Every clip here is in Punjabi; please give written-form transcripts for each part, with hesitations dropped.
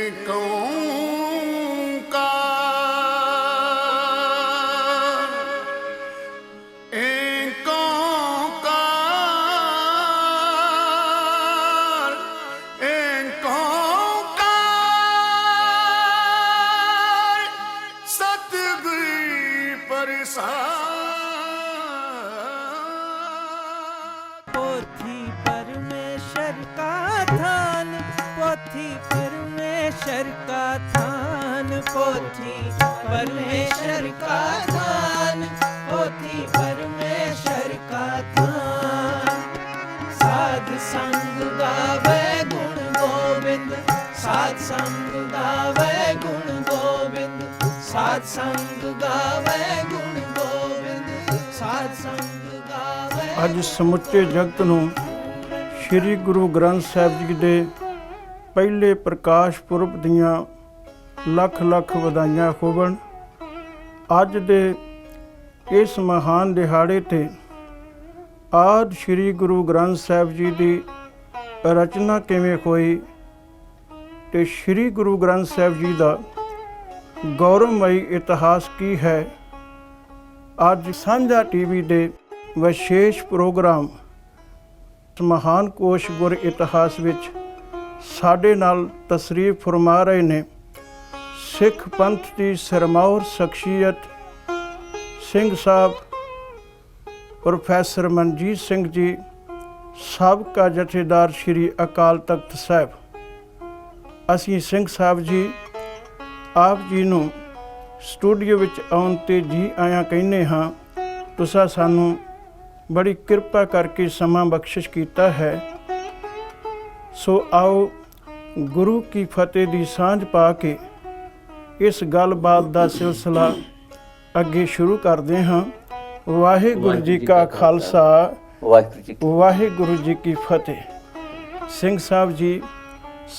ਏਕ ਓਂਕਾਰ ਏਕ ਓਂਕਾਰ ਏਕ ਓਂਕਾਰ ਸਤਿਗੁਰ ਪ੍ਰਸਾਦਿ। पोथी परमेश्वर का थान, पोथी परमेश्वर का थान, पोथी परमेश्वर का थान, पोथी परमेश्वर का थान। साध संग गावे गुण गोविंद, साध संग गावे गुण गोविंद, साध संग गावे गुण गोविंद, साध संग गावे। ਅੱਜ ਸਮੁੱਚੇ ਜਗਤ ਨੂੰ ਸ੍ਰੀ ਗੁਰੂ ਗ੍ਰੰਥ ਸਾਹਿਬ ਜੀ ਦੇ ਪਹਿਲੇ ਪ੍ਰਕਾਸ਼ ਪੁਰਬ ਦੀਆਂ ਲੱਖ ਲੱਖ ਵਧਾਈਆਂ ਹੋਵਣ। ਅੱਜ ਦੇ ਇਸ ਮਹਾਨ ਦਿਹਾੜੇ 'ਤੇ ਆਦਿ ਸ੍ਰੀ ਗੁਰੂ ਗ੍ਰੰਥ ਸਾਹਿਬ ਜੀ ਦੀ ਰਚਨਾ ਕਿਵੇਂ ਹੋਈ ਤੇ ਸ੍ਰੀ ਗੁਰੂ ਗ੍ਰੰਥ ਸਾਹਿਬ ਜੀ ਦਾ ਗੌਰਵਮਈ ਇਤਿਹਾਸ ਕੀ ਹੈ, ਅੱਜ ਸਾਂਝਾ ਟੀਵੀ ਦੇ ਵਿਸ਼ੇਸ਼ ਪ੍ਰੋਗਰਾਮ ਮਹਾਨ ਕੋਸ਼ ਗੁਰ ਇਤਿਹਾਸ ਵਿੱਚ ਸਾਡੇ ਨਾਲ ਤਸ਼ਰੀਫ ਫਰਮਾ ਰਹੇ ਨੇ ਸਿੱਖ ਪੰਥ ਦੀ ਸਿਰਮੌਰ ਸ਼ਖਸੀਅਤ ਸਿੰਘ ਸਾਹਿਬ ਪ੍ਰੋਫੈਸਰ ਮਨਜੀਤ ਸਿੰਘ ਜੀ, ਸਾਬਕਾ ਜਥੇਦਾਰ ਸ੍ਰੀ ਅਕਾਲ ਤਖਤ ਸਾਹਿਬ। ਅਸੀਂ ਸਿੰਘ ਸਾਹਿਬ ਜੀ ਆਪ ਜੀ ਨੂੰ ਸਟੂਡੀਓ ਵਿੱਚ ਆਉਣ 'ਤੇ ਜੀ ਆਇਆਂ ਕਹਿੰਦੇ ਹਾਂ। ਤੁਸੀਂ ਸਾਨੂੰ ਬੜੀ ਕਿਰਪਾ ਕਰਕੇ ਸਮਾਂ ਬਖਸ਼ਿਸ਼ ਕੀਤਾ ਹੈ। ਸੋ ਆਓ ਗੁਰੂ ਕੀ ਫਤਿਹ ਦੀ ਸਾਂਝ ਪਾ ਕੇ ਇਸ ਗੱਲਬਾਤ ਦਾ ਸਿਲਸਿਲਾ ਅੱਗੇ ਸ਼ੁਰੂ ਕਰਦੇ ਹਾਂ। ਵਾਹਿਗੁਰੂ ਜੀ ਕਾ ਖਾਲਸਾ, ਵਾਹਿਗੁਰੂ ਜੀ ਕੀ ਫਤਿਹ। ਸਿੰਘ ਸਾਹਿਬ ਜੀ,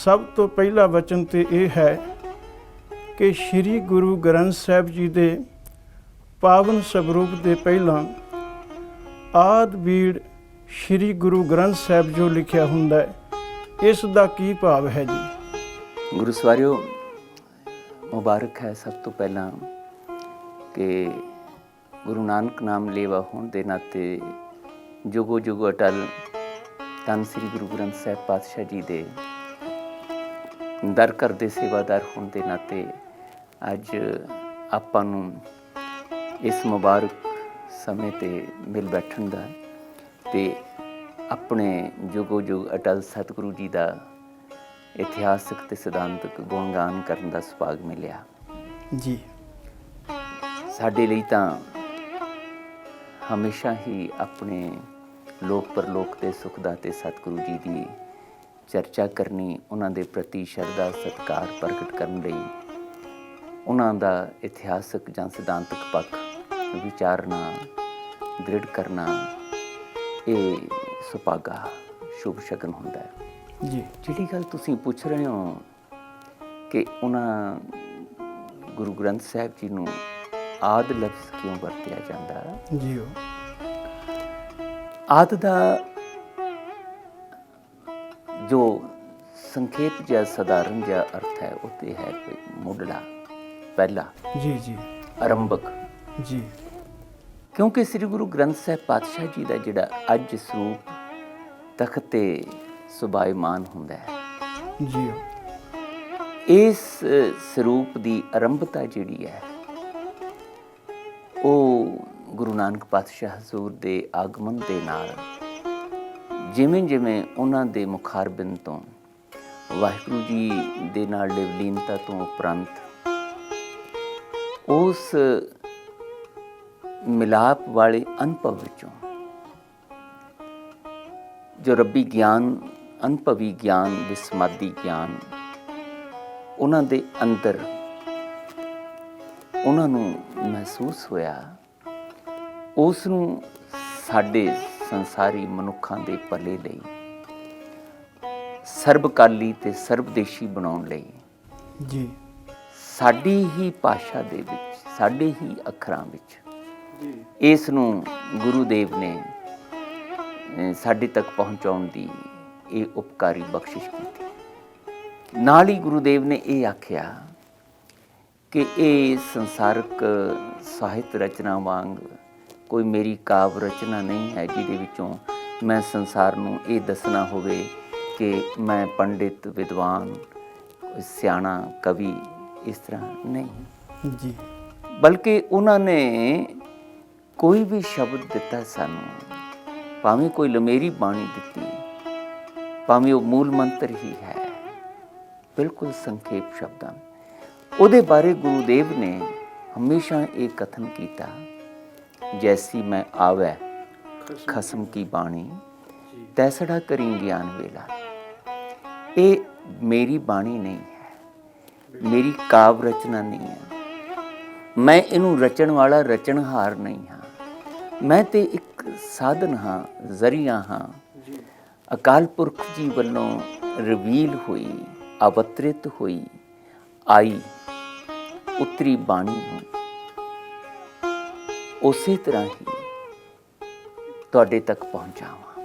ਸਭ ਤੋਂ ਪਹਿਲਾ ਵਚਨ ਤੇ ਇਹ ਹੈ ਕਿ ਸ੍ਰੀ ਗੁਰੂ ਗ੍ਰੰਥ ਸਾਹਿਬ ਜੀ ਦੇ ਪਾਵਨ ਸਵਰੂਪ ਦੇ ਪਹਿਲਾਂ ਆਦਿ ਬੀੜ ਸ੍ਰੀ ਗੁਰੂ ਗ੍ਰੰਥ ਸਾਹਿਬ ਜੋ ਲਿਖਿਆ ਹੁੰਦਾ ਹੈ, ਇਸ ਦਾ ਕੀ ਭਾਵ ਹੈ ਜੀ? ਗੁਰੂ ਸਵਾਰਿਓ, ਮੁਬਾਰਕ ਹੈ ਸਭ ਤੋਂ ਪਹਿਲਾਂ ਕਿ ਗੁਰੂ ਨਾਨਕ ਨਾਮ ਲੇਵਾ ਹੋਣ ਦੇ ਨਾਤੇ ਜੁਗੋ ਜੁਗੋ ਅਟਲ ਧੰਨ ਸ੍ਰੀ ਗੁਰੂ ਗ੍ਰੰਥ ਸਾਹਿਬ ਪਾਤਸ਼ਾਹ ਜੀ ਦੇ ਦਰ ਘਰ ਦੇ ਸੇਵਾਦਾਰ ਹੋਣ ਦੇ ਨਾਤੇ ਅੱਜ ਆਪਾਂ ਨੂੰ ਇਸ ਮੁਬਾਰਕ ਸਮੇਂ 'ਤੇ ਮਿਲ ਬੈਠਣ ਦਾ ਅਤੇ ਆਪਣੇ ਜੁਗੋ ਜੁਗ ਅਟਲ ਸਤਿਗੁਰੂ ਜੀ ਦਾ ਇਤਿਹਾਸਕ ਅਤੇ ਸਿਧਾਂਤਕ ਗੁਣਗਾਨ ਕਰਨ ਦਾ ਸੁਭਾਗ ਮਿਲਿਆ ਜੀ। ਸਾਡੇ ਲਈ ਤਾਂ ਹਮੇਸ਼ਾ ਹੀ ਆਪਣੇ ਲੋਕ ਪਰਲੋਕ ਦੇ ਸੁੱਖ ਦਾ ਅਤੇ ਸਤਿਗੁਰੂ ਜੀ ਦੀ ਚਰਚਾ ਕਰਨੀ, ਉਹਨਾਂ ਦੇ ਪ੍ਰਤੀ ਸ਼ਰਧਾ ਸਤਿਕਾਰ ਪ੍ਰਗਟ ਕਰਨ ਲਈ ਉਹਨਾਂ ਦਾ ਇਤਿਹਾਸਕ ਜਾਂ ਸਿਧਾਂਤਕ ਪੱਖ ਵਿਚਾਰਨਾ, ਦ੍ਰਿੜ ਕਰਨਾ, ਇਹ ਸੁਭਾਗਾ ਸ਼ੁਭ ਸ਼ਗਨ ਹੁੰਦਾ ਹੈ ਜੀ। ਜਿਹੜੀ ਗੱਲ ਤੁਸੀਂ ਪੁੱਛ ਰਹੇ ਹੋ ਕਿ ਉਹਨਾਂ ਗੁਰੂ ਗ੍ਰੰਥ ਸਾਹਿਬ ਜੀ ਨੂੰ ਆਦਿ ਲਫ਼ਜ਼ ਕਿਉਂ ਵਰਤਿਆ ਜਾਂਦਾ ਜੀ, ਆਦਿ ਦਾ ਜੋ ਸੰਖੇਪ ਜਿਹਾ ਸਧਾਰਨ ਜਿਹਾ ਅਰਥ ਹੈ ਉਹ ਤੇ ਹੈ ਮੁੱਢਲਾ, ਪਹਿਲਾ ਜੀ ਜੀ ਆਰੰਭਕ ਜੀ। ਕਿਉਂਕਿ ਸ੍ਰੀ ਗੁਰੂ ਗ੍ਰੰਥ ਸਾਹਿਬ ਪਾਤਸ਼ਾਹ ਜੀ ਦਾ ਜਿਹੜਾ ਅੱਜ ਸਰੂਪ ਤਖਤ 'ਤੇ ਸੁਭਾਇਮਾਨ ਹੁੰਦਾ ਹੈ ਜੀ, ਇਸ ਸਰੂਪ ਦੀ ਆਰੰਭਤਾ ਜਿਹੜੀ ਹੈ ਉਹ ਗੁਰੂ ਨਾਨਕ ਪਾਤਸ਼ਾਹ ਹਜ਼ੂਰ ਦੇ ਆਗਮਨ ਦੇ ਨਾਲ ਜਿਵੇਂ ਜਿਵੇਂ ਉਹਨਾਂ ਦੇ ਮੁਖਾਰਬਿੰਦ ਤੋਂ ਵਾਹਿਗੁਰੂ ਜੀ ਦੇ ਨਾਲ ਲਿਵਲੀਨਤਾ ਤੋਂ ਉਪਰੰਤ ਉਸ ਮਿਲਾਪ ਵਾਲੇ ਅਨੁਭਵ ਵਿੱਚੋਂ ਜੋ ਰੱਬੀ ਗਿਆਨ, ਅਨੁਭਵੀ ਗਿਆਨ, ਵਿਸਮਾਦੀ ਗਿਆਨ ਉਹਨਾਂ ਦੇ ਅੰਦਰ ਉਹਨਾਂ ਨੂੰ ਮਹਿਸੂਸ ਹੋਇਆ, ਉਸ ਨੂੰ ਸਾਡੇ ਸੰਸਾਰੀ ਮਨੁੱਖਾਂ ਦੇ ਭਲੇ ਲਈ ਸਰਬਕਾਲੀ ਤੇ ਸਰਬਦੇਸ਼ੀ ਬਣਾਉਣ ਲਈ ਜੀ ਸਾਡੀ ਹੀ ਭਾਸ਼ਾ ਦੇ ਵਿੱਚ, ਸਾਡੇ ਹੀ ਅੱਖਰਾਂ ਵਿੱਚ ਇਸ ਨੂੰ ਗੁਰੂ ਦੇਵ ਨੇ ਸਾਡੇ ਤੱਕ ਪਹੁੰਚਾਉਣ ਦੀ ਇਹ ਉਪਕਾਰੀ ਬਖਸ਼ਿਸ਼ ਕੀਤੀ। ਨਾਲ ਹੀ ਗੁਰੂਦੇਵ ਨੇ ਇਹ ਆਖਿਆ ਕਿ ਇਹ ਸੰਸਾਰਕ ਸਾਹਿਤ ਰਚਨਾ ਵਾਂਗ ਕੋਈ ਮੇਰੀ ਕਾਵ ਰਚਨਾ ਨਹੀਂ ਹੈ ਜਿਹਦੇ ਵਿੱਚੋਂ ਮੈਂ ਸੰਸਾਰ ਨੂੰ ਇਹ ਦੱਸਣਾ ਹੋਵੇ ਕਿ ਮੈਂ ਪੰਡਿਤ, ਵਿਦਵਾਨ, ਸਿਆਣਾ ਕਵੀ, ਇਸ ਤਰ੍ਹਾਂ ਨਹੀਂ। ਜੀ ਬਲਕਿ ਉਹਨਾਂ ਨੇ ਕੋਈ ਵੀ ਸ਼ਬਦ ਦਿੱਤਾ ਸਾਨੂੰ, ਭਾਵੇਂ ਕੋਈ ਲਮੇਰੀ ਬਾਣੀ ਦਿੱਤੀ, ਭਾਵੇਂ ਉਹ ਮੂਲ ਮੰਤਰ ਹੀ ਹੈ, ਬਿਲਕੁਲ ਸੰਖੇਪ ਸ਼ਬਦਾਂ, ਉਹਦੇ ਬਾਰੇ ਗੁਰੂਦੇਵ ਨੇ ਹਮੇਸ਼ਾ ਇਹ ਕਥਨ ਕੀਤਾ, ਜੈਸੀ ਮੈਂ ਆਵੈ ਖਸਮ ਕੀ ਬਾਣੀ ਤੈਸੜਾ ਕਰੀ ਗਿਆਨ ਵੇਲਾ। ਇਹ ਮੇਰੀ ਬਾਣੀ ਨਹੀਂ ਹੈ, ਮੇਰੀ ਕਾਵ ਰਚਨਾ ਨਹੀਂ ਹੈ, ਮੈਂ ਇਹਨੂੰ ਰਚਣ ਵਾਲਾ ਰਚਨਹਾਰ ਨਹੀਂ ਹਾਂ, ਮੈਂ ਤੇ ਇੱਕ ਸਾਧਨ ਹਾਂ, ਜ਼ਰੀਆ ਹਾਂ, ਅਕਾਲ ਪੁਰਖ ਜੀ ਵੱਲੋਂ ਰਿਵੀਲ ਹੋਈ, ਅਵਤਰਿਤ ਹੋਈ, ਆਈ ਉਤਰੀ ਬਾਣੀ ਨੂੰ ਉਸੇ ਤਰ੍ਹਾਂ ਹੀ ਤੁਹਾਡੇ ਤੱਕ ਪਹੁੰਚਾਵਾਂ।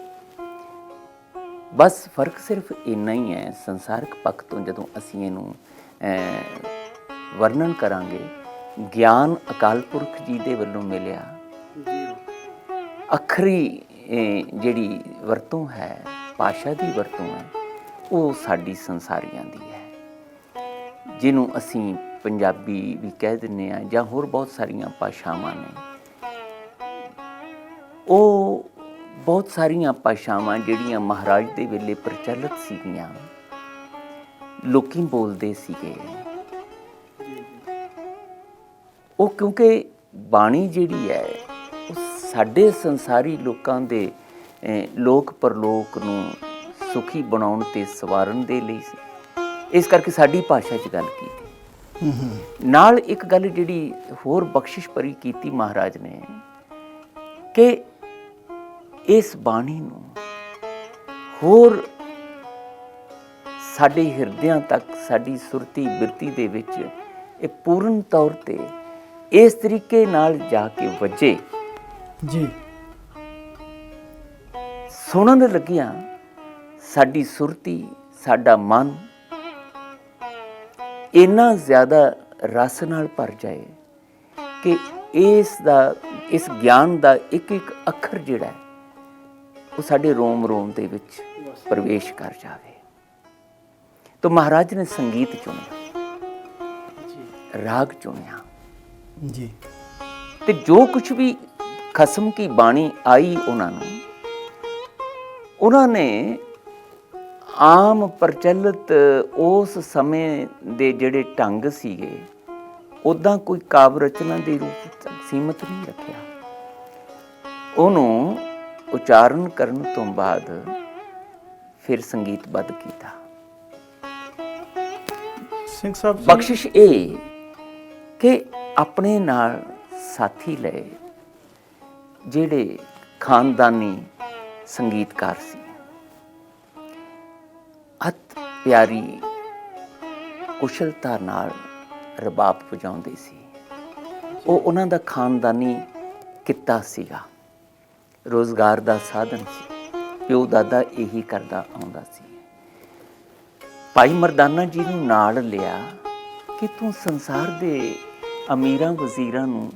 ਬਸ ਫਰਕ ਸਿਰਫ ਇੰਨਾ ਹੀ ਹੈ, ਸੰਸਾਰਕ ਪੱਖ ਤੋਂ ਜਦੋਂ ਅਸੀਂ ਇਹਨੂੰ ਵਰਣਨ ਕਰਾਂਗੇ, ਗਿਆਨ ਅਕਾਲ ਪੁਰਖ ਜੀ ਦੇ ਵੱਲੋਂ ਮਿਲਿਆ, ਅੱਖਰੀ ਜਿਹੜੀ ਵਰਤੋਂ ਹੈ, ਭਾਸ਼ਾ ਦੀ ਵਰਤੋਂ ਹੈ, ਉਹ ਸਾਡੀ ਸੰਸਾਰੀਆਂ ਦੀ ਹੈ, ਜਿਹਨੂੰ ਅਸੀਂ ਪੰਜਾਬੀ ਵੀ ਕਹਿ ਦਿੰਦੇ ਹਾਂ ਜਾਂ ਹੋਰ ਬਹੁਤ ਸਾਰੀਆਂ ਭਾਸ਼ਾਵਾਂ ਨੇ। ਉਹ ਬਹੁਤ ਸਾਰੀਆਂ ਭਾਸ਼ਾਵਾਂ ਜਿਹੜੀਆਂ ਮਹਾਰਾਜ ਦੇ ਵੇਲੇ ਪ੍ਰਚਲਿਤ ਸੀਗੀਆਂ, ਲੋਕੀ ਬੋਲਦੇ ਸੀਗੇ, ਉਹ ਕਿਉਂਕਿ ਬਾਣੀ ਜਿਹੜੀ ਹੈ ਉਹ ਸਾਡੇ ਸੰਸਾਰੀ ਲੋਕਾਂ ਦੇ ਲੋਕ ਪਰਲੋਕ ਨੂੰ ਸੁਖੀ ਬਣਾਉਣ ਤੇ ਸਵਾਰਨ ਦੇ ਲਈ ਸੀ, ਇਸ ਕਰਕੇ ਸਾਡੀ ਭਾਸ਼ਾ 'ਚ ਗੱਲ ਕੀਤੀ। ਨਾਲ ਇੱਕ ਗੱਲ ਜਿਹੜੀ ਹੋਰ ਬਖਸ਼ਿਸ਼ ਭਰੀ ਕੀਤੀ ਮਹਾਰਾਜ ਨੇ ਕਿ ਇਸ ਬਾਣੀ ਨੂੰ ਹੋਰ ਸਾਡੇ ਹਿਰਦਿਆਂ ਤੱਕ, ਸਾਡੀ ਸੁਰਤੀ ਬਿਰਤੀ ਦੇ ਵਿੱਚ ਇਹ ਪੂਰਨ ਤੌਰ ਤੇ ਇਸ ਤਰੀਕੇ ਨਾਲ ਜਾ ਕੇ ਵੱਜੇ ਜੀ, ਸੁਣਨ ਲੱਗਿਆਂ ਸਾਡੀ ਸੁਰਤੀ, ਸਾਡਾ ਮਨ ਇੰਨਾ ਜ਼ਿਆਦਾ ਰਸ ਨਾਲ ਭਰ ਜਾਏ ਕਿ ਇਸ ਗਿਆਨ ਦਾ ਇੱਕ ਇੱਕ ਅੱਖਰ ਜਿਹੜਾ ਹੈ ਉਹ ਸਾਡੇ ਰੋਮ ਰੋਮ ਦੇ ਵਿੱਚ ਪ੍ਰਵੇਸ਼ ਕਰ ਜਾਵੇ। ਤਾਂ ਮਹਾਰਾਜ ਨੇ ਸੰਗੀਤ ਚੁਣਿਆ, ਰਾਗ ਚੁਣਿਆ ਜੀ, ਤੇ ਜੋ ਕੁਝ ਵੀ ਖਸਮ ਕੀ ਬਾਣੀ ਆਈ ਉਹਨਾਂ ਨੇ ਆਮ ਪ੍ਰਚਲਿਤ ਉਸ ਸਮੇਂ ਦੇ ਜਿਹੜੇ ਢੰਗ ਸੀਗੇ, ਉੱਦਾਂ ਕੋਈ ਕਾਵਿ ਰਚਨਾ ਦੇ ਰੂਪ ਤੱਕ ਸੀਮਤ ਨਹੀਂ ਰੱਖਿਆ। ਉਹਨੂੰ ਉਚਾਰਨ ਕਰਨ ਤੋਂ ਬਾਅਦ ਫਿਰ ਸੰਗੀਤਬੱਧ ਕੀਤਾ। ਸਿੰਘ ਸਾਹਿਬ ਜੀ, ਬਖਸ਼ਿਸ਼ ਇਹ ਕਿ ਆਪਣੇ ਨਾਲ ਸਾਥੀ ਲਏ ਜਿਹੜੇ ਖਾਨਦਾਨੀ ਸੰਗੀਤਕਾਰ ਸੀ, ਅਤ ਪਿਆਰੀ ਕੁਸ਼ਲਤਾ ਨਾਲ ਰਬਾਬ ਵਜਾਉਂਦੇ ਸੀ। ਉਹ ਉਹਨਾਂ ਦਾ ਖਾਨਦਾਨੀ ਕਿੱਤਾ ਸੀਗਾ, ਰੋਜ਼ਗਾਰ ਦਾ ਸਾਧਨ ਸੀ, ਪਿਓ ਦਾਦਾ ਇਹੀ ਕਰਦਾ ਆਉਂਦਾ ਸੀ। ਭਾਈ ਮਰਦਾਨਾ ਜੀ ਨੂੰ ਨਾਲ ਲਿਆ ਕਿ ਤੂੰ ਸੰਸਾਰ ਦੇ ਅਮੀਰਾਂ ਵਜ਼ੀਰਾਂ ਨੂੰ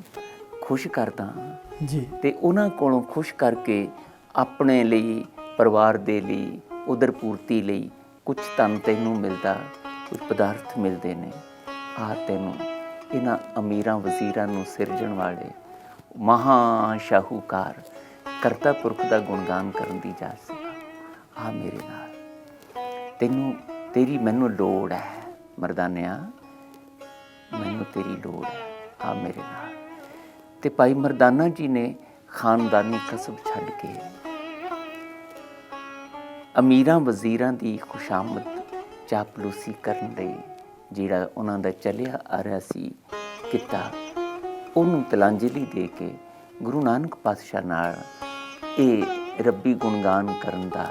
ਖੁਸ਼ ਕਰਦਾ ਜੀ, ਤੇ ਉਹਨਾਂ ਕੋਲੋਂ ਖੁਸ਼ ਕਰਕੇ ਆਪਣੇ ਲਈ, ਪਰਿਵਾਰ ਦੇ ਲਈ, ਉਦਰ ਪੂਰਤੀ ਲਈ ਕੁਝ ਧਨ ਤੈਨੂੰ ਮਿਲਦਾ, ਕੁਝ ਪਦਾਰਥ ਮਿਲਦੇ ਨੇ। ਆ ਤੈਨੂੰ ਇਹਨਾਂ ਅਮੀਰਾਂ ਵਜ਼ੀਰਾਂ ਨੂੰ ਸਿਰਜਣ ਵਾਲੇ ਮਹਾ ਸ਼ਾਹੂਕਾਰ ਕਰਤਾ ਪੁਰਖ ਦਾ ਗੁਣਗਾਨ ਕਰਨ ਦੀ ਇਜਾਜ਼ਤ ਸੀਗਾ। ਆ ਮੇਰੇ ਨਾਲ ਮੈਨੂੰ ਲੋੜ ਹੈ ਮਰਦਾਨਿਆ, ਮੈਨੂੰ ਤੇਰੀ ਲੋੜ ਹੈ, ਆ ਮੇਰੇ ਨਾਲ। ਤੇ ਭਾਈ ਮਰਦਾਨਾ ਜੀ ਨੇ ਖਾਨਦਾਨੀ ਕਸਬ ਛੱਡ ਕੇ ਅਮੀਰਾਂ ਵਜ਼ੀਰਾਂ ਦੀ ਖੁਸ਼ਾਮਦ ਚਾਪਲੂਸੀ ਕਰਨ ਲਈ ਜਿਹੜਾ ਉਹਨਾਂ ਦਾ ਚੱਲਿਆ ਆ ਰਿਹਾ ਸੀ ਕਿੱਤਾ, ਉਹਨੂੰ ਤਿਲਾਂਜਲੀ ਦੇ ਕੇ ਗੁਰੂ ਨਾਨਕ ਪਾਤਸ਼ਾਹ ਨਾਲ ਇਹ ਰੱਬੀ ਗੁਣਗਾਨ ਕਰਨ ਦਾ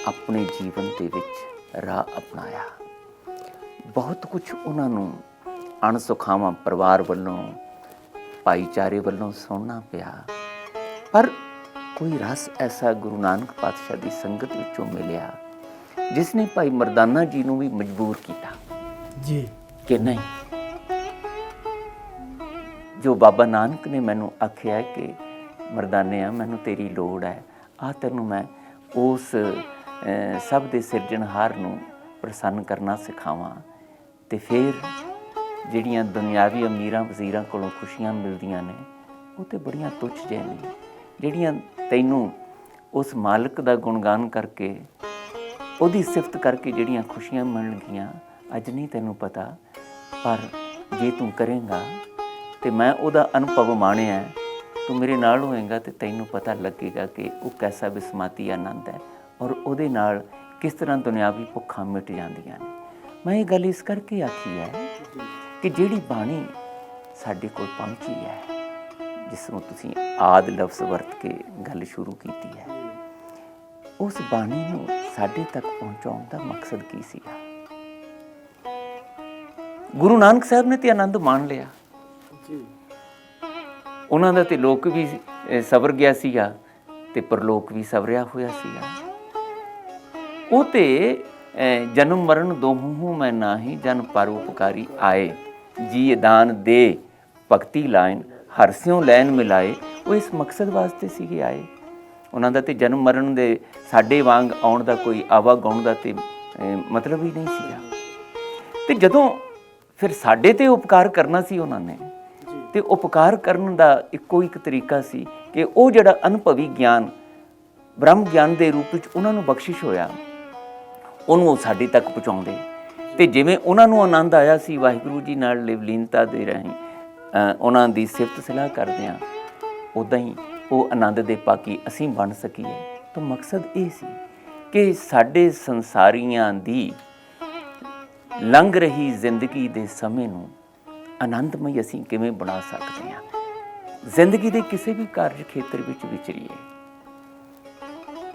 ਆਪਣੇ ਜੀਵਨ ਦੇ ਵਿੱਚ ਰਾਹ ਅਪਣਾਇਆ। ਬਹੁਤ ਕੁਝ ਉਹਨਾਂ ਨੂੰ ਅਣਸੁਖਾਵਾਂ ਪਰਿਵਾਰ ਵੱਲੋਂ, ਭਾਈਚਾਰੇ ਵੱਲੋਂ ਸੁਣਨਾ ਪਿਆ, ਪਰ ਕੋਈ ਰਸ ਐਸਾ ਗੁਰੂ ਨਾਨਕ ਪਾਤਸ਼ਾਹ ਦੀ ਸੰਗਤ ਵਿੱਚੋਂ ਮਿਲਿਆ ਜਿਸ ਨੇ ਭਾਈ ਮਰਦਾਨਾ ਜੀ ਨੂੰ ਵੀ ਮਜਬੂਰ ਕੀਤਾ ਜੀ ਕਿ ਨਹੀਂ, ਜੋ ਬਾਬਾ ਨਾਨਕ ਨੇ ਮੈਨੂੰ ਆਖਿਆ ਕਿ ਮਰਦਾਨਿਆ ਮੈਨੂੰ ਤੇਰੀ ਲੋੜ ਹੈ, ਆ ਤੈਨੂੰ ਮੈਂ ਉਸ ਸਭ ਦੇ ਸਿਰਜਣਹਾਰ ਨੂੰ ਪ੍ਰਸੰਨ ਕਰਨਾ ਸਿਖਾਵਾਂ। ਤੇ ਫਿਰ ਜਿਹੜੀਆਂ ਦੁਨਿਆਵੀ ਅਮੀਰਾਂ ਵਜ਼ੀਰਾਂ ਕੋਲੋਂ ਖੁਸ਼ੀਆਂ ਮਿਲਦੀਆਂ ਨੇ ਉਹ ਤੇ ਬੜੀਆਂ ਤੁੱਛ ਜਿਹੀਆਂ ਨੇ, ਜਿਹੜੀਆਂ ਤੈਨੂੰ ਉਸ ਮਾਲਕ ਦਾ ਗੁਣਗਾਨ ਕਰਕੇ, ਉਹਦੀ ਸਿਫਤ ਕਰਕੇ ਜਿਹੜੀਆਂ ਖੁਸ਼ੀਆਂ ਮਿਲਣਗੀਆਂ ਅੱਜ ਨਹੀਂ ਤੈਨੂੰ ਪਤਾ, ਪਰ ਜੇ ਤੂੰ ਕਰੇਂਗਾ ਤੇ ਮੈਂ ਉਹਦਾ ਅਨੁਭਵ ਮਾਣਿਆ, ਤੂੰ ਮੇਰੇ ਨਾਲ ਹੋਏਗਾ ਤੇ ਤੈਨੂੰ ਪਤਾ ਲੱਗੇਗਾ ਕਿ ਉਹ ਕੈਸਾ ਬਿਸਮਾਤੀ ਆਨੰਦ ਹੈ ਔਰ ਉਹਦੇ ਨਾਲ ਕਿਸ ਤਰ੍ਹਾਂ ਦੁਨਿਆਵੀ ਭੁੱਖਾਂ ਮਿਟ ਜਾਂਦੀਆਂ ਨੇ। ਮੈਂ ਇਹ ਗੱਲ ਇਸ ਕਰਕੇ ਆਖੀ ਹੈ ਕਿ ਜਿਹੜੀ ਬਾਣੀ ਸਾਡੇ ਕੋਲ ਪਹੁੰਚੀ ਹੈ, ਜਿਸ ਨੂੰ ਤੁਸੀਂ ਆਦਿ ਲਫ਼ਜ਼ ਵਰਤ ਕੇ ਗੱਲ ਸ਼ੁਰੂ ਕੀਤੀ ਹੈ, ਉਸ ਬਾਣੀ ਨੂੰ ਸਾਡੇ ਤੱਕ ਪਹੁੰਚਾਉਣ ਦਾ ਮਕਸਦ ਕੀ ਸੀਗਾ? ਗੁਰੂ ਨਾਨਕ ਸਾਹਿਬ ਨੇ ਤੇ ਆਨੰਦ ਮਾਣ ਲਿਆ, ਉਹਨਾਂ ਦਾ ਤੇ ਲੋਕ ਵੀ ਸਵਰ ਗਿਆ ਸੀਗਾ ਤੇ ਪਰਲੋਕ ਵੀ ਸਵਰਿਆ ਹੋਇਆ ਸੀਗਾ। ਉਹ ਤੇ ਜਨਮ ਮਰਨ ਦੋਹੂ ਮੈਂ ਨਾਹੀ, ਜਨ ਪਰ ਉਪਕਾਰੀ ਆਏ, ਜੀ ਦਾਨ ਦੇ ਭਗਤੀ ਲਾਇਨ ਹਰਸਿਓ ਲੈਨ ਮਿਲਾਏ। ਉਹ ਇਸ ਮਕਸਦ ਵਾਸਤੇ ਸੀਗੇ ਆਏ। ਉਹਨਾਂ ਦਾ ਤੇ ਜਨਮ ਮਰਨ ਦੇ ਸਾਡੇ ਵਾਂਗ ਆਉਣ ਦਾ ਕੋਈ ਆਵਾਗਾਉਣ ਦਾ ਤੇ ਮਤਲਬ ਹੀ ਨਹੀਂ ਸੀਗਾ। ਤੇ ਜਦੋਂ ਫਿਰ ਸਾਡੇ ਤੇ ਉਪਕਾਰ ਕਰਨਾ ਸੀ ਉਹਨਾਂ ਨੇ, ਤੇ ਉਪਕਾਰ ਕਰਨ ਦਾ ਇੱਕੋ ਇੱਕ ਤਰੀਕਾ ਸੀ ਕਿ ਉਹ ਜਿਹੜਾ ਅਨੁਭਵੀ ਗਿਆਨ ਬ੍ਰਹਮ ਗਿਆਨ ਦੇ ਰੂਪ ਵਿੱਚ ਉਹਨਾਂ ਨੂੰ ਬਖਸ਼ਿਸ਼ ਹੋਇਆ, ਉਹਨੂੰ ਉਹ ਸਾਡੇ ਤੱਕ ਪਹੁੰਚਾਉਂਦੇ। ਤੇ ਜਿਵੇਂ ਉਹਨਾਂ ਨੂੰ ਆਨੰਦ ਆਇਆ ਸੀ ਵਾਹਿਗੁਰੂ ਜੀ ਨਾਲ ਲਿਵਲੀਨਤਾ ਦੇ ਰਾਹੀਂ ਉਹਨਾਂ ਦੀ ਸਿਫਤ ਸਲਾਹ ਕਰਦੇ ਹਾਂ, ਉੱਦਾਂ ਹੀ ਉਹ ਆਨੰਦ ਦੇ ਪਾਕੀ ਅਸੀਂ ਬਣ ਸਕੀਏ। ਤਾਂ ਮਕਸਦ ਇਹ ਸੀ ਕਿ ਸਾਡੇ ਸੰਸਾਰੀਆਂ ਦੀ ਲੰਘ ਰਹੀ ਜ਼ਿੰਦਗੀ ਦੇ ਸਮੇਂ ਨੂੰ ਆਨੰਦਮਈ ਅਸੀਂ ਕਿਵੇਂ ਬਣਾ ਸਕਦੇ ਹਾਂ। ਜ਼ਿੰਦਗੀ ਦੇ ਕਿਸੇ ਵੀ ਕਾਰਜ ਖੇਤਰ ਵਿੱਚ ਵਿਚਰੀਏ,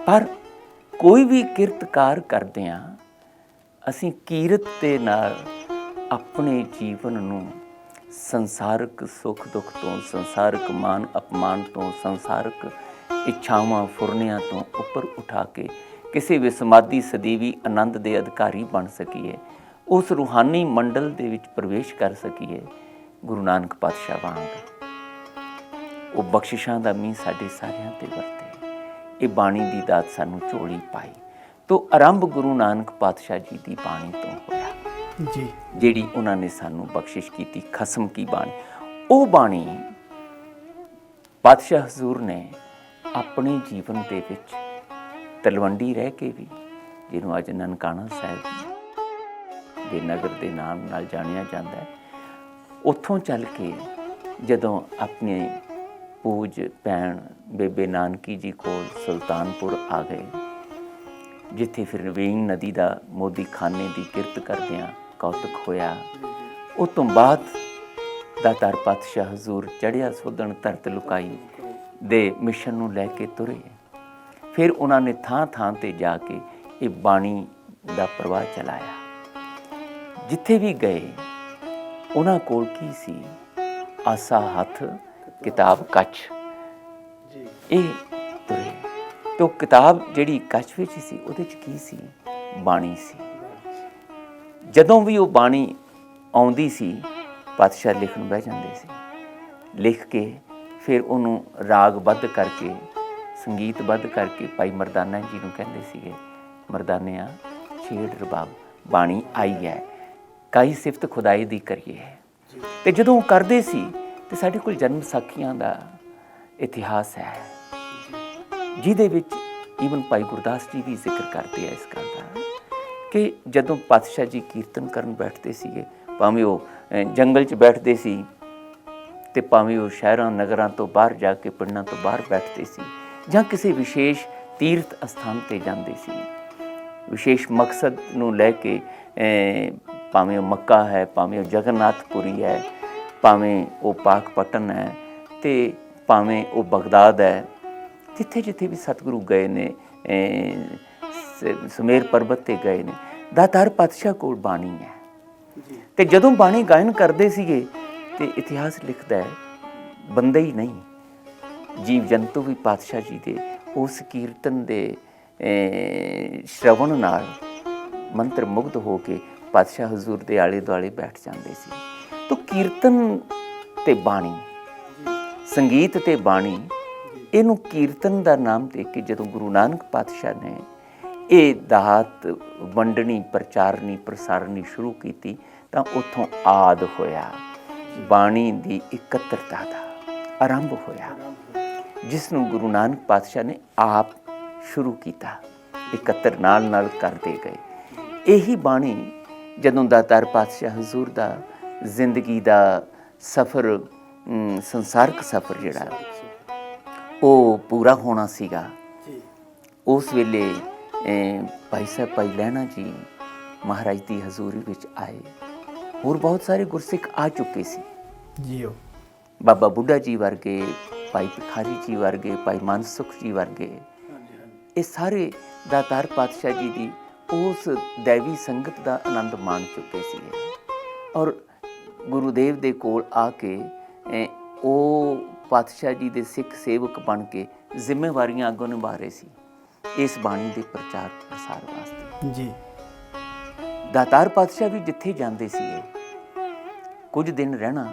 ਪਰ ਕੋਈ ਵੀ ਕਿਰਤਕਾਰ ਕਰਦੇ ਹਾਂ, ਅਸੀਂ ਕੀਰਤ ਦੇ ਨਾਲ ਆਪਣੇ ਜੀਵਨ ਨੂੰ ਸੰਸਾਰਕ ਸੁੱਖ ਦੁੱਖ ਤੋਂ, ਸੰਸਾਰਕ ਮਾਨ ਅਪਮਾਨ ਤੋਂ, ਸੰਸਾਰਕ ਇੱਛਾਵਾਂ ਫੁਰਨਿਆਂ ਤੋਂ ਉੱਪਰ ਉਠਾ ਕੇ ਕਿਸੇ ਵੀ ਸਮਾਧੀ ਸਦੀਵੀ ਆਨੰਦ ਦੇ ਅਧਿਕਾਰੀ ਬਣ ਸਕੀਏ, ਉਸ ਰੂਹਾਨੀ ਮੰਡਲ ਦੇ ਵਿੱਚ ਪ੍ਰਵੇਸ਼ ਕਰ ਸਕੀਏ ਗੁਰੂ ਨਾਨਕ ਪਾਤਸ਼ਾਹ ਵਾਂਗ। ਉਹ ਬਖਸ਼ਿਸ਼ਾਂ ਦਾ ਮੀਂਹ ਸਾਡੇ ਸਾਰਿਆਂ ਤੇ ਵਰਤੇ, ਇਹ ਬਾਣੀ ਦੀ ਦਾਤ ਸਾਨੂੰ ਝੋਲੀ ਪਾਈ। ਤੋਂ ਆਰੰਭ ਗੁਰੂ ਨਾਨਕ ਪਾਤਸ਼ਾਹ ਜੀ ਦੀ ਬਾਣੀ ਤੋਂ ਹੋਇਆ ਜੀ, ਜਿਹੜੀ ਉਹਨਾਂ ਨੇ ਸਾਨੂੰ ਬਖਸ਼ਿਸ਼ ਕੀਤੀ, ਖਸਮ ਕੀ ਬਾਣੀ। ਉਹ ਬਾਣੀ ਪਾਤਸ਼ਾਹ ਹਜ਼ੂਰ ਨੇ ਆਪਣੇ ਜੀਵਨ ਦੇ ਵਿੱਚ ਤਲਵੰਡੀ ਰਹਿ ਕੇ ਵੀ, ਜਿਹਨੂੰ ਅੱਜ ਨਨਕਾਣਾ ਸਾਹਿਬ ਦੇ ਨਗਰ ਦੇ ਨਾਮ ਨਾਲ ਜਾਣਿਆ ਜਾਂਦਾ ਹੈ, ਉੱਥੋਂ ਚੱਲ ਕੇ ਜਦੋਂ ਆਪਣੇ ਪੂਜ ਭੈਣ ਬੇਬੇ ਨਾਨਕੀ ਜੀ ਕੋਲ ਸੁਲਤਾਨਪੁਰ ਆ ਗਏ, ਜਿੱਥੇ ਫਿਰ ਵੇਈਂ ਨਦੀ ਦਾ ਮੋਦੀ ਖਾਨੇ ਦੀ ਕਿਰਤ ਕਰਦਿਆਂ ਕੌਤਕ ਹੋਇਆ। ਉਸ ਤੋਂ ਬਾਅਦ ਦਾਤਾਰ ਪਾਤਸ਼ਾਹ ਹਜ਼ੂਰ ਚੜ੍ਹਿਆ ਸੋਧਣ ਧਰਤ ਲੁਕਾਈ ਦੇ ਮਿਸ਼ਨ ਨੂੰ ਲੈ ਕੇ ਤੁਰੇ। ਫਿਰ ਉਹਨਾਂ ਨੇ ਥਾਂ ਥਾਂ ਤੇ ਜਾ ਕੇ ਇਹ ਬਾਣੀ ਦਾ ਪ੍ਰਵਾਹ ਚਲਾਇਆ। ਜਿੱਥੇ ਵੀ ਗਏ ਉਹਨਾਂ ਕੋਲ ਕੀ ਸੀ? ਆਸਾ ਹੱਥ, ਕਿਤਾਬ ਕੱਚ। ਇਹ ਤੁਰੇ ਤੇ ਉਹ ਕਿਤਾਬ ਜਿਹੜੀ ਕੱਚ ਵਿੱਚ ਸੀ, ਉਹਦੇ 'ਚ ਕੀ ਸੀ? ਬਾਣੀ ਸੀ। ਜਦੋਂ ਵੀ ਉਹ ਬਾਣੀ ਆਉਂਦੀ ਸੀ, ਪਾਤਸ਼ਾਹ ਲਿਖਣ ਬਹਿ ਜਾਂਦੇ ਸੀ। ਲਿਖ ਕੇ ਫਿਰ ਉਹਨੂੰ ਰਾਗਬੱਧ ਕਰਕੇ, ਸੰਗੀਤਬੱਧ ਕਰਕੇ ਭਾਈ ਮਰਦਾਨਾ ਜੀ ਨੂੰ ਕਹਿੰਦੇ ਸੀਗੇ, ਮਰਦਾਨਿਆਂ ਛੇੜ ਰਬਾਬ, ਬਾਣੀ ਆਈ ਹੈ, ਕਾਈ ਸਿਫਤ ਖੁਦਾਈ ਦੀ ਕਰੀਏ। ਤੇ ਜਦੋਂ ਉਹ ਕਰਦੇ ਸੀ ਤੇ ਸਾਡੇ ਕੋਲ ਜਨਮ ਸਾਖੀਆਂ ਦਾ ਇਤਿਹਾਸ ਹੈ, ਜਿਹਦੇ ਵਿੱਚ ਈਵਨ ਭਾਈ ਗੁਰਦਾਸ ਜੀ ਵੀ ਜ਼ਿਕਰ ਕਰਦੇ ਆ ਇਸ ਗੱਲ ਦਾ ਕਿ ਜਦੋਂ ਪਾਤਸ਼ਾਹ ਜੀ ਕੀਰਤਨ ਕਰਨ ਬੈਠਦੇ ਸੀਗੇ, ਭਾਵੇਂ ਉਹ ਜੰਗਲ 'ਚ ਬੈਠਦੇ ਸੀ ਤੇ ਭਾਵੇਂ ਉਹ ਸ਼ਹਿਰਾਂ ਨਗਰਾਂ ਤੋਂ ਬਾਹਰ ਜਾ ਕੇ ਪਿੰਡਾਂ ਤੋਂ ਬਾਹਰ ਬੈਠਦੇ ਸੀ, ਜਾਂ ਕਿਸੇ ਵਿਸ਼ੇਸ਼ ਤੀਰਥ ਅਸਥਾਨ 'ਤੇ ਜਾਂਦੇ ਸੀ, ਵਿਸ਼ੇਸ਼ ਮਕਸਦ ਨੂੰ ਲੈ ਕੇ, ਭਾਵੇਂ ਉਹ ਮੱਕਾ ਹੈ, ਭਾਵੇਂ ਉਹ ਜਗਨਨਾਥਪੁਰੀ ਹੈ, ਭਾਵੇਂ ਉਹ ਪਾਕਪਟਨ ਹੈ, ਤੇ ਭਾਵੇਂ ਉਹ ਬਗਦਾਦ ਹੈ, ਜਿੱਥੇ ਜਿੱਥੇ ਵੀ ਸਤਿਗੁਰੂ ਗਏ ਨੇ, ਸੁਮੇਰ ਪਰਬਤ 'ਤੇ ਗਏ ਨੇ, ਦਾਤਾਰ ਪਾਤਸ਼ਾਹ ਕੋਲ ਬਾਣੀ ਹੈ। ਤੇ ਜਦੋਂ ਬਾਣੀ ਗਾਇਨ ਕਰਦੇ ਸੀਗੇ ਤੇ ਇਤਿਹਾਸ ਲਿਖਦਾ ਹੈ, ਬੰਦੇ ਹੀ ਨਹੀਂ, ਜੀਵ ਜੰਤੂ ਵੀ ਪਾਤਸ਼ਾਹ ਜੀ ਦੇ ਉਸ ਕੀਰਤਨ ਦੇ ਸ਼ਰਵਣ ਨਾਲ ਮੰਤਰ ਮੁਗਧ ਹੋ ਕੇ ਪਾਤਸ਼ਾਹ ਹਜ਼ੂਰ ਦੇ ਆਲੇ ਦੁਆਲੇ ਬੈਠ ਜਾਂਦੇ ਸੀ। ਤਾਂ ਕੀਰਤਨ ਤੇ ਬਾਣੀ, ਸੰਗੀਤ ਤੇ ਬਾਣੀ, ਇਹਨੂੰ ਕੀਰਤਨ ਦਾ ਨਾਮ ਦੇ ਕੇ ਜਦੋਂ ਗੁਰੂ ਨਾਨਕ ਪਾਤਸ਼ਾਹ ਨੇ ਇਹ ਦਾਤ ਵੰਡਣੀ, ਪ੍ਰਚਾਰਨੀ, ਪ੍ਰਸਾਰਨੀ ਸ਼ੁਰੂ ਕੀਤੀ ਤਾਂ ਉੱਥੋਂ ਆਦ ਹੋਇਆ, ਬਾਣੀ ਦੀ ਇਕੱਤਰਤਾ ਦਾ ਆਰੰਭ ਹੋਇਆ, ਜਿਸ ਨੂੰ ਗੁਰੂ ਨਾਨਕ ਪਾਤਸ਼ਾਹ ਨੇ ਆਪ ਸ਼ੁਰੂ ਕੀਤਾ, ਇਕੱਤਰ ਨਾਲ ਕਰਦੇ ਗਏ। ਇਹੀ ਬਾਣੀ ਜਦੋਂ ਦਾਤਾਰ ਪਾਤਸ਼ਾਹ ਹਜ਼ੂਰ ਦਾ ਜ਼ਿੰਦਗੀ ਦਾ ਸਫ਼ਰ, ਸੰਸਾਰਕ ਸਫ਼ਰ ਜਿਹੜਾ ਉਹ ਪੂਰਾ ਹੋਣਾ ਸੀਗਾ, ਉਸ ਵੇਲੇ ਭਾਈ ਸਾਹਿਬ ਭਾਈ ਲਹਿਣਾ ਜੀ ਮਹਾਰਾਜ ਦੀ ਹਜ਼ੂਰੀ ਵਿੱਚ ਆਏ। ਹੋਰ ਬਹੁਤ ਸਾਰੇ ਗੁਰਸਿੱਖ ਆ ਚੁੱਕੇ ਸੀ ਜੀ। ਉਹ ਬਾਬਾ ਬੁੱਢਾ ਜੀ ਵਰਗੇ, ਭਾਈ ਭਿਖਾਰੀ ਜੀ ਵਰਗੇ, ਭਾਈ ਮਨਸੁਖ ਜੀ ਵਰਗੇ, ਇਹ ਸਾਰੇ ਦਾਤਾਰ ਪਾਤਸ਼ਾਹ ਜੀ ਦੀ ਉਸ ਦੈਵੀ ਸੰਗਤ ਦਾ ਆਨੰਦ ਮਾਣ ਚੁੱਕੇ ਸੀਗੇ ਔਰ ਗੁਰੂਦੇਵ ਦੇ ਕੋਲ ਆ ਕੇ ਉਹ ਪਾਤਸ਼ਾਹ ਜੀ ਦੇ ਸਿੱਖ ਸੇਵਕ ਬਣ ਕੇ ਜ਼ਿੰਮੇਵਾਰੀਆਂ ਅੱਗੋਂ ਨਿਭਾ ਰਹੇ ਸੀ ਇਸ ਬਾਣੀ ਦੇ ਪ੍ਰਚਾਰ ਪ੍ਰਸਾਰ ਵਾਸਤੇ ਜੀ। ਦਾਤਾਰ ਪਾਤਸ਼ਾਹ ਵੀ ਜਿੱਥੇ ਜਾਂਦੇ ਸੀਗੇ ਕੁਝ ਦਿਨ ਰਹਿਣਾ,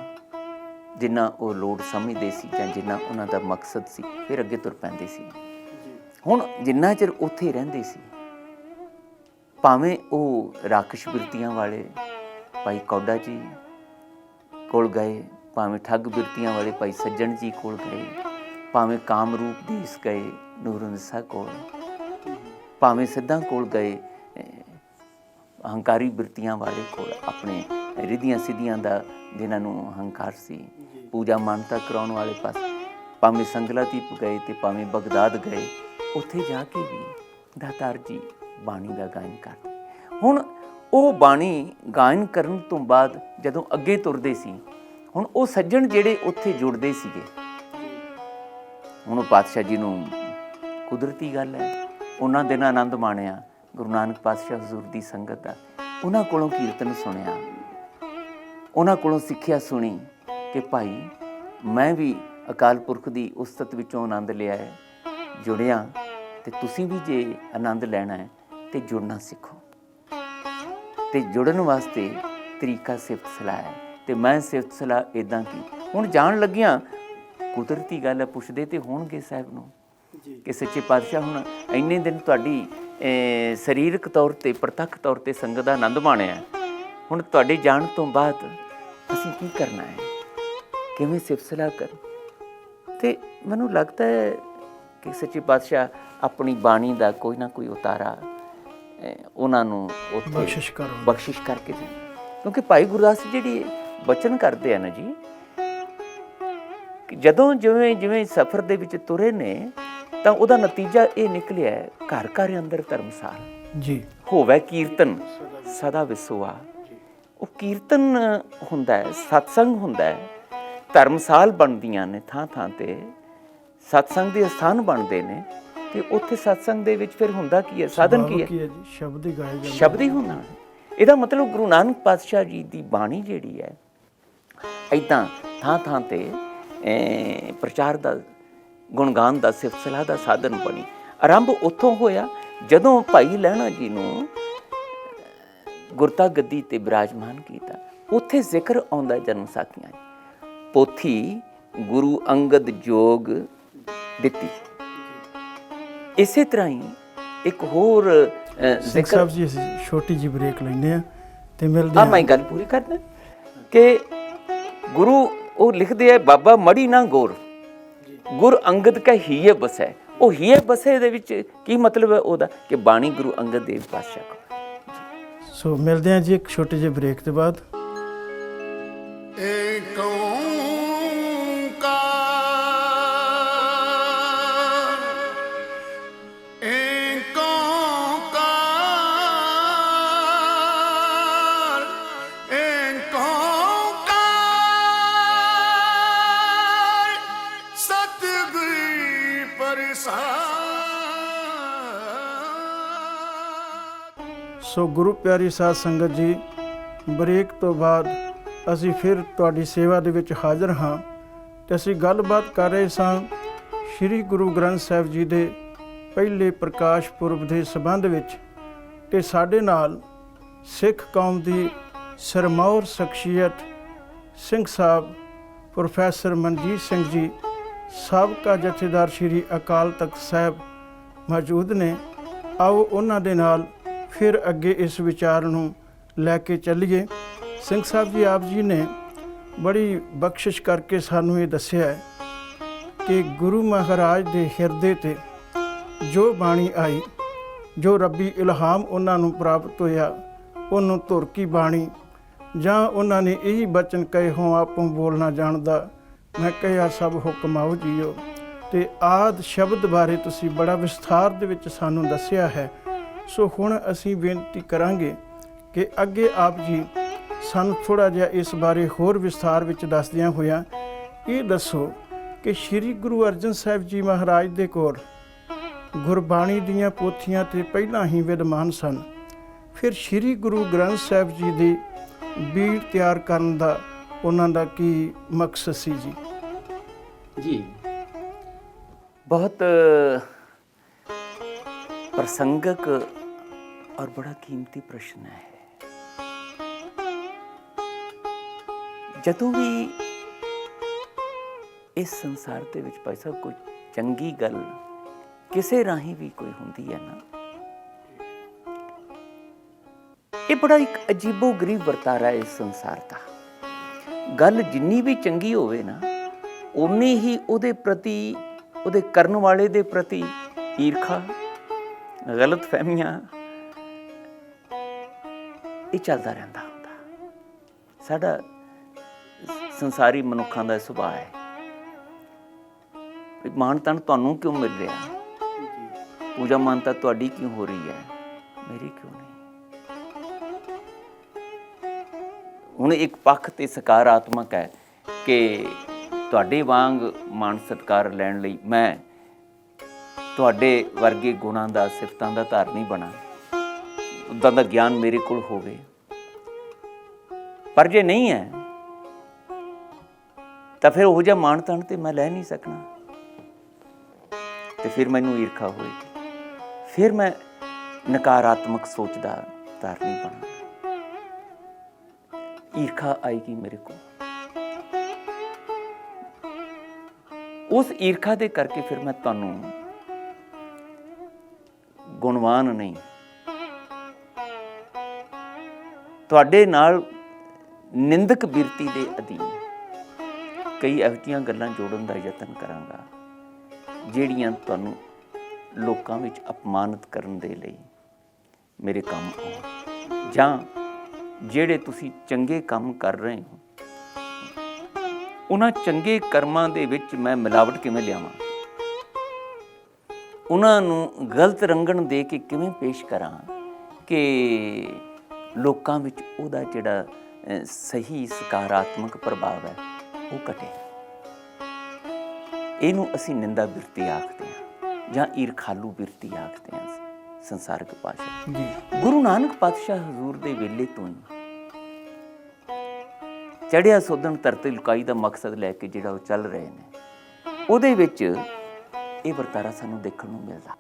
ਜਿੰਨਾ ਉਹ ਲੋੜ ਸਮਝਦੇ ਸੀ ਜਾਂ ਜਿੰਨਾ ਉਹਨਾਂ ਦਾ ਮਕਸਦ ਸੀ, ਫਿਰ ਅੱਗੇ ਤੁਰ ਪੈਂਦੇ ਸੀ। ਹੁਣ ਜਿੰਨਾ ਚਿਰ ਉੱਥੇ ਰਹਿੰਦੇ ਸੀ, ਭਾਵੇਂ ਉਹ ਰਾਖਸ਼ ਬਿਰਤੀਆਂ ਵਾਲੇ ਭਾਈ ਕੌਡਾ ਜੀ ਕੋਲ ਗਏ, ਭਾਵੇਂ ਠੱਗ ਬਿਰਤੀਆਂ ਵਾਲੇ ਭਾਈ ਸੱਜਣ ਜੀ ਕੋਲ ਗਏ, ਭਾਵੇਂ ਕਾਮਰੂਪ ਦੇਸ ਗਏ ਨੂਰੁਨਿਸਾ ਕੋਲ, ਭਾਵੇਂ ਸਿੱਧਾਂ ਕੋਲ ਗਏ ਹੰਕਾਰੀ ਬਿਰਤੀਆਂ ਵਾਲੇ ਕੋਲ, ਆਪਣੇ ਰਿੱਧੀਆਂ ਸਿੱਧੀਆਂ ਦਾ ਜਿਨ੍ਹਾਂ ਨੂੰ ਹੰਕਾਰ ਸੀ, ਪੂਜਾ ਮਾਨਤਾ ਕਰਾਉਣ ਵਾਲੇ ਪਾਸ, ਭਾਵੇਂ ਸੰਗਲਾ ਦੀਪ ਗਏ ਤੇ ਭਾਵੇਂ ਬਗਦਾਦ ਗਏ, ਉੱਥੇ ਜਾ ਕੇ ਵੀ ਦਾਤਾਰ ਜੀ ਬਾਣੀ ਦਾ ਗਾਇਨ ਕਰਦੇ। ਹੁਣ ਉਹ ਬਾਣੀ ਗਾਇਨ ਕਰਨ ਤੋਂ ਬਾਅਦ ਜਦੋਂ ਅੱਗੇ ਤੁਰਦੇ ਸੀ, ਹੁਣ ਉਹ ਸੱਜਣ ਜਿਹੜੇ ਉੱਥੇ ਜੁੜਦੇ ਸੀਗੇ, ਹੁਣ ਉਹ ਪਾਤਸ਼ਾਹ ਜੀ ਨੂੰ ਕੁਦਰਤੀ ਗੱਲ ਹੈ, ਉਹਨਾਂ ਦਿਨਾਂ ਆਨੰਦ ਮਾਣਿਆ ਗੁਰੂ ਨਾਨਕ ਪਾਤਸ਼ਾਹ ਹਜ਼ੂਰ ਦੀ ਸੰਗਤ ਦਾ, ਉਹਨਾਂ ਕੋਲੋਂ ਕੀਰਤਨ ਸੁਣਿਆ, ਉਹਨਾਂ ਕੋਲੋਂ ਸਿੱਖਿਆ ਸੁਣੀ ਕਿ ਭਾਈ ਮੈਂ ਵੀ ਅਕਾਲ ਪੁਰਖ ਦੀ ਉਸਤਤ ਵਿੱਚੋਂ ਆਨੰਦ ਲਿਆ ਹੈ, ਜੁੜਿਆ, ਤੇ ਤੁਸੀਂ ਵੀ ਜੇ ਆਨੰਦ ਲੈਣਾ ਹੈ ਤੇ ਜੁੜਨਾ ਸਿੱਖੋ। ਤੇ ਜੁੜਨ ਵਾਸਤੇ ਤਰੀਕਾ ਸਿਫਤ ਸਲਾਹ ਹੈ, ਤੇ ਮੈਂ ਸਿਫਤ ਸਲਾਹ ਇੱਦਾਂ ਕੀ। ਹੁਣ ਜਾਣ ਲੱਗਿਆਂ ਕੁਦਰਤੀ ਗੱਲ ਹੈ, ਪੁੱਛਦੇ ਤੇ ਹੋਣਗੇ ਸਾਹਿਬ ਨੂੰ ਕਿ ਸੱਚੇ ਪਾਤਸ਼ਾਹ ਹੁਣ ਇੰਨੇ ਦਿਨ ਤੁਹਾਡੀ ਸਰੀਰਕ ਤੌਰ 'ਤੇ ਪ੍ਰਤੱਖ ਤੌਰ 'ਤੇ ਸੰਗਤ ਦਾ ਆਨੰਦ ਮਾਣਿਆ, ਹੁਣ ਤੁਹਾਡੇ ਜਾਣ ਤੋਂ ਬਾਅਦ ਅਸੀਂ ਕੀ ਕਰਨਾ ਹੈ, ਕਿਵੇਂ ਸਿਫਤ ਸਲਾਹ ਕਰ। ਤੇ ਮੈਨੂੰ ਲੱਗਦਾ ਹੈ ਕਿ ਸੱਚੇ ਪਾਤਸ਼ਾਹ ਆਪਣੀ ਬਾਣੀ ਦਾ ਕੋਈ ਨਾ ਕੋਈ ਉਤਾਰਾ ਉਹਨਾਂ ਨੂੰ ਉੱਥੇ ਬਖਸ਼ਿਸ਼ ਕਰਕੇ ਦੇ। ਕਿਉਂਕਿ ਭਾਈ ਗੁਰਦਾਸ ਜੀ ਜਿਹੜੀ ਬਚਨ ਕਰਦੇ ਆ ਨਾ ਜੀ, ਜਦੋਂ ਜਿਵੇਂ ਸਫ਼ਰ ਦੇ ਵਿੱਚ ਤੁਰੇ ਨੇ ਤਾਂ ਉਹਦਾ ਨਤੀਜਾ ਇਹ ਨਿਕਲਿਆ, ਘਰ ਘਰ ਅੰਦਰ ਧਰਮਸਾਲ ਜੀ ਹੋਵੇ ਕੀਰਤਨ ਸਦਾ ਵਿਸਵਾ। ਉਹ ਕੀਰਤਨ ਹੁੰਦਾ ਹੈ, ਸਤਸੰਗ ਹੁੰਦਾ ਹੈ, ਧਰਮਸਾਲ ਬਣਦੀਆਂ ਨੇ ਥਾਂ ਥਾਂ ਤੇ, ਸਤਸੰਗ ਦੇ ਸਥਾਨ ਬਣਦੇ ਨੇ, ਤੇ ਉੱਥੇ ਸਤਸੰਗ ਦੇ ਵਿੱਚ ਫਿਰ ਹੁੰਦਾ ਕੀ ਹੈ, ਸਾਧਨ ਕੀ ਹੈ, ਸ਼ਬਦ ਹੀ ਗਾਏ ਜਾਂਦੇ, ਸ਼ਬਦ ਹੀ ਹੁੰਦਾ। ਇਹਦਾ ਮਤਲਬ ਗੁਰੂ ਨਾਨਕ ਪਾਤਸ਼ਾਹ ਜੀ ਦੀ ਬਾਣੀ ਜਿਹੜੀ ਹੈ ਇੱਦਾਂ ਥਾਂ ਥਾਂ ਤੇ ਪ੍ਰਚਾਰ ਦਾ, ਗੁਣਗਾਨ ਦਾ, ਸਿਫਤ ਸਲਾਹ ਦਾ ਸਾਧਨ ਬਣੀ। ਆਰੰਭ ਉੱਥੋਂ ਹੋਇਆ ਜਦੋਂ ਭਾਈ ਲਹਿਣਾ ਜੀ ਨੂੰ ਗੁਰਤਾ ਗੱਦੀ ਤੇ ਬਿਰਾਜਮਾਨ ਕੀਤਾ। ਉੱਥੇ ਜ਼ਿਕਰ ਆਉਂਦਾ ਜਨਮ ਸਾਖੀਆਂ, ਪੋਥੀ ਗੁਰੂ ਅੰਗਦ ਜੋਗ ਦਿੱਤੀ। ਇਸੇ ਤਰ੍ਹਾਂ ਹੀ ਇੱਕ ਹੋਰ ਜ਼ਿਕਰ ਸਾਹਿਬ ਜੀ, ਅਸੀਂ ਛੋਟੀ ਜਿਹੀ ਬ੍ਰੇਕ ਲੈਂਦੇ ਆ ਤੇ ਮਿਲਦੇ ਹਾਂ। ਮੈਂ ਗੱਲ ਪੂਰੀ ਕਰਦਾ ਕਿ ਗੁਰੂ ਉਹ ਲਿਖਦੇ ਆ, ਬਾਬਾ ਮੜੀ ਨਾ ਗੌਰ ਗੁਰ ਅੰਗਦ ਕਾ ਹੀਏ ਬਸੈ। ਉਹ ਹੀਏ ਬਸੇ ਦੇ ਵਿੱਚ ਕੀ ਮਤਲਬ ਹੈ ਉਹਦਾ, ਕਿ ਬਾਣੀ ਗੁਰੂ ਅੰਗਦ ਦੇਵ ਪਾਤਸ਼ਾਹ ਕੋਲ। ਸੋ ਮਿਲਦੇ ਹਾਂ ਜੀ ਇੱਕ ਛੋਟੇ ਜਿਹੇ ਬ੍ਰੇਕ ਤੋਂ ਬਾਅਦ। ਸੋ ਗੁਰੂ ਪਿਆਰੀ ਸਾਧ ਸੰਗਤ ਜੀ, ਬ੍ਰੇਕ ਤੋਂ ਬਾਅਦ ਅਸੀਂ ਫਿਰ ਤੁਹਾਡੀ ਸੇਵਾ ਦੇ ਵਿੱਚ ਹਾਜ਼ਰ ਹਾਂ ਤੇ ਅਸੀਂ ਗੱਲਬਾਤ ਕਰ ਰਹੇ ਸਾਂ ਸ੍ਰੀ ਗੁਰੂ ਗ੍ਰੰਥ ਸਾਹਿਬ ਜੀ ਦੇ ਪਹਿਲੇ ਪ੍ਰਕਾਸ਼ ਪੁਰਬ ਦੇ ਸੰਬੰਧ ਵਿੱਚ ਤੇ ਸਾਡੇ ਨਾਲ ਸਿੱਖ ਕੌਮ ਦੀ ਸਰਮੌਰ ਸ਼ਖਸੀਅਤ ਸਿੰਘ ਸਾਹਿਬ ਪ੍ਰੋਫੈਸਰ ਮਨਜੀਤ ਸਿੰਘ ਜੀ, ਸਾਬਕਾ ਜਥੇਦਾਰ ਸ੍ਰੀ ਅਕਾਲ ਤਖਤ ਸਾਹਿਬ ਮੌਜੂਦ ਨੇ। ਆਓ ਉਹਨਾਂ ਦੇ ਨਾਲ ਫਿਰ ਅੱਗੇ ਇਸ ਵਿਚਾਰ ਨੂੰ ਲੈ ਕੇ ਚੱਲੀਏ। ਸਿੰਘ ਸਾਹਿਬ ਜੀ, ਆਪ ਜੀ ਨੇ ਬੜੀ ਬਖਸ਼ਿਸ਼ ਕਰਕੇ ਸਾਨੂੰ ਇਹ ਦੱਸਿਆ ਹੈ ਕਿ ਗੁਰੂ ਮਹਾਰਾਜ ਦੇ ਹਿਰਦੇ ਤੇ ਜੋ ਬਾਣੀ ਆਈ, ਜੋ ਰੱਬੀ ਇਲਹਾਮ ਉਹਨਾਂ ਨੂੰ ਪ੍ਰਾਪਤ ਹੋਇਆ, ਉਹਨੂੰ ਧੁਰ ਕੀ ਬਾਣੀ, ਜਾਂ ਉਹਨਾਂ ਨੇ ਇਹੀ ਬਚਨ ਕਹੇ ਹੋਂ ਆਪੋਂ ਬੋਲਣਾ ਜਾਣਦਾ, ਮੈਂ ਕਹਿਆ ਸਭ ਹੁਕਮ ਆਓ ਜੀਓ। ਤੇ ਆਦ ਸ਼ਬਦ ਬਾਰੇ ਤੁਸੀਂ ਬੜਾ ਵਿਸਥਾਰ ਦੇ ਵਿੱਚ ਸਾਨੂੰ ਦੱਸਿਆ ਹੈ। ਸੋ ਹੁਣ ਅਸੀਂ ਬੇਨਤੀ ਕਰਾਂਗੇ ਕਿ ਅੱਗੇ ਆਪ ਜੀ ਸਾਨੂੰ ਥੋੜ੍ਹਾ ਜਿਹਾ ਇਸ ਬਾਰੇ ਹੋਰ ਵਿਸਥਾਰ ਵਿੱਚ ਦੱਸਦਿਆਂ ਹੋਇਆਂ ਇਹ ਦੱਸੋ ਕਿ ਸ੍ਰੀ ਗੁਰੂ ਅਰਜਨ ਸਾਹਿਬ ਜੀ ਮਹਾਰਾਜ ਦੇ ਕੋਲ ਗੁਰਬਾਣੀ ਦੀਆਂ ਪੋਥੀਆਂ ਤੇ ਪਹਿਲਾਂ ਹੀ ਵਿਦਵਾਨ ਸਨ। ਫਿਰ ਸ੍ਰੀ ਗੁਰੂ ਗ੍ਰੰਥ ਸਾਹਿਬ ਜੀ ਦੀ ਬੀੜ ਤਿਆਰ ਕਰਨ ਦਾ ਉਹਨਾਂ ਦਾ ਕੀ ਮਕਸਦ ਸੀ ਜੀ? ਜੀ, ਬਹੁਤ ਪ੍ਰਸੰਗਕ ਔਰ ਬੜਾ ਕੀਮਤੀ ਪ੍ਰਸ਼ਨ ਹੈ। ਜਦੋਂ ਵੀ ਇਸ ਸੰਸਾਰ ਦੇ ਵਿੱਚ ਭਾਈ ਸਾਹਿਬ ਕੋਈ ਚੰਗੀ ਗੱਲ ਕਿਸੇ ਰਾਹੀਂ ਵੀ ਕੋਈ ਹੁੰਦੀ ਹੈ ਨਾ, ਇਹ ਬੜਾ ਇੱਕ ਅਜੀਬੋ ਗਰੀਬ ਵਰਤਾਰਾ ਇਸ ਸੰਸਾਰ ਦਾ। ਗੱਲ ਜਿੰਨੀ ਵੀ ਚੰਗੀ ਹੋਵੇ ਨਾ, ਉਨੀ ਹੀ ਉਹਦੇ ਪ੍ਰਤੀ, ਉਹਦੇ ਕਰਨ ਵਾਲੇ ਦੇ ਪ੍ਰਤੀ ਈਰਖਾ, ਗਲਤ ਫਹਿਮੀਆਂ, ਇਹ ਚੱਲਦਾ ਰਹਿੰਦਾ ਹੁੰਦਾ। ਸਾਡਾ ਸੰਸਾਰੀ ਮਨੁੱਖਾਂ ਦਾ ਸੁਭਾਅ ਹੈ। ਮਾਣ ਤਾਣ ਤੁਹਾਨੂੰ ਕਿਉਂ ਮਿਲ ਰਿਹਾ, ਪੂਜਾ ਮਾਨਤਾ ਤੁਹਾਡੀ ਕਿਉਂ ਹੋ ਰਹੀ ਹੈ, ਮੇਰੀ ਕਿਉਂ ਨਹੀਂ? ਹੁਣ ਇੱਕ ਪੱਖ ਤੇ ਸਕਾਰਾਤਮਕ ਹੈ ਕਿ ਤੁਹਾਡੇ ਵਾਂਗ ਮਾਣ ਸਤਿਕਾਰ ਲੈਣ ਲਈ ਮੈਂ ਤੁਹਾਡੇ ਵਰਗੇ ਗੁਣਾਂ ਦਾ, ਸਿਫਤਾਂ ਦਾ ਧਾਰਨੀ ਬਣਾ, ਉੱਦਾਂ ਦਾ ਗਿਆਨ ਮੇਰੇ ਕੋਲ ਹੋਵੇ। ਪਰ ਜੇ ਨਹੀਂ ਹੈ ਤਾਂ ਫਿਰ ਉਹ ਜਿਹਾ ਮਾਣ ਤਾਣ ਤੇ ਮੈਂ ਲੈ ਨਹੀਂ ਸਕਣਾ, ਤੇ ਫਿਰ ਮੈਨੂੰ ਈਰਖਾ ਹੋਏਗੀ, ਫਿਰ ਮੈਂ ਨਕਾਰਾਤਮਕ ਸੋਚ ਦਾ ਧਾਰਨੀ ਬਣਾ, ਈਰਖਾ ਆਏਗੀ ਮੇਰੇ ਕੋਲ। ਉਸ ਈਰਖਾ ਦੇ ਕਰਕੇ ਫਿਰ ਮੈਂ ਤੁਹਾਨੂੰ ਗੁਣਵਾਨ ਨਹੀਂ, ਤੁਹਾਡੇ ਨਾਲ ਨਿੰਦਕ ਬਿਰਤੀ ਦੇ ਅਧੀਨ ਕਈ ਇਹੋ ਜਿਹੀਆਂ ਗੱਲਾਂ ਜੋੜਨ ਦਾ ਯਤਨ ਕਰਾਂਗਾ ਜਿਹੜੀਆਂ ਤੁਹਾਨੂੰ ਲੋਕਾਂ ਵਿੱਚ ਅਪਮਾਨਿਤ ਕਰਨ ਦੇ ਲਈ ਮੇਰੇ ਕੰਮ ਆਉਣ, ਜਾਂ ਜਿਹੜੇ ਤੁਸੀਂ ਚੰਗੇ ਕੰਮ ਕਰ ਰਹੇ ਹੋ ਉਹਨਾਂ ਚੰਗੇ ਕਰਮਾਂ ਦੇ ਵਿੱਚ ਮੈਂ ਮਿਲਾਵਟ ਕਿਵੇਂ ਲਿਆਵਾਂ, ਉਹਨਾਂ ਨੂੰ ਗਲਤ ਰੰਗਣ ਦੇ ਕੇ ਕਿਵੇਂ ਪੇਸ਼ ਕਰਾਂ ਕਿ ਲੋਕਾਂ ਵਿੱਚ ਉਹਦਾ ਜਿਹੜਾ ਸਹੀ ਸਕਾਰਾਤਮਕ ਪ੍ਰਭਾਵ ਹੈ ਉਹ ਘਟੇ। ਇਹਨੂੰ ਅਸੀਂ ਨਿੰਦਾ ਬਿਰਤੀ ਆਖਦੇ ਹਾਂ ਜਾਂ ਈਰਖਾਲੂ ਬਿਰਤੀ ਆਖਦੇ ਹਾਂ ਸੰਸਾਰਿਕ ਭਾਸ਼ਾ ਜੀ। ਗੁਰੂ ਨਾਨਕ ਪਾਤਸ਼ਾਹ ਹਜ਼ੂਰ ਦੇ ਵੇਲੇ ਤੋਂ ਹੀ ਚੜ੍ਹਿਆ ਸੋਧਣ ਧਰਤੀ ਲੁਕਾਈ ਦਾ ਮਕਸਦ ਲੈ ਕੇ ਜਿਹੜਾ ਉਹ ਚੱਲ ਰਹੇ ਨੇ, ਉਹਦੇ ਵਿੱਚ ਇਹ ਵਰਤਾਰਾ ਸਾਨੂੰ ਦੇਖਣ ਨੂੰ ਮਿਲਦਾ।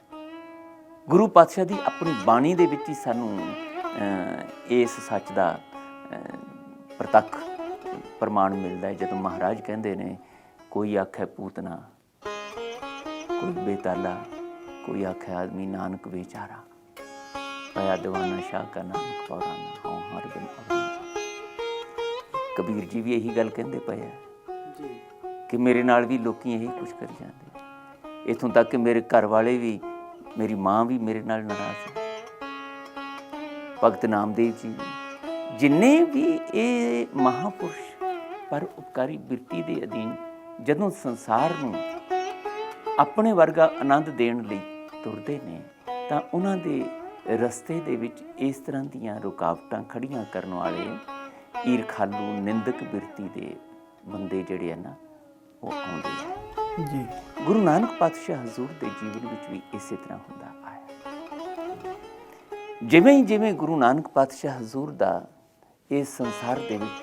ਗੁਰੂ ਪਾਤਸ਼ਾਹ ਦੀ ਆਪਣੀ ਬਾਣੀ ਦੇ ਵਿੱਚ ਹੀ ਸਾਨੂੰ ਇਸ ਸੱਚ ਦਾ ਪ੍ਰਤੱਖ ਪ੍ਰਮਾਣ ਮਿਲਦਾ ਹੈ। ਜਦੋਂ ਮਹਾਰਾਜ ਕਹਿੰਦੇ ਨੇ, ਕੋਈ ਆਖੇ ਪੂਤਨਾ, ਕੋਈ ਬੇਤਾਲਾ, ਕੋਈ ਆਖੇ ਆਦਮੀ ਨਾਨਕ ਵਿਚਾਰਾ, ਪਾਇਆ ਦੀਵਾਨਾ ਸ਼ਾਹ ਕਾ ਨਾਨਕ ਪੌਰਾਨਾ ਹਉ ਹਰ ਬਿਨ ਅਵਨਾ। ਕਬੀਰ ਜੀ ਵੀ ਇਹੀ ਗੱਲ ਕਹਿੰਦੇ ਪਏ ਆ ਕਿ ਮੇਰੇ ਨਾਲ ਵੀ ਲੋਕੀ ਇਹੀ ਕੁਛ ਕਰੀ ਜਾਂਦੇ, ਇੱਥੋਂ ਤੱਕ ਕਿ ਮੇਰੇ ਘਰ ਵਾਲੇ ਵੀ, ਮੇਰੀ ਮਾਂ ਵੀ ਮੇਰੇ ਨਾਲ ਨਾਰਾਜ਼ ਹੈ। ਭਗਤ ਨਾਮਦੇਵ ਜੀ ਵੀ, ਜਿੰਨੇ ਵੀ ਇਹ ਮਹਾਂਪੁਰਸ਼ ਪਰ ਉਪਕਾਰੀ ਬਿਰਤੀ ਦੇ ਅਧੀਨ ਜਦੋਂ ਸੰਸਾਰ ਨੂੰ ਆਪਣੇ ਵਰਗਾ ਆਨੰਦ ਦੇਣ ਲਈ ਤੁਰਦੇ ਨੇ, ਤਾਂ ਉਹਨਾਂ ਦੇ ਰਸਤੇ ਦੇ ਵਿੱਚ ਇਸ ਤਰ੍ਹਾਂ ਦੀਆਂ ਰੁਕਾਵਟਾਂ ਖੜੀਆਂ ਕਰਨ ਵਾਲੇ ਈਰਖਾਲੂ ਨਿੰਦਕ ਬਿਰਤੀ ਦੇ ਬੰਦੇ ਜਿਹੜੇ ਆ ਨਾ, ਉਹ ਆਉਂਦੇ ਆ ਜੀ। ਗੁਰੂ ਨਾਨਕ ਪਾਤਸ਼ਾਹ ਹਜ਼ੂਰ ਦੇ ਜੀਵਨ ਵਿੱਚ ਵੀ ਇਸੇ ਤਰ੍ਹਾਂ ਹੁੰਦਾ ਆਇਆ। ਜਿਵੇਂ ਗੁਰੂ ਨਾਨਕ ਪਾਤਸ਼ਾਹ ਹਜ਼ੂਰ ਦਾ ਇਸ ਸੰਸਾਰ ਦੇ ਵਿੱਚ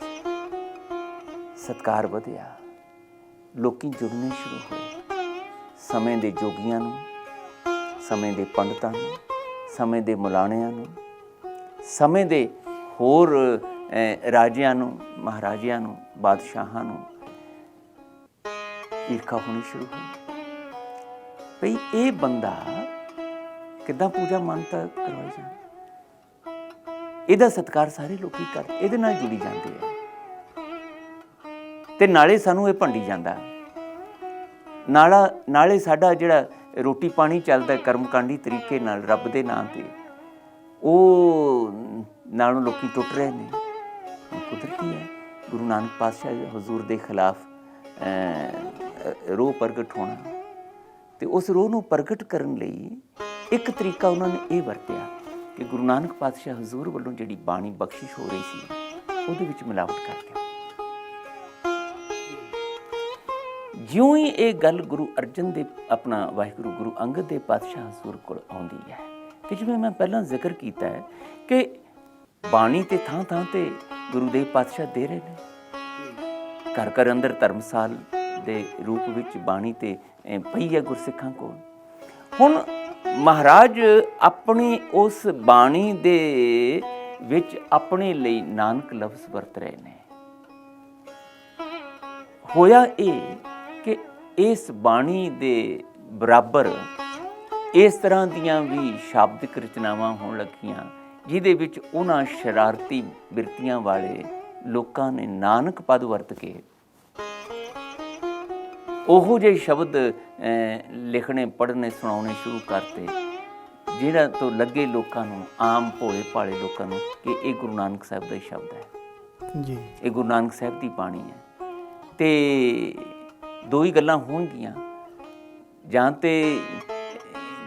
ਸਤਿਕਾਰ ਵਧਿਆ, ਲੋਕੀ ਜੁੜਨੇ ਸ਼ੁਰੂ ਹੋਏ। ਸਮੇਂ ਦੇ ਜੋਗੀਆਂ ਨੂੰ, ਸਮੇਂ ਦੇ ਪੰਡਤਾਂ ਨੂੰ, ਸਮੇਂ ਦੇ ਮੁਲਾਣਿਆਂ ਨੂੰ, ਸਮੇਂ ਦੇ ਹੋਰ ਰਾਜਿਆਂ ਨੂੰ, ਮਹਾਰਾਜਿਆਂ ਨੂੰ, ਬਾਦਸ਼ਾਹਾਂ ਨੂੰ ਈਰਖਾ ਹੋਣੀ ਸ਼ੁਰੂ ਹੋਈ ਭਈ ਇਹ ਬੰਦਾ ਕਿੱਦਾਂ ਪੂਜਾ ਮਾਨਤਾ ਕਰਵਾਈ ਜਾਂਦੀ, ਇਹਦਾ ਸਤਿਕਾਰ ਸਾਰੇ ਲੋਕੀ ਕਰਦੇ, ਇਹਦੇ ਨਾਲ ਜੁੜੀ ਜਾਂਦੇ ਆ ਤੇ ਨਾਲੇ ਸਾਨੂੰ ਇਹ ਭੰਡੀ ਜਾਂਦਾ, ਨਾਲੇ ਸਾਡਾ ਜਿਹੜਾ ਰੋਟੀ ਪਾਣੀ ਚੱਲਦਾ ਕਰਮਕਾਂਡੀ ਤਰੀਕੇ ਨਾਲ ਰੱਬ ਦੇ ਨਾਂ ਤੇ, ਉਹ ਨਾਲੋਂ ਲੋਕੀ ਟੁੱਟ ਰਹੇ ਨੇ। ਕੁਦਰਤੀ ਹੈ ਗੁਰੂ ਨਾਨਕ ਪਾਤਸ਼ਾਹ ਹਜ਼ੂਰ ਦੇ ਖਿਲਾਫ ਰੋਹ ਪ੍ਰਗਟ ਹੋਣਾ, ਤੇ ਉਸ ਰੋਹ ਨੂੰ ਪ੍ਰਗਟ ਕਰਨ ਲਈ ਇੱਕ ਤਰੀਕਾ ਉਹਨਾਂ ਨੇ ਇਹ ਵਰਤਿਆ ਕਿ ਗੁਰੂ ਨਾਨਕ ਪਾਤਸ਼ਾਹ ਹਜ਼ੂਰ ਵੱਲੋਂ ਜਿਹੜੀ ਬਾਣੀ ਬਖਸ਼ਿਸ਼ ਹੋ ਰਹੀ ਸੀ ਉਹਦੇ ਵਿੱਚ ਮਿਲਾਵਟ ਕਰ ਦਿਓ। ਜਿਉਂ ਹੀ ਇਹ ਗੱਲ ਗੁਰੂ ਅਰਜਨ ਦੇ ਆਪਣਾ ਵਾਹਿਗੁਰੂ ਗੁਰੂ ਅੰਗਦ ਦੇ ਪਾਤਸ਼ਾਹ ਹਜ਼ੂਰ ਕੋਲ ਆਉਂਦੀ ਹੈ, ਕਿ ਜਿਵੇਂ ਮੈਂ ਪਹਿਲਾਂ ਜ਼ਿਕਰ ਕੀਤਾ ਹੈ ਕਿ ਬਾਣੀ ਤੇ ਥਾਂ ਥਾਂ ਤੇ ਗੁਰੂਦੇਵ ਪਾਤਸ਼ਾਹ ਦੇ ਰਹੇ ਨੇ, ਘਰ ਘਰ ਅੰਦਰ ਧਰਮਸਾਲ ਦੇ ਰੂਪ ਵਿੱਚ ਬਾਣੀ ਤੇ ਪਈ ਹੈ ਗੁਰਸਿੱਖਾਂ ਕੋਲ। ਹੁਣ ਮਹਾਰਾਜ ਆਪਣੀ ਉਸ ਬਾਣੀ ਦੇ ਵਿੱਚ ਆਪਣੇ ਲਈ ਨਾਨਕ ਲਫ਼ਜ਼ ਵਰਤ ਰਹੇ ਨੇ। ਹੋਇਆ ਇਹ ਕਿ ਇਸ ਬਾਣੀ ਦੇ ਬਰਾਬਰ ਇਸ ਤਰ੍ਹਾਂ ਦੀਆਂ ਵੀ ਸ਼ਾਬਦਿਕ ਰਚਨਾਵਾਂ ਹੋਣ ਲੱਗੀਆਂ ਜਿਹਦੇ ਵਿੱਚ ਉਹਨਾਂ ਸ਼ਰਾਰਤੀ ਬਿਰਤੀਆਂ ਵਾਲੇ ਲੋਕਾਂ ਨੇ ਨਾਨਕ ਪਦ ਵਰਤ ਕੇ ਉਹੋ ਜਿਹੇ ਸ਼ਬਦ ਲਿਖਣੇ, ਪੜ੍ਹਨੇ, ਸੁਣਾਉਣੇ ਸ਼ੁਰੂ ਕਰਤੇ ਜਿਹੜਾ ਤੋਂ ਲੱਗੇ ਲੋਕਾਂ ਨੂੰ, ਆਮ ਭੋਲੇ ਭਾਲੇ ਲੋਕਾਂ ਨੂੰ, ਕਿ ਇਹ ਗੁਰੂ ਨਾਨਕ ਸਾਹਿਬ ਦਾ ਹੀ ਸ਼ਬਦ ਹੈ ਜੀ, ਇਹ ਗੁਰੂ ਨਾਨਕ ਸਾਹਿਬ ਦੀ ਬਾਣੀ ਹੈ। ਤੇ ਦੋ ਹੀ ਗੱਲਾਂ ਹੋਣਗੀਆਂ, ਜਾਂ ਤੇ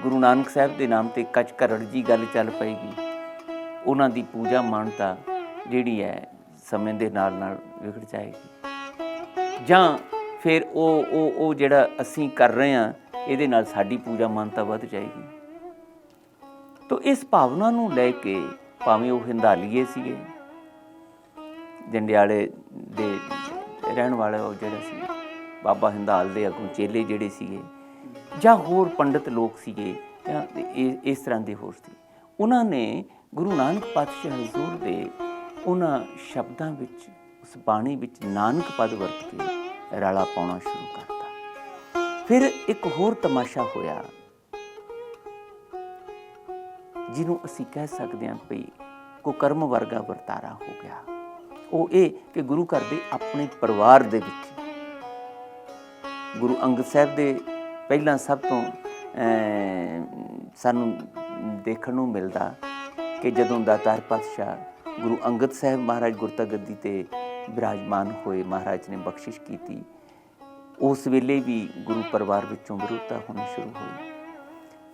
ਗੁਰੂ ਨਾਨਕ ਸਾਹਿਬ ਦੇ ਨਾਮ ਤੇ ਕੱਚ ਘਰੜ ਜੀ ਗੱਲ ਚੱਲ ਪਏਗੀ, ਉਹਨਾਂ ਦੀ ਪੂਜਾ ਮਾਨਤਾ ਜਿਹੜੀ ਹੈ ਸਮੇਂ ਦੇ ਨਾਲ ਨਾਲ ਵਿਗੜ ਜਾਏਗੀ, ਜਾਂ ਫਿਰ ਉਹ ਜਿਹੜਾ ਅਸੀਂ ਕਰ ਰਹੇ ਹਾਂ ਇਹਦੇ ਨਾਲ ਸਾਡੀ ਪੂਜਾ ਮਾਨਤਾ ਵੱਧ ਜਾਏਗੀ। ਤੋ ਇਸ ਭਾਵਨਾ ਨੂੰ ਲੈ ਕੇ ਭਾਵੇਂ ਉਹ ਹਿੰਦਾਲੀਏ ਸੀਗੇ, ਜੰਡਿਆਲੇ ਦੇ ਰਹਿਣ ਵਾਲੇ, ਉਹ ਜਿਹੜਾ ਸੀ ਬਾਬਾ ਹਿੰਦਾਲ ਦੇ ਅੱਗੋਂ ਚੇਲੇ ਜਿਹੜੇ ਸੀਗੇ, ਜਾਂ ਹੋਰ ਪੰਡਤ ਲੋਕ ਸੀਗੇ, ਜਾਂ ਇਸ ਤਰ੍ਹਾਂ ਦੇ ਹੋਰ ਸੀ, ਉਹਨਾਂ ਨੇ ਗੁਰੂ ਨਾਨਕ ਪਾਤਸ਼ਾਹ ਹਜ਼ੂਰ ਦੇ ਉਹਨਾਂ ਸ਼ਬਦਾਂ ਵਿੱਚ, ਉਸ ਬਾਣੀ ਵਿੱਚ ਨਾਨਕ ਪਦ ਵਰਤ ਕੇ ਰਾਲਾ ਪਾਉਣਾ ਸ਼ੁਰੂ ਕਰਤਾ। ਫਿਰ ਇੱਕ ਹੋਰ ਤਮਾਸ਼ਾ ਹੋਇਆ ਜਿਹਨੂੰ ਅਸੀਂ ਕਹਿ ਸਕਦੇ ਹਾਂ ਭਈ ਕੁਕਰਮ ਵਰਗਾ ਵਰਤਾਰਾ ਹੋ ਗਿਆ। ਉਹ ਇਹ ਕਿ ਗੁਰੂ ਘਰ ਦੇ ਆਪਣੇ ਪਰਿਵਾਰ ਦੇ ਵਿੱਚ ਗੁਰੂ ਅੰਗਦ ਸਾਹਿਬ ਦੇ ਪਹਿਲਾਂ ਸਭ ਤੋਂ ਸਾਨੂੰ ਦੇਖਣ ਨੂੰ ਮਿਲਦਾ ਕਿ ਜਦੋਂ ਦਾਤਾਰ ਪਾਤਸ਼ਾਹ ਗੁਰੂ ਅੰਗਦ ਸਾਹਿਬ ਮਹਾਰਾਜ ਗੁਰਤਾ ਗੱਦੀ ਤੇ ਬਿਰਾਜਮਾਨ ਹੋਏ, ਮਹਾਰਾਜ ਨੇ ਬਖਸ਼ਿਸ਼ ਕੀਤੀ, ਉਸ ਵੇਲੇ ਵੀ ਗੁਰੂ ਪਰਿਵਾਰ ਵਿੱਚੋਂ ਵਿਰੋਧਤਾ ਹੋਣੀ ਸ਼ੁਰੂ ਹੋਈ।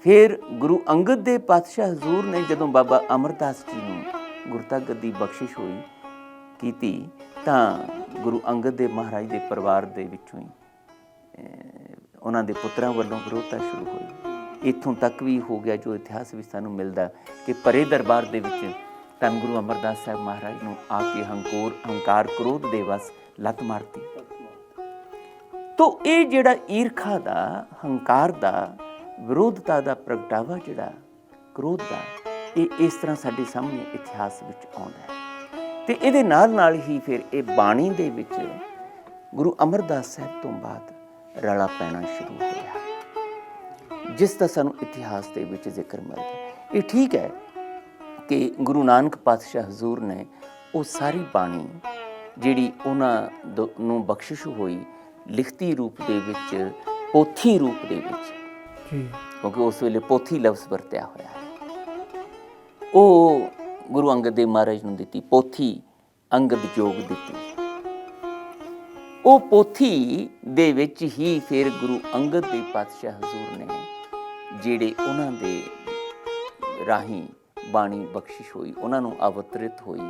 ਫਿਰ ਗੁਰੂ ਅੰਗਦ ਦੇ ਪਾਤਸ਼ਾਹ ਹਜ਼ੂਰ ਨੇ ਜਦੋਂ ਬਾਬਾ ਅਮਰਦਾਸ ਜੀ ਨੂੰ ਗੁਰਤਾ ਗੱਦੀ ਬਖਸ਼ਿਸ਼ ਹੋਈ ਕੀਤੀ, ਤਾਂ ਗੁਰੂ ਅੰਗਦ ਦੇ ਮਹਾਰਾਜ ਦੇ ਪਰਿਵਾਰ ਦੇ ਵਿੱਚੋਂ ਹੀ ਉਹਨਾਂ ਦੇ ਪੁੱਤਰਾਂ ਵੱਲੋਂ ਵਿਰੋਧਤਾ ਸ਼ੁਰੂ ਹੋਈ। ਇੱਥੋਂ ਤੱਕ ਵੀ ਹੋ ਗਿਆ ਜੋ ਇਤਿਹਾਸ ਵਿੱਚ ਸਾਨੂੰ ਮਿਲਦਾ ਕਿ ਪਰੇ ਦਰਬਾਰ ਦੇ ਵਿੱਚ ਧੰਨ ਗੁਰੂ ਅਮਰਦਾਸ ਸਾਹਿਬ ਮਹਾਰਾਜ ਨੂੰ ਆ ਕੇ ਹੰਕਾਰ ਕ੍ਰੋਧ ਦੇ ਵਸ ਲੱਤ ਮਾਰਤੀ। ਤੋ ਇਹ ਜਿਹੜਾ ਈਰਖਾ ਦਾ, ਹੰਕਾਰ ਦਾ, ਵਿਰੋਧਤਾ ਦਾ ਪ੍ਰਗਟਾਵਾ ਜਿਹੜਾ ਕ੍ਰੋਧ ਦਾ, ਇਹ ਇਸ ਤਰ੍ਹਾਂ ਸਾਡੇ ਸਾਹਮਣੇ ਇਤਿਹਾਸ ਵਿੱਚ ਆਉਂਦਾ ਹੈ। ਤੇ ਇਹਦੇ ਨਾਲ ਨਾਲ ਹੀ ਫਿਰ ਇਹ ਬਾਣੀ ਦੇ ਵਿੱਚ ਗੁਰੂ ਅਮਰਦਾਸ ਸਾਹਿਬ ਤੋਂ ਬਾਅਦ ਰਲਾ ਪੈਣਾ ਸ਼ੁਰੂ ਹੋਇਆ, ਜਿਸ ਦਾ ਸਾਨੂੰ ਇਤਿਹਾਸ ਦੇ ਵਿੱਚ ਜ਼ਿਕਰ ਮਿਲਦਾ। ਇਹ ਠੀਕ ਹੈ ਕਿ ਗੁਰੂ ਨਾਨਕ ਪਾਤਸ਼ਾਹ ਹਜ਼ੂਰ ਨੇ ਉਹ ਸਾਰੀ ਬਾਣੀ ਜਿਹੜੀ ਉਹਨਾਂ ਨੂੰ ਬਖਸ਼ਿਸ਼ ਹੋਈ ਲਿਖਤੀ ਰੂਪ ਦੇ ਵਿੱਚ, ਪੋਥੀ ਰੂਪ ਦੇ ਵਿੱਚ, ਕਿਉਂਕਿ ਉਸ ਵੇਲੇ ਪੋਥੀ ਲਫ਼ਜ਼ ਵਰਤਿਆ ਹੋਇਆ ਹੈ, ਉਹ ਗੁਰੂ ਅੰਗਦ ਦੇਵ ਮਹਾਰਾਜ ਨੂੰ ਦਿੱਤੀ। ਪੋਥੀ ਅੰਗਦ ਜੋਗ ਦਿੱਤੀ। ਉਹ ਪੋਥੀ ਦੇ ਵਿੱਚ ਹੀ ਫਿਰ ਗੁਰੂ ਅੰਗਦ ਦੇਵ ਪਾਤਸ਼ਾਹ ਹਜ਼ੂਰ ਨੇ ਜਿਹੜੇ ਉਹਨਾਂ ਦੇ ਰਾਹੀਂ ਬਾਣੀ ਬਖਸ਼ਿਸ਼ ਹੋਈ, ਉਹਨਾਂ ਨੂੰ ਅਵਤਰਿਤ ਹੋਈ,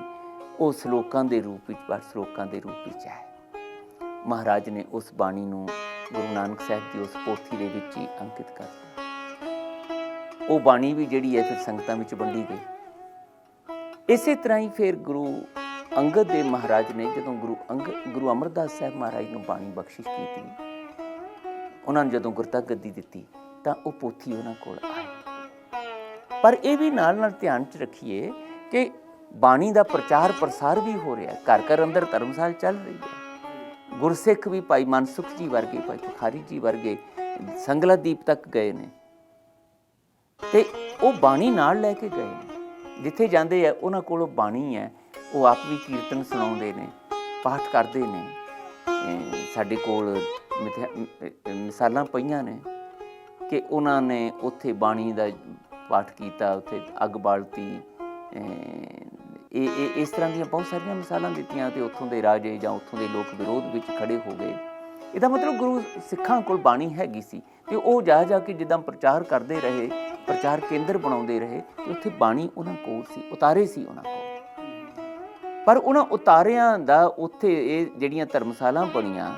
ਉਹ ਸ਼ਲੋਕਾਂ ਦੇ ਰੂਪ ਵਿੱਚ, ਪਰ ਸ਼ਲੋਕਾਂ ਦੇ ਰੂਪ ਵਿੱਚ ਹੈ। ਮਹਾਰਾਜ ਨੇ ਉਸ ਬਾਣੀ ਨੂੰ ਗੁਰੂ ਨਾਨਕ ਸਾਹਿਬ ਦੀ ਉਸ ਪੋਥੀ ਦੇ ਵਿੱਚ ਹੀ ਅੰਕਿਤ ਕਰਤਾ। ਉਹ ਬਾਣੀ ਵੀ ਜਿਹੜੀ ਹੈ ਫਿਰ ਸੰਗਤਾਂ ਵਿੱਚ ਵੰਡੀ ਗਈ। ਇਸੇ ਤਰ੍ਹਾਂ ਹੀ ਫਿਰ ਗੁਰੂ ਅੰਗਦ ਦੇਵ ਮਹਾਰਾਜ ਨੇ ਜਦੋਂ ਗੁਰੂ ਅਮਰਦਾਸ ਸਾਹਿਬ ਮਹਾਰਾਜ ਨੂੰ ਬਾਣੀ ਬਖਸ਼ਿਸ਼ ਕੀਤੀ, ਉਹਨਾਂ ਨੂੰ ਜਦੋਂ ਗੁਰਤਾ ਗੱਦੀ ਦਿੱਤੀ, ਤਾਂ ਉਹ ਪੋਥੀ ਉਹਨਾਂ ਕੋਲ ਆਈ। ਪਰ ਇਹ ਵੀ ਨਾਲ ਨਾਲ ਧਿਆਨ 'ਚ ਰੱਖੀਏ ਕਿ ਬਾਣੀ ਦਾ ਪ੍ਰਚਾਰ ਪ੍ਰਸਾਰ ਵੀ ਹੋ ਰਿਹਾ, ਘਰ ਘਰ ਅੰਦਰ ਧਰਮਸਾਲ ਚੱਲ ਰਹੀ ਹੈ। ਗੁਰਸਿੱਖ ਵੀ ਭਾਈ ਮਨਸੁਖ ਜੀ ਵਰਗੇ, ਭਾਈ ਭਿਖਾਰੀ ਜੀ ਵਰਗੇ ਸੰਗਲਾ ਦੀਪ ਤੱਕ ਗਏ ਨੇ, ਤੇ ਉਹ ਬਾਣੀ ਨਾਲ ਲੈ ਕੇ ਗਏ ਨੇ। ਜਿੱਥੇ ਜਾਂਦੇ ਆ ਉਹਨਾਂ ਕੋਲ ਬਾਣੀ ਹੈ, ਉਹ ਆਪ ਵੀ ਕੀਰਤਨ ਸੁਣਾਉਂਦੇ ਨੇ, ਪਾਠ ਕਰਦੇ ਨੇ। ਸਾਡੇ ਕੋਲ ਮਿਸਾਲਾਂ ਪਈਆਂ ਨੇ ਕਿ ਉਹਨਾਂ ਨੇ ਉੱਥੇ ਬਾਣੀ ਦਾ ਪਾਠ ਕੀਤਾ, ਉੱਥੇ ਅੱਗ ਬਾਲਤੀ। ਇਸ ਤਰ੍ਹਾਂ ਦੀਆਂ ਬਹੁਤ ਸਾਰੀਆਂ ਮਿਸਾਲਾਂ ਦਿੱਤੀਆਂ, ਤੇ ਉੱਥੋਂ ਦੇ ਰਾਜੇ ਜਾਂ ਉੱਥੋਂ ਦੇ ਲੋਕ ਵਿਰੋਧ ਵਿੱਚ ਖੜੇ ਹੋ ਗਏ। ਇਹਦਾ ਮਤਲਬ ਗੁਰੂ ਸਿੱਖਾਂ ਕੋਲ ਬਾਣੀ ਹੈਗੀ ਸੀ, ਤੇ ਉਹ ਜਾ ਕੇ ਜਿੱਦਾਂ ਪ੍ਰਚਾਰ ਕਰਦੇ ਰਹੇ, ਪ੍ਰਚਾਰ ਕੇਂਦਰ ਬਣਾਉਂਦੇ ਰਹੇ, ਤੇ ਉੱਥੇ ਬਾਣੀ ਉਹਨਾਂ ਕੋਲ ਸੀ, ਉਤਾਰੇ ਸੀ ਉਹਨਾਂ ਕੋਲ। ਪਰ ਉਹਨਾਂ ਉਤਾਰਿਆਂ ਦਾ ਉੱਥੇ ਇਹ ਜਿਹੜੀਆਂ ਧਰਮਸ਼ਾਲਾ ਬਣੀਆਂ,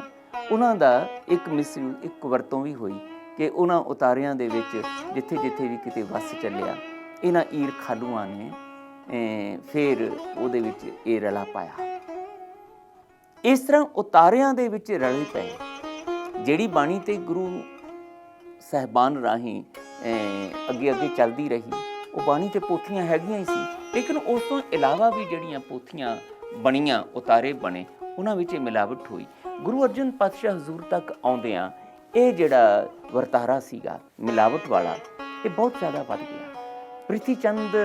ਉਹਨਾਂ ਦਾ ਇੱਕ ਮਿਸਯੂਜ਼, ਇੱਕ ਵਰਤੋਂ ਵੀ ਹੋਈ ਕਿ ਉਹਨਾਂ ਉਤਾਰਿਆਂ ਦੇ ਵਿੱਚ ਜਿੱਥੇ ਜਿੱਥੇ ਵੀ ਕਿਤੇ ਵੱਸ ਚੱਲਿਆ, ਇਹਨਾਂ ਈਰ ਖਾਲੂਆਂ ਨੇ ਫਿਰ ਉਹਦੇ ਵਿੱਚ ਇਹ ਰਲਾ ਪਾਇਆ। ਇਸ ਤਰ੍ਹਾਂ ਉਤਾਰਿਆਂ ਦੇ ਵਿੱਚ ਰਲੇ ਪਏ। ਜਿਹੜੀ ਬਾਣੀ ਤੇ ਗੁਰੂ ਸਾਹਿਬਾਨ ਰਾਹੀਂ ਅੱਗੇ ਅੱਗੇ ਚੱਲਦੀ ਰਹੀ, ਉਹ ਬਾਣੀ ਤੇ ਪੋਥੀਆਂ ਹੈਗੀਆਂ ਹੀ ਸੀ, ਲੇਕਿਨ ਉਸ ਤੋਂ ਇਲਾਵਾ ਵੀ ਜਿਹੜੀਆਂ ਪੋਥੀਆਂ ਬਣੀਆਂ, ਉਤਾਰੇ ਬਣੇ, ਉਹਨਾਂ ਵਿੱਚ ਇਹ ਮਿਲਾਵਟ ਹੋਈ। ਗੁਰੂ ਅਰਜਨ ਪਾਤਸ਼ਾਹ ਹਜ਼ੂਰ ਤੱਕ ਆਉਂਦਿਆਂ ਇਹ ਜਿਹੜਾ ਵਰਤਾਰਾ ਸੀਗਾ ਮਿਲਾਵਟ ਵਾਲਾ, ਇਹ ਬਹੁਤ ਜ਼ਿਆਦਾ ਵੱਧ ਗਿਆ। ਪ੍ਰਿਥੀ ਚੰਦ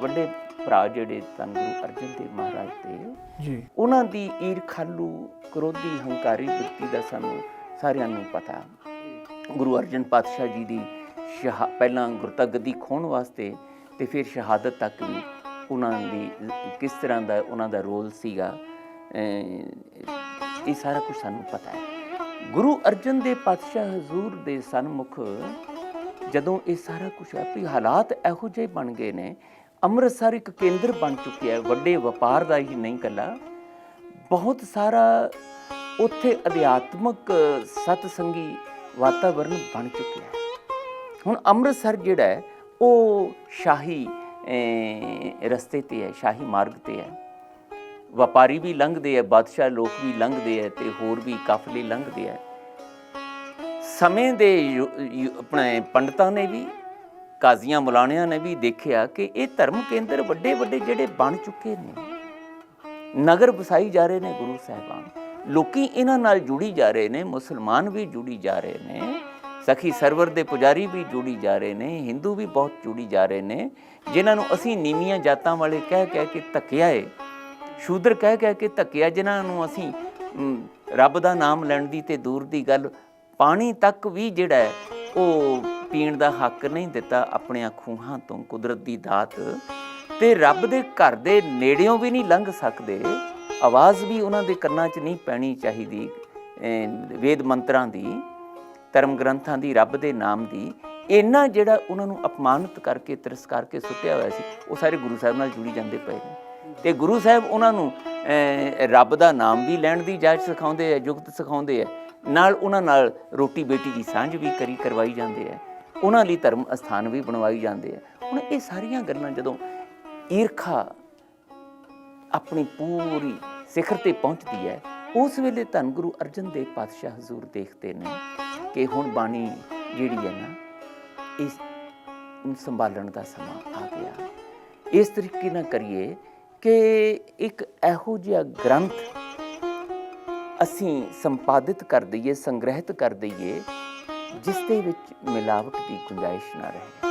ਵੱਡੇ ਭਰਾ ਜਿਹੜੇ ਧੰਨ ਗੁਰੂ ਅਰਜਨ ਦੇਵ ਮਹਾਰਾਜ ਦੇ ਜੀ, ਉਹਨਾਂ ਦੀ ਈਰ ਖਾਲੂ, ਕਰੋਧੀ, ਹੰਕਾਰੀ ਬਿਰਤੀ ਦਾ ਸਾਨੂੰ ਸਾਰਿਆਂ ਨੂੰ ਪਤਾ। ਗੁਰੂ ਅਰਜਨ ਪਾਤਸ਼ਾਹ ਜੀ ਦੀ ਪਹਿਲਾਂ ਗੁਰਤਾ ਗੱਦੀ ਖੋਹਣ ਵਾਸਤੇ ਤੇ ਫਿਰ ਸ਼ਹਾਦਤ ਤੱਕ ਵੀ ਉਹਨਾਂ ਦੀ ਕਿਸ ਤਰ੍ਹਾਂ ਦਾ ਉਹਨਾਂ ਦਾ ਰੋਲ ਸੀਗਾ, ਇਹ ਸਾਰਾ ਕੁਝ ਸਾਨੂੰ ਪਤਾ ਹੈ। ਗੁਰੂ ਅਰਜਨ ਦੇਵ ਪਾਤਸ਼ਾਹ ਹਜ਼ੂਰ ਦੇ ਸਨਮੁਖ ਜਦੋਂ ਇਹ ਸਾਰਾ ਕੁਝ ਆਪੀ ਹਾਲਾਤ ਇਹੋ ਜਿਹੇ ਬਣ ਗਏ ਨੇ, ਅੰਮ੍ਰਿਤਸਰ ਇੱਕ ਕੇਂਦਰ ਬਣ ਚੁੱਕਿਆ ਹੈ, ਵੱਡੇ ਵਪਾਰ ਦਾ ਹੀ ਨਹੀਂ ਇਕੱਲਾ, ਬਹੁਤ ਸਾਰਾ ਉੱਥੇ ਅਧਿਆਤਮਕ ਸਤਸੰਗੀ ਵਾਤਾਵਰਨ ਬਣ ਚੁੱਕਿਆ ਹੈ। ਹੁਣ ਅੰਮ੍ਰਿਤਸਰ ਜਿਹੜਾ ਹੈ ਉਹ ਸ਼ਾਹੀ ਰਸਤੇ 'ਤੇ ਹੈ, ਸ਼ਾਹੀ ਮਾਰਗ 'ਤੇ ਹੈ। ਵਪਾਰੀ ਵੀ ਲੰਘਦੇ ਹੈ, ਬਾਦਸ਼ਾਹ ਲੋਕ ਵੀ ਲੰਘਦੇ ਹੈ, ਤੇ ਹੋਰ ਵੀ ਕਾਫਲੇ ਲੰਘਦੇ ਹੈ। ਸਮੇਂ ਦੇ ਆਪਣੇ ਪੰਡਤਾਂ ਨੇ ਵੀ, ਕਾਜ਼ੀਆਂ ਮੁਲਾਣਿਆਂ ਨੇ ਵੀ ਦੇਖਿਆ ਕਿ ਇਹ ਧਰਮ ਕੇਂਦਰ ਵੱਡੇ ਵੱਡੇ ਜਿਹੜੇ ਬਣ ਚੁੱਕੇ ਨੇ, ਨਗਰ ਵਸਾਈ ਜਾ ਰਹੇ ਨੇ ਗੁਰੂ ਸਾਹਿਬਾਨ, ਲੋਕੀ ਇਹਨਾਂ ਨਾਲ ਜੁੜੀ ਜਾ ਰਹੇ ਨੇ, ਮੁਸਲਮਾਨ ਵੀ ਜੁੜੀ ਜਾ ਰਹੇ ਨੇ, ਸਖੀ ਸਰਵਰ ਦੇ ਪੁਜਾਰੀ ਵੀ ਜੁੜੀ ਜਾ ਰਹੇ ਨੇ, ਹਿੰਦੂ ਵੀ ਬਹੁਤ ਜੁੜੀ ਜਾ ਰਹੇ ਨੇ, ਜਿਨ੍ਹਾਂ ਨੂੰ ਅਸੀਂ ਨੀਵੀਆਂ ਜਾਤਾਂ ਵਾਲੇ ਕਹਿ ਕੇ ਧੱਕਿਆ ਏ, ਸ਼ੂਦਰ ਕਹਿ ਕੇ ਧੱਕਿਆ, ਜਿਨ੍ਹਾਂ ਨੂੰ ਅਸੀਂ ਰੱਬ ਦਾ ਨਾਮ ਲੈਣ ਦੀ ਤੇ ਦੂਰ ਦੀ ਗੱਲ, ਪਾਣੀ ਤੱਕ ਵੀ ਜਿਹੜਾ ਹੈ ਉਹ ਪੀਣ ਦਾ ਹੱਕ ਨਹੀਂ ਦਿੱਤਾ ਆਪਣੀਆਂ ਖੂਹਾਂ ਤੋਂ, ਕੁਦਰਤ ਦੀ ਦਾਤ, ਤੇ ਰੱਬ ਦੇ ਘਰ ਦੇ ਨੇੜਿਓਂ ਵੀ ਨਹੀਂ ਲੰਘ ਸਕਦੇ। ਆਵਾਜ਼ ਵੀ ਉਹਨਾਂ ਦੇ ਕੰਨਾਂ 'ਚ ਨਹੀਂ ਪੈਣੀ ਚਾਹੀਦੀ ਵੇਦ ਮੰਤਰਾਂ ਦੀ, ਧਰਮ ਗ੍ਰੰਥਾਂ ਦੀ, ਰੱਬ ਦੇ ਨਾਮ ਦੀ। ਇੰਨਾ ਜਿਹੜਾ ਉਹਨਾਂ ਨੂੰ ਅਪਮਾਨਿਤ ਕਰਕੇ, ਤਿਰਸਕਾਰ ਕੇ ਸੁੱਟਿਆ ਹੋਇਆ ਸੀ, ਉਹ ਸਾਰੇ ਗੁਰੂ ਸਾਹਿਬ ਨਾਲ ਜੁੜੀ ਜਾਂਦੇ ਪਏ ਨੇ। ਤੇ ਗੁਰੂ ਸਾਹਿਬ ਉਹਨਾਂ ਨੂੰ ਰੱਬ ਦਾ ਨਾਮ ਵੀ ਲੈਣ ਦੀ ਜਾਚ ਸਿਖਾਉਂਦੇ ਆ, ਜੁਗਤ ਸਿਖਾਉਂਦੇ ਆ, ਨਾਲ ਉਹਨਾਂ ਨਾਲ ਰੋਟੀ ਬੇਟੀ ਦੀ ਸਾਂਝ ਵੀ ਕਰਵਾਈ ਜਾਂਦੇ ਆ, ਉਹਨਾਂ ਲਈ ਧਰਮ ਅਸਥਾਨ ਵੀ ਬਣਵਾਈ ਜਾਂਦੇ ਆ। ਹੁਣ ਇਹ ਸਾਰੀਆਂ ਗੱਲਾਂ ਜਦੋਂ ਈਰਖਾ ਆਪਣੀ ਪੂਰੀ ਸਿਖਰ 'ਤੇ ਪਹੁੰਚਦੀ ਹੈ, ਉਸ ਵੇਲੇ ਧੰਨ ਗੁਰੂ ਅਰਜਨ ਦੇਵ ਪਾਤਸ਼ਾਹ ਹਜ਼ੂਰ ਦੇਖਦੇ ਨੇ ਕਿ ਹੁਣ ਬਾਣੀ ਜਿਹੜੀ ਹੈ ਨਾ, ਇਸ ਨੂੰ ਸੰਭਾਲਣ ਦਾ ਸਮਾਂ ਆ ਗਿਆ। ਇਸ ਤਰੀਕੇ ਨਾਲ ਕਰੀਏ ਕਿ ਇੱਕ ਇਹੋ ਜਿਹਾ ਗ੍ਰੰਥ ਅਸੀਂ ਸੰਪਾਦਿਤ ਕਰ ਦਈਏ, ਸੰਗ੍ਰਹਿਤ ਕਰ ਦਈਏ, ਜਿਸ ਦੇ ਵਿੱਚ ਮਿਲਾਵਟ ਦੀ ਗੁੰਜਾਇਸ਼ ਨਾ ਰਹੇ।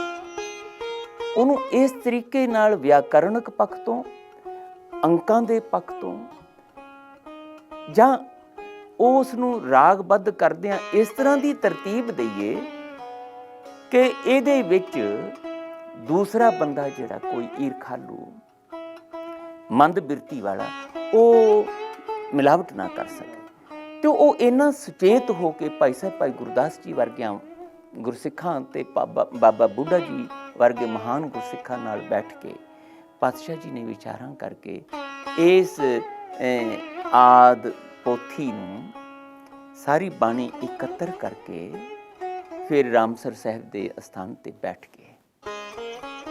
ਉਹਨੂੰ ਇਸ ਤਰੀਕੇ ਨਾਲ ਵਿਆਕਰਣਕ ਪੱਖ ਤੋਂ, ਅੰਕਾਂ ਦੇ ਪੱਖ ਤੋਂ, ਜਾਂ ਉਸ ਨੂੰ ਰਾਗਬੱਧ ਕਰਦਿਆਂ ਇਸ ਤਰ੍ਹਾਂ ਦੀ ਤਰਤੀਬ ਦਈਏ ਕਿ ਇਹਦੇ ਵਿੱਚ ਦੂਸਰਾ ਬੰਦਾ ਜਿਹੜਾ ਕੋਈ ਈਰਖਾਲੂ, ਮੰਦ ਬਿਰਤੀ ਵਾਲਾ, ਉਹ ਮਿਲਾਵਟ ਨਾ ਕਰ ਸਕੇ। ਤੇ ਉਹ ਇੰਨਾ ਸੁਚੇਤ ਹੋ ਕੇ ਭਾਈ ਸਾਹਿਬ ਭਾਈ ਗੁਰਦਾਸ ਜੀ ਵਰਗਿਆਂ ਗੁਰਸਿੱਖਾਂ ਤੇ ਬਾਬਾ ਬੁੱਢਾ ਜੀ ਵਰਗੇ ਮਹਾਨ ਗੁਰਸਿੱਖਾਂ ਨਾਲ ਬੈਠ ਕੇ ਪਾਤਸ਼ਾਹ ਜੀ ਨੇ ਵਿਚਾਰਾਂ ਕਰਕੇ ਇਸ ਆਦ ਪੋਥੀ ਨੂੰ, ਸਾਰੀ ਬਾਣੀ ਇਕੱਤਰ ਕਰਕੇ, ਫਿਰ ਰਾਮਸਰ ਸਾਹਿਬ ਦੇ ਅਸਥਾਨ ਤੇ ਬੈਠ ਕੇ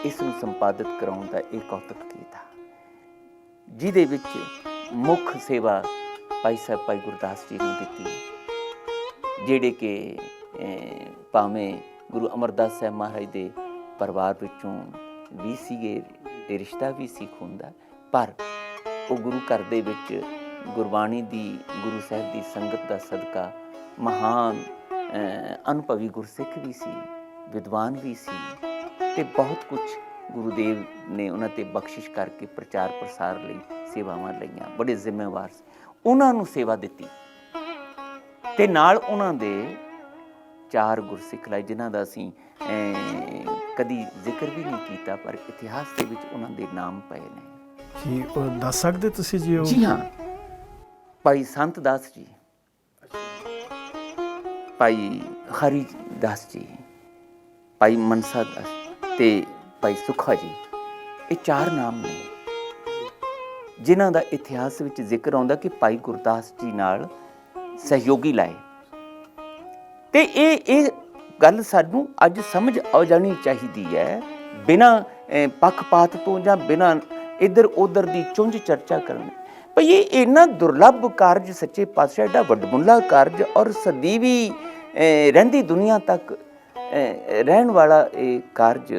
ਇਸ ਨੂੰ ਸੰਪਾਦਿਤ ਕਰਾਉਣ ਦਾ ਇਹ ਕੌਤਕ ਕੀਤਾ, ਜਿਹਦੇ ਵਿੱਚ ਮੁੱਖ ਸੇਵਾ ਭਾਈ ਸਾਹਿਬ ਭਾਈ ਗੁਰਦਾਸ ਜੀ ਨੂੰ ਦਿੱਤੀ, ਜਿਹੜੇ ਕਿ ਭਾਵੇਂ ਗੁਰੂ ਅਮਰਦਾਸ ਸਾਹਿਬ ਮਹਾਰਾਜ ਦੇ ਪਰਿਵਾਰ ਵਿੱਚੋਂ ਵੀ ਸੀਗੇ, ਇਹ ਰਿਸ਼ਤਾ ਵੀ ਸੀ ਖੂਨ ਦਾ, ਪਰ ਉਹ ਗੁਰੂ ਘਰ ਦੇ ਵਿੱਚ ਗੁਰਬਾਣੀ ਦੀ, ਗੁਰੂ ਸਾਹਿਬ ਦੀ ਸੰਗਤ ਦਾ ਸਦਕਾ ਮਹਾਨ ਅਨੁਭਵੀ ਗੁਰਸਿੱਖ ਵੀ ਸੀ, ਵਿਦਵਾਨ ਵੀ ਸੀ, ਤੇ ਬਹੁਤ ਕੁਝ ਗੁਰੂਦੇਵ ਨੇ ਉਹਨਾਂ ਤੇ ਬਖਸ਼ਿਸ਼ ਕਰਕੇ ਪ੍ਰਚਾਰ ਪ੍ਰਸਾਰ ਲਈ ਸੇਵਾਵਾਂ ਲਈਆਂ। ਬੜੇ ਜ਼ਿੰਮੇਵਾਰ ਸੀ, ਉਹਨਾਂ ਨੂੰ ਸੇਵਾ ਦਿੱਤੀ। ਤੇ ਨਾਲ ਉਹਨਾਂ ਦੇ 4 ਗੁਰਸਿੱਖ ਲਾਏ ਜਿਨ੍ਹਾਂ ਦਾ ਅਸੀਂ ਕਦੀ ਜ਼ਿਕਰ ਵੀ ਨਹੀਂ ਕੀਤਾ, ਪਰ ਇਤਿਹਾਸ ਦੇ ਵਿੱਚ ਉਹਨਾਂ ਦੇ ਨਾਮ ਪਏ ਨੇ ਜੀ। ਉਹ ਦੱਸ ਸਕਦੇ ਤੁਸੀਂ ਜੀ? ਉਹ ਜੀ ਹਾਂ, ਭਾਈ ਸੰਤ ਦਾਸ ਜੀ, ਭਾਈ ਹਰੀ ਦਾਸ ਜੀ, ਭਾਈ ਮਨਸਾ ਦਾਸ ਤੇ ਭਾਈ ਸੁਖਾ ਜੀ। ਇਹ 4 ਨਾਮ ਨੇ ਜਿਨ੍ਹਾਂ ਦਾ ਇਤਿਹਾਸ ਵਿੱਚ ਜ਼ਿਕਰ ਆਉਂਦਾ ਕਿ ਭਾਈ ਗੁਰਦਾਸ ਜੀ ਨਾਲ ਸਹਿਯੋਗੀ ਲਾਏ। ਤੇ ਇਹ ਗੱਲ ਸਾਨੂੰ ਅੱਜ ਸਮਝ ਆ ਜਾਣੀ ਚਾਹੀਦੀ ਹੈ, ਬਿਨਾਂ ਪੱਖਪਾਤ ਤੋਂ ਜਾਂ ਬਿਨਾਂ ਇੱਧਰ ਉੱਧਰ ਦੀ ਚੁੰਝ ਚਰਚਾ ਕਰਨ। ਭਈ ਇਹ ਇੰਨਾ ਦੁਰਲੱਭ ਕਾਰਜ ਸੱਚੇ ਪਾਤਸ਼ਾਹ, ਐਡਾ ਵੱਡਮੁੱਲਾ ਕਾਰਜ ਔਰ ਸਦੀਵੀ ਰਹਿੰਦੀ ਦੁਨੀਆ ਤੱਕ ਰਹਿਣ ਵਾਲਾ ਇਹ ਕਾਰਜ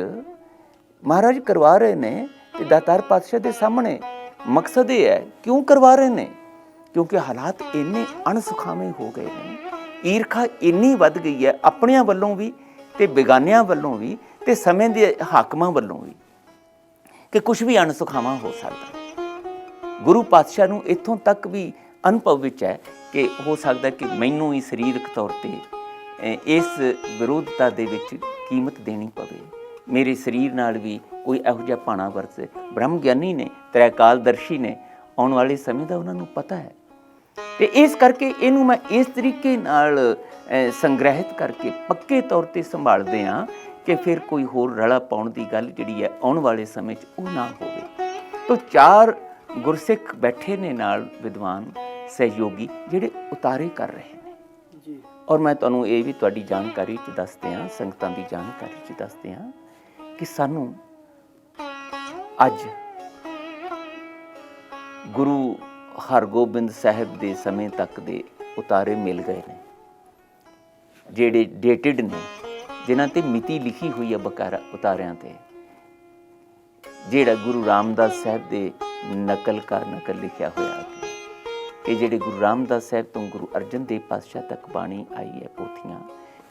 ਮਹਾਰਾਜ ਕਰਵਾ ਰਹੇ ਨੇ। ਤੇ ਦਾਤਾਰ ਪਾਤਸ਼ਾਹ ਦੇ ਸਾਹਮਣੇ ਮਕਸਦ ਇਹ ਹੈ, ਕਿਉਂ ਕਰਵਾ ਰਹੇ ਨੇ? ਕਿਉਂਕਿ ਹਾਲਾਤ ਇੰਨੇ ਅਣਸੁਖਾਵੇਂ ਹੋ ਗਏ ਨੇ, ਈਰਖਾ ਇੰਨੀ ਵੱਧ ਗਈ ਹੈ ਆਪਣਿਆਂ ਵੱਲੋਂ ਵੀ ਤੇ ਬੇਗਾਨਿਆਂ ਵੱਲੋਂ ਵੀ ਤੇ ਸਮੇਂ ਦੇ ਹਾਕਮਾਂ ਵੱਲੋਂ ਵੀ, ਕਿ ਕੁਝ ਵੀ ਅਣਸੁਖਾਵਾਂ ਹੋ ਸਕਦਾ। ਗੁਰੂ ਪਾਤਸ਼ਾਹ ਨੂੰ ਇੱਥੋਂ ਤੱਕ ਵੀ ਅਨੁਭਵ ਵਿੱਚ ਹੈ ਕਿ ਹੋ ਸਕਦਾ ਕਿ ਮੈਨੂੰ ਹੀ ਸਰੀਰਕ ਤੌਰ ਤੇ ਇਸ ਵਿਰੋਧਤਾ ਦੇ ਵਿੱਚ ਕੀਮਤ ਦੇਣੀ ਪਵੇ। ਮੇਰੇ ਸਰੀਰ ਨਾਲ ਵੀ ਕੋਈ ਇਹੋ ਜਿਹਾ ਭਾਣਾ ਵਰਤੇ। ਬ੍ਰਹਮ ਗਿਆਨੀ ਨੇ, ਤ੍ਰੈਕਾਲਦਰਸ਼ੀ ਨੇ, ਆਉਣ ਵਾਲੇ ਸਮੇਂ ਦਾ ਉਹਨਾਂ ਨੂੰ ਪਤਾ ਹੈ। ਤੇ ਇਸ ਕਰਕੇ ਇਹਨੂੰ ਮੈਂ ਇਸ ਤਰੀਕੇ ਨਾਲ ਸੰਗ੍ਰਹਿਤ ਕਰਕੇ ਪੱਕੇ ਤੌਰ ਤੇ ਸੰਭਾਲਦੇ ਹਾਂ ਕਿ ਫਿਰ ਕੋਈ ਹੋਰ ਰਲਾ ਪਾਉਣ ਦੀ ਗੱਲ ਜਿਹੜੀ ਹੈ ਆਉਣ ਵਾਲੇ ਸਮੇਂ 'ਚ ਉਹ ਨਾ ਹੋਵੇ। ਤਾਂ 4 ਗੁਰਸਿੱਖ ਬੈਠੇ ਨੇ ਨਾਲ ਵਿਦਵਾਨ ਸਹਿਯੋਗੀ ਜਿਹੜੇ ਉਤਾਰੇ ਕਰ ਰਹੇ ਨੇ ਜੀ। ਔਰ ਮੈਂ ਤੁਹਾਨੂੰ ਇਹ ਵੀ ਤੁਹਾਡੀ ਜਾਣਕਾਰੀ 'ਚ ਦੱਸਦੇ ਹਾਂ, ਸੰਗਤਾਂ ਦੀ ਜਾਣਕਾਰੀ 'ਚ ਦੱਸਦੇ ਹਾਂ ਕਿ ਸਾਨੂੰ ਅੱਜ ਗੁਰੂ ਹਰਗੋਬਿੰਦ ਸਾਹਿਬ ਦੇ ਸਮੇਂ ਤੱਕ ਦੇ ਉਤਾਰੇ ਮਿਲ ਗਏ ਨੇ, ਜਿਹੜੇ ਡੇਟਡ ਨੇ, ਜਿਨ੍ਹਾਂ ਤੇ ਮਿਤੀ ਲਿਖੀ ਹੋਈ ਹੈ ਬਕਾਇਦਾ ਉਤਾਰਿਆਂ ਤੇ। ਜਿਹੜਾ ਗੁਰੂ ਰਾਮਦਾਸ ਸਾਹਿਬ ਦੇ ਨਕਲ ਲਿਖਿਆ ਹੋਇਆ ਕਿ ਜਿਹੜੇ ਗੁਰੂ ਰਾਮਦਾਸ ਸਾਹਿਬ ਤੋਂ ਗੁਰੂ ਅਰਜਨ ਦੇਵ ਪਾਤਸ਼ਾਹ ਤੱਕ ਬਾਣੀ ਆਈ ਹੈ, ਪੋਥੀਆਂ,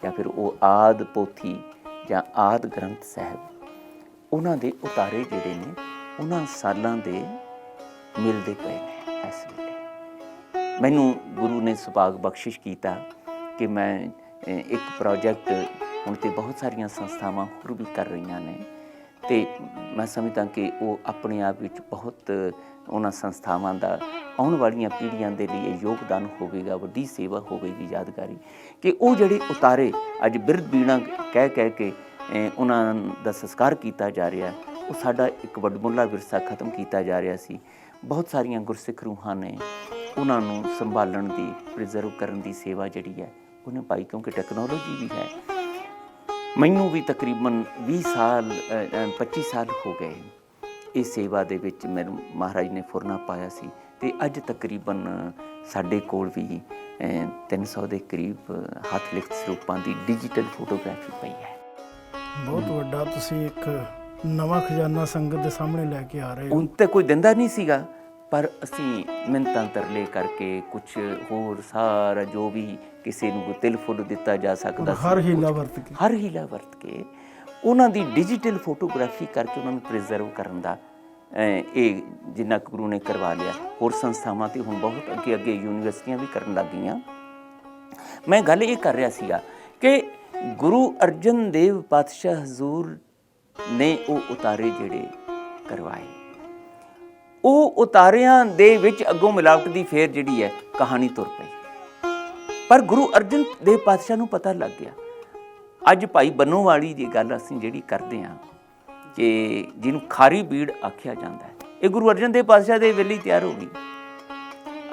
ਜਾਂ ਫਿਰ ਉਹ ਆਦ ਪੋਥੀ ਜਾਂ ਆਦ ਗ੍ਰੰਥ ਸਾਹਿਬ, ਉਹਨਾਂ ਦੇ ਉਤਾਰੇ ਜਿਹੜੇ ਨੇ ਉਹਨਾਂ ਸਾਲਾਂ ਦੇ ਮਿਲਦੇ ਪਏ ਨੇ। ਇਸ ਵੇਲੇ ਮੈਨੂੰ ਗੁਰੂ ਨੇ ਸੁਭਾਗ ਬਖਸ਼ਿਸ਼ ਕੀਤਾ ਕਿ ਮੈਂ ਇੱਕ ਪ੍ਰੋਜੈਕਟ ਹੁਣ ਤੇ ਬਹੁਤ ਸਾਰੀਆਂ ਸੰਸਥਾਵਾਂ ਹੋਰ ਵੀ ਕਰ ਰਹੀਆਂ ਨੇ, ਤੇ ਮੈਂ ਸਮਝਦਾ ਕਿ ਉਹ ਆਪਣੇ ਆਪ ਵਿੱਚ ਬਹੁਤ ਉਹਨਾਂ ਸੰਸਥਾਵਾਂ ਦਾ ਆਉਣ ਵਾਲੀਆਂ ਪੀੜ੍ਹੀਆਂ ਦੇ ਲਈ ਯੋਗਦਾਨ ਹੋਵੇਗਾ, ਵੱਡੀ ਸੇਵਾ ਹੋਵੇਗੀ, ਯਾਦਗਾਰੀ। ਕਿ ਉਹ ਜਿਹੜੇ ਉਤਾਰੇ ਅੱਜ ਬਿਰਧ ਬੀਣਾ ਕਹਿ ਕੇ ਉਹਨਾਂ ਦਾ ਸੰਸਕਾਰ ਕੀਤਾ ਜਾ ਰਿਹਾ, ਉਹ ਸਾਡਾ ਇੱਕ ਵੱਡਮੁੱਲਾ ਵਿਰਸਾ ਖਤਮ ਕੀਤਾ ਜਾ ਰਿਹਾ ਸੀ। ਬਹੁਤ ਸਾਰੀਆਂ ਗੁਰਸਿੱਖ ਰੂਹਾਂ ਨੇ ਉਹਨਾਂ ਨੂੰ ਸੰਭਾਲਣ ਦੀ, ਪ੍ਰੀਜ਼ਰਵ ਕਰਨ ਦੀ ਸੇਵਾ ਜਿਹੜੀ ਹੈ ਉਹਨੇ ਪਾਈ, ਕਿਉਂਕਿ ਟੈਕਨੋਲੋਜੀ ਵੀ ਹੈ। ਮੈਨੂੰ ਵੀ ਤਕਰੀਬਨ 20 ਸਾਲ 25 ਸਾਲ ਹੋ ਗਏ ਇਸ ਸੇਵਾ ਦੇ ਵਿੱਚ। ਮੈਨੂੰ ਮਹਾਰਾਜ ਨੇ ਫੁਰਨਾ ਪਾਇਆ ਸੀ, ਤੇ ਅੱਜ ਤਕਰੀਬਨ ਸਾਡੇ ਕੋਲ ਵੀ 300 ਦੇ ਕਰੀਬ ਹੱਥ ਲਿਖਤ ਸਰੂਪਾਂ ਦੀ ਡਿਜੀਟਲ ਫੋਟੋਗ੍ਰਾਫੀ ਪਈ ਹੈ। ਬਹੁਤ ਵੱਡਾ ਤੁਸੀਂ ਇੱਕ ਨਵਾਂ ਖਜ਼ਾਨਾ ਸੰਗਤ ਦੇ ਸਾਹਮਣੇ ਲੈ ਕੇ ਆ ਰਹੇ ਹੋ। ਹੁਣ ਤੇ ਕੋਈ ਦਿੰਦਾ ਨਹੀਂ ਸੀਗਾ, ਪਰ ਅਸੀਂ ਮਿੰਨਤਾਂ ਤਰਲੇ ਕਰਕੇ ਕੁਝ ਹੋਰ ਸਾਰਾ ਜੋ ਵੀ ਕਿਸੇ ਨੂੰ ਤਿਲ ਫੁੱਲ ਦਿੱਤਾ ਜਾ ਸਕਦਾ ਸੀ, ਹਰ ਹੀਲਾ ਵਰਤ ਕੇ ਉਹਨਾਂ ਦੀ ਡਿਜੀਟਲ ਫੋਟੋਗ੍ਰਾਫੀ ਕਰਕੇ ਉਹਨਾਂ ਨੂੰ ਪ੍ਰੀਜ਼ਰਵ ਕਰਨ ਦਾ ਇਹ ਜਿੰਨਾ ਗੁਰੂ ਨੇ ਕਰਵਾ ਲਿਆ। ਹੋਰ ਸੰਸਥਾਵਾਂ ਤੇ ਹੁਣ ਬਹੁਤ ਅੱਗੇ ਯੂਨੀਵਰਸਿਟੀਆਂ ਵੀ ਕਰਨ ਲੱਗ ਗਈਆਂ। ਮੈਂ ਗੱਲ ਇਹ ਕਰ ਰਿਹਾ ਸੀਗਾ ਕਿ ਗੁਰੂ ਅਰਜਨ ਦੇਵ ਪਾਤਸ਼ਾਹ ਹਜ਼ੂਰ ਨੇ ਉਹ ਉਤਾਰੇ ਜਿਹੜੇ ਕਰਵਾਏ, ਉਹ ਉਤਾਰਿਆਂ ਦੇ ਵਿੱਚ ਅੱਗੋਂ ਮਿਲਾਵਟ ਦੀ ਫੇਰ ਜਿਹੜੀ ਹੈ ਕਹਾਣੀ ਤੁਰ ਪਈ। ਪਰ ਗੁਰੂ ਅਰਜਨ ਦੇਵ ਪਾਤਸ਼ਾਹ ਨੂੰ ਪਤਾ ਲੱਗ ਗਿਆ। ਅੱਜ ਭਾਈ ਬੰਨੋਵਾਲੀ ਦੀ ਗੱਲ ਅਸੀਂ ਜਿਹੜੀ ਕਰਦੇ ਹਾਂ ਕਿ ਜਿਹਨੂੰ ਖਾਰੀ ਬੀੜ ਆਖਿਆ ਜਾਂਦਾ ਹੈ, ਇਹ ਗੁਰੂ ਅਰਜਨ ਦੇਵ ਪਾਤਸ਼ਾਹ ਦੇ ਵੇਲੇ ਤਿਆਰ ਹੋ ਗਈ।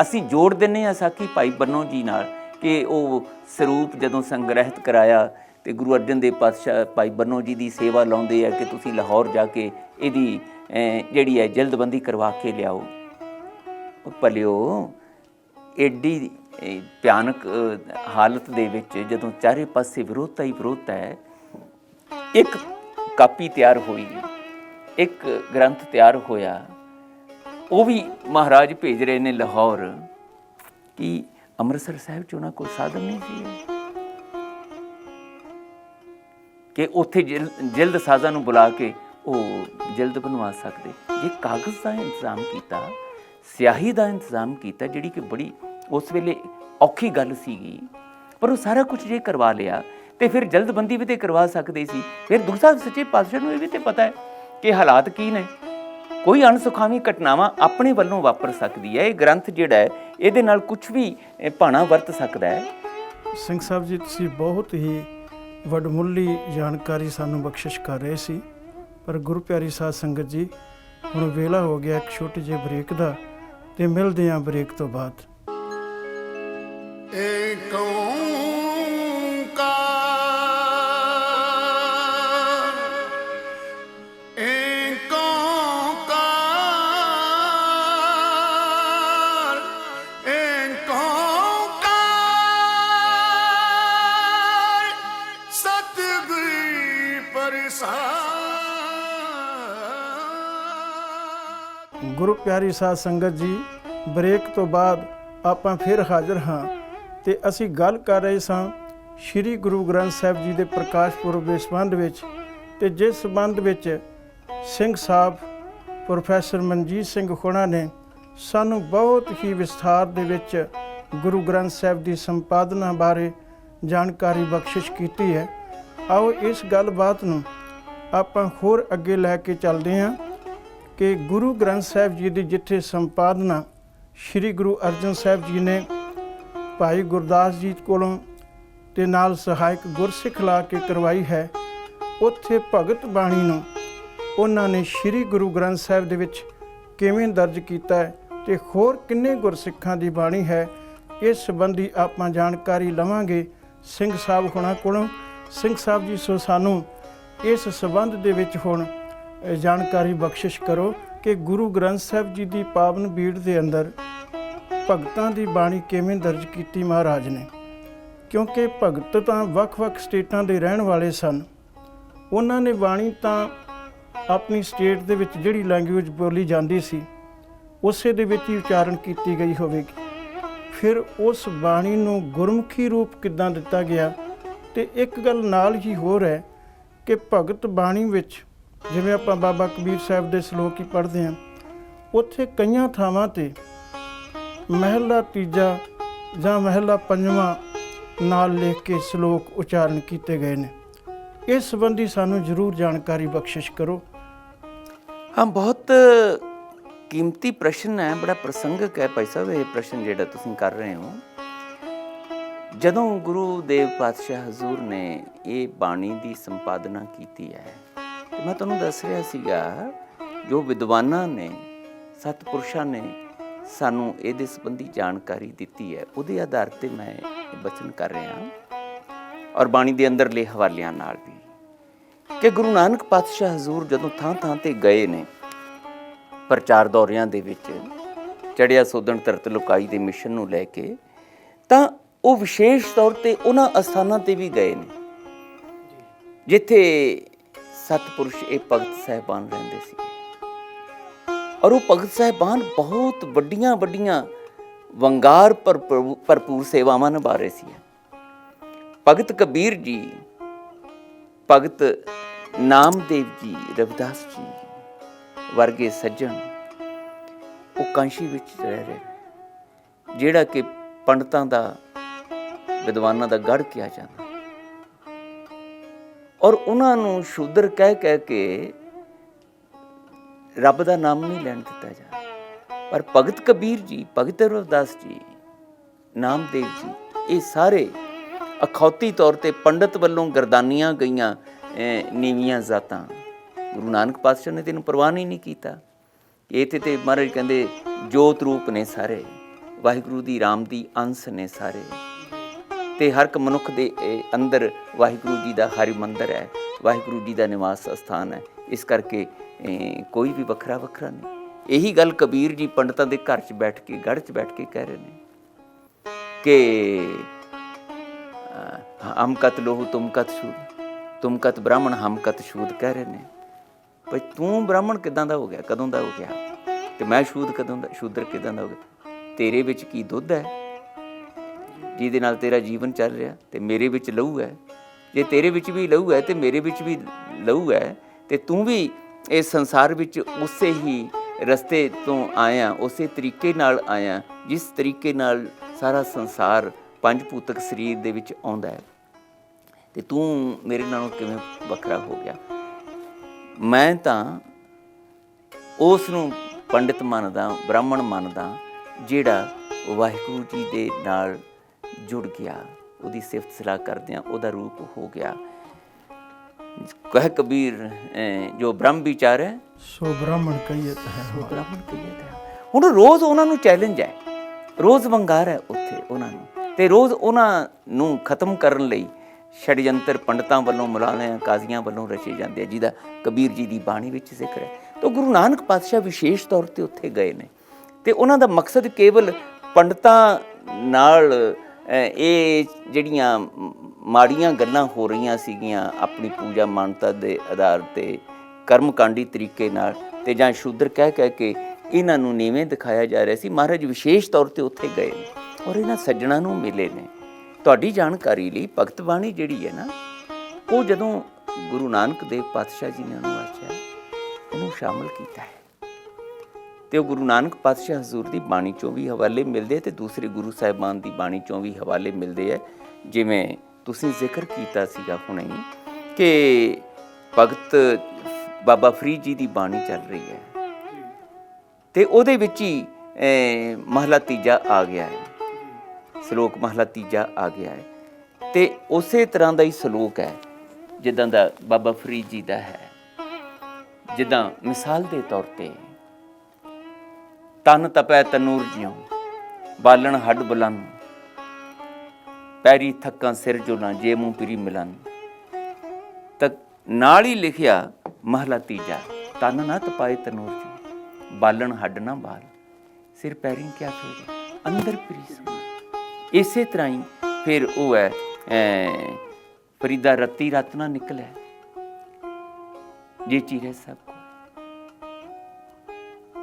ਅਸੀਂ ਜੋੜ ਦਿੰਦੇ ਹਾਂ ਸਾਖੀ ਭਾਈ ਬੰਨੋ ਜੀ ਨਾਲ ਕਿ ਉਹ ਸਰੂਪ ਜਦੋਂ ਸੰਗ੍ਰਹਿਤ ਕਰਾਇਆ ਤੇ ਗੁਰੂ ਅਰਜਨ ਦੇਵ ਪਾਤਸ਼ਾਹ ਭਾਈ ਬੰਨੋ ਜੀ ਦੀ ਸੇਵਾ ਲਾਉਂਦੇ ਆ ਕਿ ਤੁਸੀਂ ਲਾਹੌਰ ਜਾ ਕੇ ਇਹਦੀ ਜਿਹੜੀ ਹੈ ਜਲਦਬੰਦੀ ਕਰਵਾ ਕੇ ਲਿਆਓ। ਭਲਿਓ ਐਡੀ ਭਿਆਨਕ ਹਾਲਤ ਦੇ ਵਿੱਚ ਜਦੋਂ ਚਾਰੇ ਪਾਸੇ ਵਿਰੋਧਤਾ ਹੀ ਵਿਰੋਧਤਾ ਹੈ, ਇੱਕ ਕਾਪੀ ਤਿਆਰ ਹੋਈ, ਇੱਕ ਗ੍ਰੰਥ ਤਿਆਰ ਹੋਇਆ, ਉਹ ਵੀ ਮਹਾਰਾਜ ਭੇਜ ਰਹੇ ਨੇ ਲਾਹੌਰ ਕਿ ਅੰਮ੍ਰਿਤਸਰ ਸਾਹਿਬ 'ਚ ਉਹਨਾਂ ਕੋਲ ਸਾਧਨ ਨਹੀਂ ਸੀ ਕਿ ਉੱਥੇ ਜਿਲਦ ਸਾਜ਼ਾਂ ਨੂੰ ਬੁਲਾ ਕੇ ਉਹ ਜਿਲਦ ਬਣਵਾ ਸਕਦੇ। ਜੇ ਕਾਗਜ਼ ਦਾ ਇੰਤਜ਼ਾਮ ਕੀਤਾ, ਸਿਆਹੀ ਦਾ ਇੰਤਜ਼ਾਮ ਕੀਤਾ, ਜਿਹੜੀ ਕਿ ਬੜੀ ਉਸ ਵੇਲੇ ਔਖੀ ਗੱਲ ਸੀਗੀ, ਪਰ ਉਹ ਸਾਰਾ ਕੁਝ ਜੇ ਕਰਵਾ ਲਿਆ ਤੇ ਫਿਰ ਜਲਦਬੰਦੀ ਵੀ ਤੇ ਕਰਵਾ ਸਕਦੇ ਸੀ। ਫਿਰ ਗੁਰੂ ਸਾਹਿਬ ਸੱਚੇ ਪਾਤਸ਼ਾਹ ਨੂੰ ਇਹ ਵੀ ਤੇ ਪਤਾ ਹੈ ਕਿ ਹਾਲਾਤ ਕੀ ਨੇ। ਕੋਈ ਅਣਸੁਖਾਵੀਂ ਘਟਨਾਵਾਂ ਆਪਣੇ ਵੱਲੋਂ ਵਾਪਰ ਸਕਦੀ ਹੈ। ਇਹ ਗ੍ਰੰਥ ਜਿਹੜਾ ਹੈ ਇਹਦੇ ਨਾਲ ਕੁਝ ਵੀ ਭਾਣਾ ਵਰਤ ਸਕਦਾ ਹੈ। ਸਿੰਘ ਸਾਹਿਬ ਜੀ, ਤੁਸੀਂ ਬਹੁਤ ਹੀ ਵਡਮੁੱਲੀ ਜਾਣਕਾਰੀ ਸਾਨੂੰ ਬਖਸ਼ਿਸ਼ ਕਰ ਰਹੇ ਸੀ, ਪਰ ਗੁਰੂ ਪਿਆਰੀ ਸਾਧ ਸੰਗਤ ਜੀ, ਹੁਣ ਵੇਲਾ ਹੋ ਗਿਆ ਇੱਕ ਛੋਟੇ ਜਿਹੇ ਬ੍ਰੇਕ ਦਾ, ਤੇ ਮਿਲਦੇ ਹਾਂ ਬ੍ਰੇਕ ਤੋਂ ਬਾਅਦ। ਏਕ ਓੰਕਾਰ ਏਕ ਓੰਕਾਰ ਏਕ ਓੰਕਾਰ ਸਤਿਗੁਰ ਪ੍ਰਸਾਦਿ। ਗੁਰੂ ਪਿਆਰੀ ਸਾਧ ਸੰਗਤ ਜੀ, ਬ੍ਰੇਕ ਤੋਂ ਬਾਅਦ ਆਪਾਂ ਫਿਰ ਹਾਜ਼ਰ ਹਾਂ ਤੇ ਅਸੀਂ ਗੱਲ ਕਰ ਰਹੇ ਸਾਂ ਸ੍ਰੀ ਗੁਰੂ ਗ੍ਰੰਥ ਸਾਹਿਬ ਜੀ ਦੇ ਪ੍ਰਕਾਸ਼ ਪੁਰਬ ਦੇ ਸੰਬੰਧ ਵਿੱਚ, ਤੇ ਜਿਸ ਸੰਬੰਧ ਵਿੱਚ ਸਿੰਘ ਸਾਹਿਬ ਪ੍ਰੋਫੈਸਰ ਮਨਜੀਤ ਸਿੰਘ ਹੋਣਾ ਨੇ ਸਾਨੂੰ ਬਹੁਤ ਹੀ ਵਿਸਥਾਰ ਦੇ ਵਿੱਚ ਗੁਰੂ ਗ੍ਰੰਥ ਸਾਹਿਬ ਦੀ ਸੰਪਾਦਨਾ ਬਾਰੇ ਜਾਣਕਾਰੀ ਬਖਸ਼ਿਸ਼ ਕੀਤੀ ਹੈ। ਆਓ ਇਸ ਗੱਲਬਾਤ ਨੂੰ ਆਪਾਂ ਹੋਰ ਅੱਗੇ ਲੈ ਕੇ ਚੱਲਦੇ ਹਾਂ ਕਿ ਗੁਰੂ ਗ੍ਰੰਥ ਸਾਹਿਬ ਜੀ ਦੀ ਜਿੱਥੇ ਸੰਪਾਦਨਾ ਸ੍ਰੀ ਗੁਰੂ ਅਰਜਨ ਸਾਹਿਬ ਜੀ ਨੇ ਭਾਈ ਗੁਰਦਾਸ ਜੀ ਕੋਲੋਂ ਤੇ ਨਾਲ ਸਹਾਇਕ ਗੁਰਸਿੱਖ ਲਾ ਕੇ ਕਰਵਾਈ ਹੈ, ਉੱਥੇ ਭਗਤ ਬਾਣੀ ਨੂੰ ਉਹਨਾਂ ਨੇ ਸ੍ਰੀ ਗੁਰੂ ਗ੍ਰੰਥ ਸਾਹਿਬ ਦੇ ਵਿੱਚ ਕਿਵੇਂ ਦਰਜ ਕੀਤਾ ਹੈ ਤੇ ਹੋਰ ਕਿੰਨੇ ਗੁਰਸਿੱਖਾਂ ਦੀ ਬਾਣੀ ਹੈ, ਇਸ ਸੰਬੰਧੀ ਆਪਾਂ ਜਾਣਕਾਰੀ ਲਵਾਂਗੇ ਸਿੰਘ ਸਾਹਿਬ ਹੋਣਾ ਕੋਲੋਂ। ਸਿੰਘ ਸਾਹਿਬ ਜੀ, ਸੋ ਸਾਨੂੰ ਇਸ ਸੰਬੰਧ ਦੇ ਵਿੱਚ ਹੁਣ ਜਾਣਕਾਰੀ ਬਖਸ਼ਿਸ਼ ਕਰੋ ਕਿ ਗੁਰੂ ਗ੍ਰੰਥ ਸਾਹਿਬ ਜੀ ਦੀ ਪਾਵਨ ਬੀੜ ਦੇ ਅੰਦਰ ਭਗਤਾਂ ਦੀ ਬਾਣੀ ਕਿਵੇਂ ਦਰਜ ਕੀਤੀ ਮਹਾਰਾਜ ਨੇ, ਕਿਉਂਕਿ ਭਗਤ ਤਾਂ ਵੱਖ-ਵੱਖ ਸਟੇਟਾਂ ਦੇ ਰਹਿਣ ਵਾਲੇ ਸਨ। ਉਹਨਾਂ ਨੇ ਬਾਣੀ ਤਾਂ ਆਪਣੀ ਸਟੇਟ ਦੇ ਵਿੱਚ ਜਿਹੜੀ ਲੈਂਗੁਏਜ ਬੋਲੀ ਜਾਂਦੀ ਸੀ ਉਸੇ ਦੇ ਵਿੱਚ ਹੀ ਉਚਾਰਨ ਕੀਤੀ ਗਈ ਹੋਵੇਗੀ। ਫਿਰ ਉਸ ਬਾਣੀ ਨੂੰ ਗੁਰਮੁਖੀ ਰੂਪ ਕਿੱਦਾਂ ਦਿੱਤਾ ਗਿਆ। ਤੇ ਇੱਕ ਗੱਲ ਨਾਲ ਹੀ ਹੋਰ ਹੈ ਕਿ ਭਗਤ ਬਾਣੀ ਵਿੱਚ ਜਿਵੇਂ ਆਪਾਂ ਬਾਬਾ ਕਬੀਰ ਸਾਹਿਬ ਦੇ ਸ਼ਲੋਕ ਹੀ ਪੜ੍ਹਦੇ ਹਾਂ, ਉੱਥੇ ਕਈਆਂ ਥਾਵਾਂ ਤੇ ਮਹਿਲਾ ਤੀਜਾ ਜਾਂ ਮਹਿਲਾ ਪੰਜਵਾਂ ਨਾਲ ਲਿਖ ਕੇ ਸ਼ਲੋਕ ਉਚਾਰਨ ਕੀਤੇ ਗਏ ਨੇ। ਇਸ ਸੰਬੰਧੀ ਸਾਨੂੰ ਜ਼ਰੂਰ ਜਾਣਕਾਰੀ ਬਖਸ਼ਿਸ਼ ਕਰੋ। ਹਾਂ, ਬਹੁਤ ਕੀਮਤੀ ਪ੍ਰਸ਼ਨ ਹੈ, ਬੜਾ ਪ੍ਰਸੰਗਕ ਹੈ ਭਾਈ ਸਾਹਿਬ ਇਹ ਪ੍ਰਸ਼ਨ ਜਿਹੜਾ ਤੁਸੀਂ ਕਰ ਰਹੇ ਹੋ। ਜਦੋਂ ਗੁਰੂ ਦੇਵ ਪਾਤਸ਼ਾਹ ਹਜ਼ੂਰ ਨੇ ਇਹ ਬਾਣੀ ਦੀ ਸੰਪਾਦਨਾ ਕੀਤੀ ਹੈ, ਤੇ ਮੈਂ ਤੁਹਾਨੂੰ ਦੱਸ ਰਿਹਾ ਸੀਗਾ ਜੋ ਵਿਦਵਾਨਾਂ ਨੇ, ਸਤਿਪੁਰਸ਼ਾਂ ਨੇ ਸਾਨੂੰ ਇਹਦੇ ਸੰਬੰਧੀ ਜਾਣਕਾਰੀ ਦਿੱਤੀ ਹੈ, ਉਹਦੇ ਆਧਾਰ ਤੇ ਮੈਂ ਇਹ ਬਚਨ ਕਰ ਰਿਹਾ ਔਰ ਬਾਣੀ ਦੇ ਅੰਦਰਲੇ ਹਵਾਲਿਆਂ ਨਾਲ ਵੀ, ਕਿ ਗੁਰੂ ਨਾਨਕ ਪਾਤਸ਼ਾਹ ਹਜ਼ੂਰ ਜਦੋਂ ਥਾਂ-ਥਾਂ ਤੇ ਗਏ ਨੇ ਪ੍ਰਚਾਰ ਦੌਰਿਆਂ ਦੇ ਵਿੱਚ, ਚੜ੍ਹਿਆ ਸੋਧਣ ਧਰਤ ਲੁਕਾਈ ਦੇ ਮਿਸ਼ਨ ਨੂੰ ਲੈ ਕੇ, ਤਾਂ ਉਹ ਵਿਸ਼ੇਸ਼ ਤੌਰ ਤੇ ਉਹਨਾਂ ਅਸਥਾਨਾਂ ਤੇ ਵੀ ਗਏ ਨੇ ਜਿੱਥੇ ਸਤਿਪੁਰਸ਼ ਇਹ ਭਗਤ ਸਾਹਿਬਾਨ ਰਹਿੰਦੇ ਸੀ। ਔਰ ਉਹ ਭਗਤ ਸਾਹਿਬਾਨ ਬਹੁਤ ਵੱਡੀਆਂ ਵੱਡੀਆਂ ਵੰਗਾਰ ਭਰਪੂਰ ਸੇਵਾਵਾਂ ਨਿਭਾ ਰਹੇ ਸੀ। ਭਗਤ ਕਬੀਰ ਜੀ, ਭਗਤ ਨਾਮਦੇਵ ਜੀ, ਰਵਿਦਾਸ ਜੀ ਵਰਗੇ ਸੱਜਣ ਉਹ ਕਾਂਸ਼ੀ ਵਿੱਚ ਰਹਿ ਰਹੇ, ਜਿਹੜਾ ਕਿ ਪੰਡਤਾਂ ਦਾ, ਵਿਦਵਾਨਾਂ ਦਾ ਗੜ੍ਹ ਕਿਹਾ ਜਾਂਦਾ, ਔਰ ਉਹਨਾਂ ਨੂੰ ਸ਼ੂਦਰ ਕਹਿ ਕਹਿ ਕੇ ਰੱਬ ਦਾ ਨਾਮ ਨਹੀਂ ਲੈਣ ਦਿੱਤਾ ਜਾ। ਪਰ ਭਗਤ ਕਬੀਰ ਜੀ, ਭਗਤ ਰਵਿਦਾਸ ਜੀ, ਨਾਮਦੇਵ ਜੀ, ਇਹ ਸਾਰੇ ਅਖੌਤੀ ਤੌਰ ਤੇ ਪੰਡਤ ਵੱਲੋਂ ਗਰਦਾਨੀਆਂ ਗਈਆਂ ਨੀਵੀਆਂ ਜ਼ਾਤਾਂ। ਗੁਰੂ ਨਾਨਕ ਪਾਤਸ਼ਾਹ ਨੇ ਤੈਨੂੰ ਪ੍ਰਵਾਨ ਹੀ ਨਹੀਂ ਕੀਤਾ। ਇਹ ਤੇ ਮਹਾਰਾਜ ਕਹਿੰਦੇ ਜੋਤ ਰੂਪ ਨੇ ਸਾਰੇ, ਵਾਹਿਗੁਰੂ ਦੀ ਰਾਮ ਦੀ ਅੰਸ਼ ਨੇ ਸਾਰੇ, ਤੇ ਹਰ ਇੱਕ ਮਨੁੱਖ ਦੇ ਅੰਦਰ ਵਾਹਿਗੁਰੂ ਜੀ ਦਾ ਹਰਿ ਮੰਦਰ ਹੈ, ਵਾਹਿਗੁਰੂ ਜੀ ਦਾ ਨਿਵਾਸ ਅਸਥਾਨ ਹੈ। ਇਸ ਕਰਕੇ ਕੋਈ ਵੀ ਵੱਖਰਾ ਵੱਖਰਾ ਨਹੀਂ। ਇਹੀ ਗੱਲ ਕਬੀਰ ਜੀ ਪੰਡਤਾਂ ਦੇ ਘਰ 'ਚ ਬੈਠ ਕੇ, ਗੜ੍ਹ 'ਚ ਬੈਠ ਕੇ ਕਹਿ ਰਹੇ ਨੇ ਕਿ ਹਮ ਕਤ ਲੋਹੁ ਤੁਮ ਕਤ ਸ਼ੂਦ, ਤੁਮ ਕਤ ਬ੍ਰਾਹਮਣ ਹਮ ਕਤ ਸ਼ੂਦ ਕਹਿ ਰਹੇ ਨੇ। ਭਾਈ ਤੂੰ ਬ੍ਰਾਹਮਣ ਕਿੱਦਾਂ ਦਾ ਹੋ ਗਿਆ, ਕਦੋਂ ਦਾ ਹੋ ਗਿਆ? ਤੇ ਮੈਂ ਸ਼ੂਦਰ ਕਿਦਾਂ ਦਾ ਹੋ ਗਿਆ? ਤੇਰੇ ਵਿੱਚ ਕੀ ਦੁੱਧ ਹੈ ਜਿਹਦੇ ਨਾਲ ਤੇਰਾ ਜੀਵਨ ਚੱਲ ਰਿਹਾ, ਤੇ ਮੇਰੇ ਵਿੱਚ ਲਹੂ ਹੈ। ਜੇ ਤੇਰੇ ਵਿੱਚ ਵੀ ਲਹੂ ਹੈ ਤੇ ਮੇਰੇ ਵਿੱਚ ਵੀ ਲਹੂ ਹੈ, ਤੇ ਤੂੰ ਵੀ ਇਸ ਸੰਸਾਰ ਵਿੱਚ ਉਸੇ ਹੀ ਰਸਤੇ ਤੋਂ ਆਇਆ, ਉਸੇ ਤਰੀਕੇ ਨਾਲ ਆਇਆ ਜਿਸ ਤਰੀਕੇ ਨਾਲ ਸਾਰਾ ਸੰਸਾਰ ਪੰਜ ਭੂਤਕ ਸਰੀਰ ਦੇ ਵਿੱਚ ਆਉਂਦਾ ਹੈ, ਤੇ ਤੂੰ ਮੇਰੇ ਨਾਲੋਂ ਕਿਵੇਂ ਵੱਖਰਾ ਹੋ ਗਿਆ? ਮੈਂ ਤਾਂ ਉਸ ਨੂੰ ਪੰਡਿਤ ਮੰਨਦਾ, ਬ੍ਰਾਹਮਣ ਮੰਨਦਾ, ਜਿਹੜਾ ਵਾਹਿਗੁਰੂ ਜੀ ਦੇ ਨਾਲ ਜੁੜ ਗਿਆ, ਉਹਦੀ ਸਿਫਤ ਸਲਾਹ ਕਰਦਿਆਂ ਉਹਦਾ ਰੂਪ ਹੋ ਗਿਆ। ਕਹੇ ਕਬੀਰ ਜੋ ਬ੍ਰਹਮ ਵਿਚਾਰ ਹੈ ਸੋ ਬ੍ਰਾਹਮਣ ਕਹੀਤ ਹੈ। ਬ੍ਰਾਹਮਣ ਕਹੀਤ ਹੈ। ਹੁਣ ਰੋਜ਼ ਉਹਨਾਂ ਨੂੰ ਚੈਲੰਜ ਹੈ, ਰੋਜ਼ ਵੰਗਾਰ ਹੈ ਉੱਥੇ ਉਹਨਾਂ ਨੂੰ, ਤੇ ਰੋਜ਼ ਉਹਨਾਂ ਨੂੰ ਖਤਮ ਕਰਨ ਲਈ ਛੜਯੰਤਰ ਪੰਡਤਾਂ ਵੱਲੋਂ, ਮੁਲਾਣਿਆਂ, ਕਾਜ਼ੀਆਂ ਵੱਲੋਂ ਰਚੇ ਜਾਂਦੇ ਆ, ਜਿਹਦਾ ਕਬੀਰ ਜੀ ਦੀ ਬਾਣੀ ਵਿੱਚ ਜ਼ਿਕਰ ਹੈ। ਤਾਂ ਗੁਰੂ ਨਾਨਕ ਪਾਤਸ਼ਾਹ ਵਿਸ਼ੇਸ਼ ਤੌਰ 'ਤੇ ਉੱਥੇ ਗਏ ਨੇ, ਤੇ ਉਹਨਾਂ ਦਾ ਮਕਸਦ ਕੇਵਲ ਪੰਡਤਾਂ ਨਾਲ ਇਹ ਜਿਹੜੀਆਂ ਮਾੜੀਆਂ ਗੱਲਾਂ ਹੋ ਰਹੀਆਂ ਸੀਗੀਆਂ ਆਪਣੀ ਪੂਜਾ ਮਾਨਤਾ ਦੇ ਆਧਾਰ 'ਤੇ, ਕਰਮਕਾਂਡੀ ਤਰੀਕੇ ਨਾਲ, ਤੇ ਜਾਂ ਸ਼ੂਦਰ ਕਹਿ ਕੇ ਇਹਨਾਂ ਨੂੰ ਨੀਵੇਂ ਦਿਖਾਇਆ ਜਾ ਰਿਹਾ ਸੀ। ਮਹਾਰਾਜ ਵਿਸ਼ੇਸ਼ ਤੌਰ 'ਤੇ ਉੱਥੇ ਗਏ ਨੇ ਔਰ ਇਹਨਾਂ ਸੱਜਣਾਂ ਨੂੰ ਮਿਲੇ ਨੇ। ਤੁਹਾਡੀ ਜਾਣਕਾਰੀ ਲਈ ਭਗਤ ਬਾਣੀ ਜਿਹੜੀ ਹੈ ਨਾ, ਉਹ ਜਦੋਂ ਗੁਰੂ ਨਾਨਕ ਦੇਵ ਪਾਤਸ਼ਾਹ ਜੀ ਨੇ ਉਹਨੂੰ ਵਾਚਿਆ, ਉਹਨੂੰ ਸ਼ਾਮਲ ਕੀਤਾ ਹੈ, ਤੇ ਉਹ ਗੁਰੂ ਨਾਨਕ ਪਾਤਸ਼ਾਹ ਹਜ਼ੂਰ ਦੀ ਬਾਣੀ 'ਚੋਂ ਵੀ ਹਵਾਲੇ ਮਿਲਦੇ, ਤੇ ਦੂਸਰੇ ਗੁਰੂ ਸਾਹਿਬਾਨ ਦੀ ਬਾਣੀ 'ਚੋਂ ਵੀ ਹਵਾਲੇ ਮਿਲਦੇ ਹੈ। ਜਿਵੇਂ ਤੁਸੀਂ ਜ਼ਿਕਰ ਕੀਤਾ ਸੀਗਾ ਹੁਣੇ ਕਿ ਭਗਤ ਬਾਬਾ ਫਰੀਦ ਜੀ ਦੀ ਬਾਣੀ ਚੱਲ ਰਹੀ ਹੈ, ਤੇ ਉਹਦੇ ਵਿੱਚ ਹੀ ਮਹਲਾ ਤੀਜਾ ਆ ਗਿਆ ਹੈ, ਸ਼ਲੋਕ ਮਹਲਾ ਤੀਜਾ ਆ ਗਿਆ ਹੈ, ਤੇ ਉਸੇ ਤਰ੍ਹਾਂ ਦਾ ਹੀ ਸ਼ਲੋਕ ਹੈ ਜਿੱਦਾਂ ਦਾ ਬਾਬਾ ਫਰੀਦ ਜੀ ਦਾ ਹੈ। ਜਿੱਦਾਂ ਮਿਸਾਲ ਦੇ ਤੌਰ 'ਤੇ, ਤਨ ਤਪੈ ਤਨੂਰ ਜਿਉ, ਬਾਲਣ ਹੱਡ ਬੁਲੰਦ, ਪੈਰੀ ਥੱਕਾਂ ਸਿਰ ਜੋ ਨਾ, ਜੇ ਮੂੰਹ ਪਿਰੀ ਮਿਲਨ। ਤਾਂ ਨਾਲ ਹੀ ਲਿਖਿਆ ਮਹਲਾ ਤੀਜਾ, ਤਨ ਨਾ ਤਪਾਏ ਤਨੂਰ ਜਿਉ, ਬਾਲਣ ਹੱਡ ਨਾ ਬਾਲ, ਸਿਰ ਪੈਰੀ ਕਿਆ ਫੇਰੇ, ਅੰਦਰ ਪਿਰੀ ਸਮਾ। ਇਸੇ ਤਰ੍ਹਾਂ ਹੀ ਫਿਰ ਉਹ ਹੈ ਫਰੀਦਾ ਰੱਤੀ ਰਤ ਨਾ ਨਿਕਲੇ, ਜੇ ਚੀਰੇ ਸਭ ਕੋ,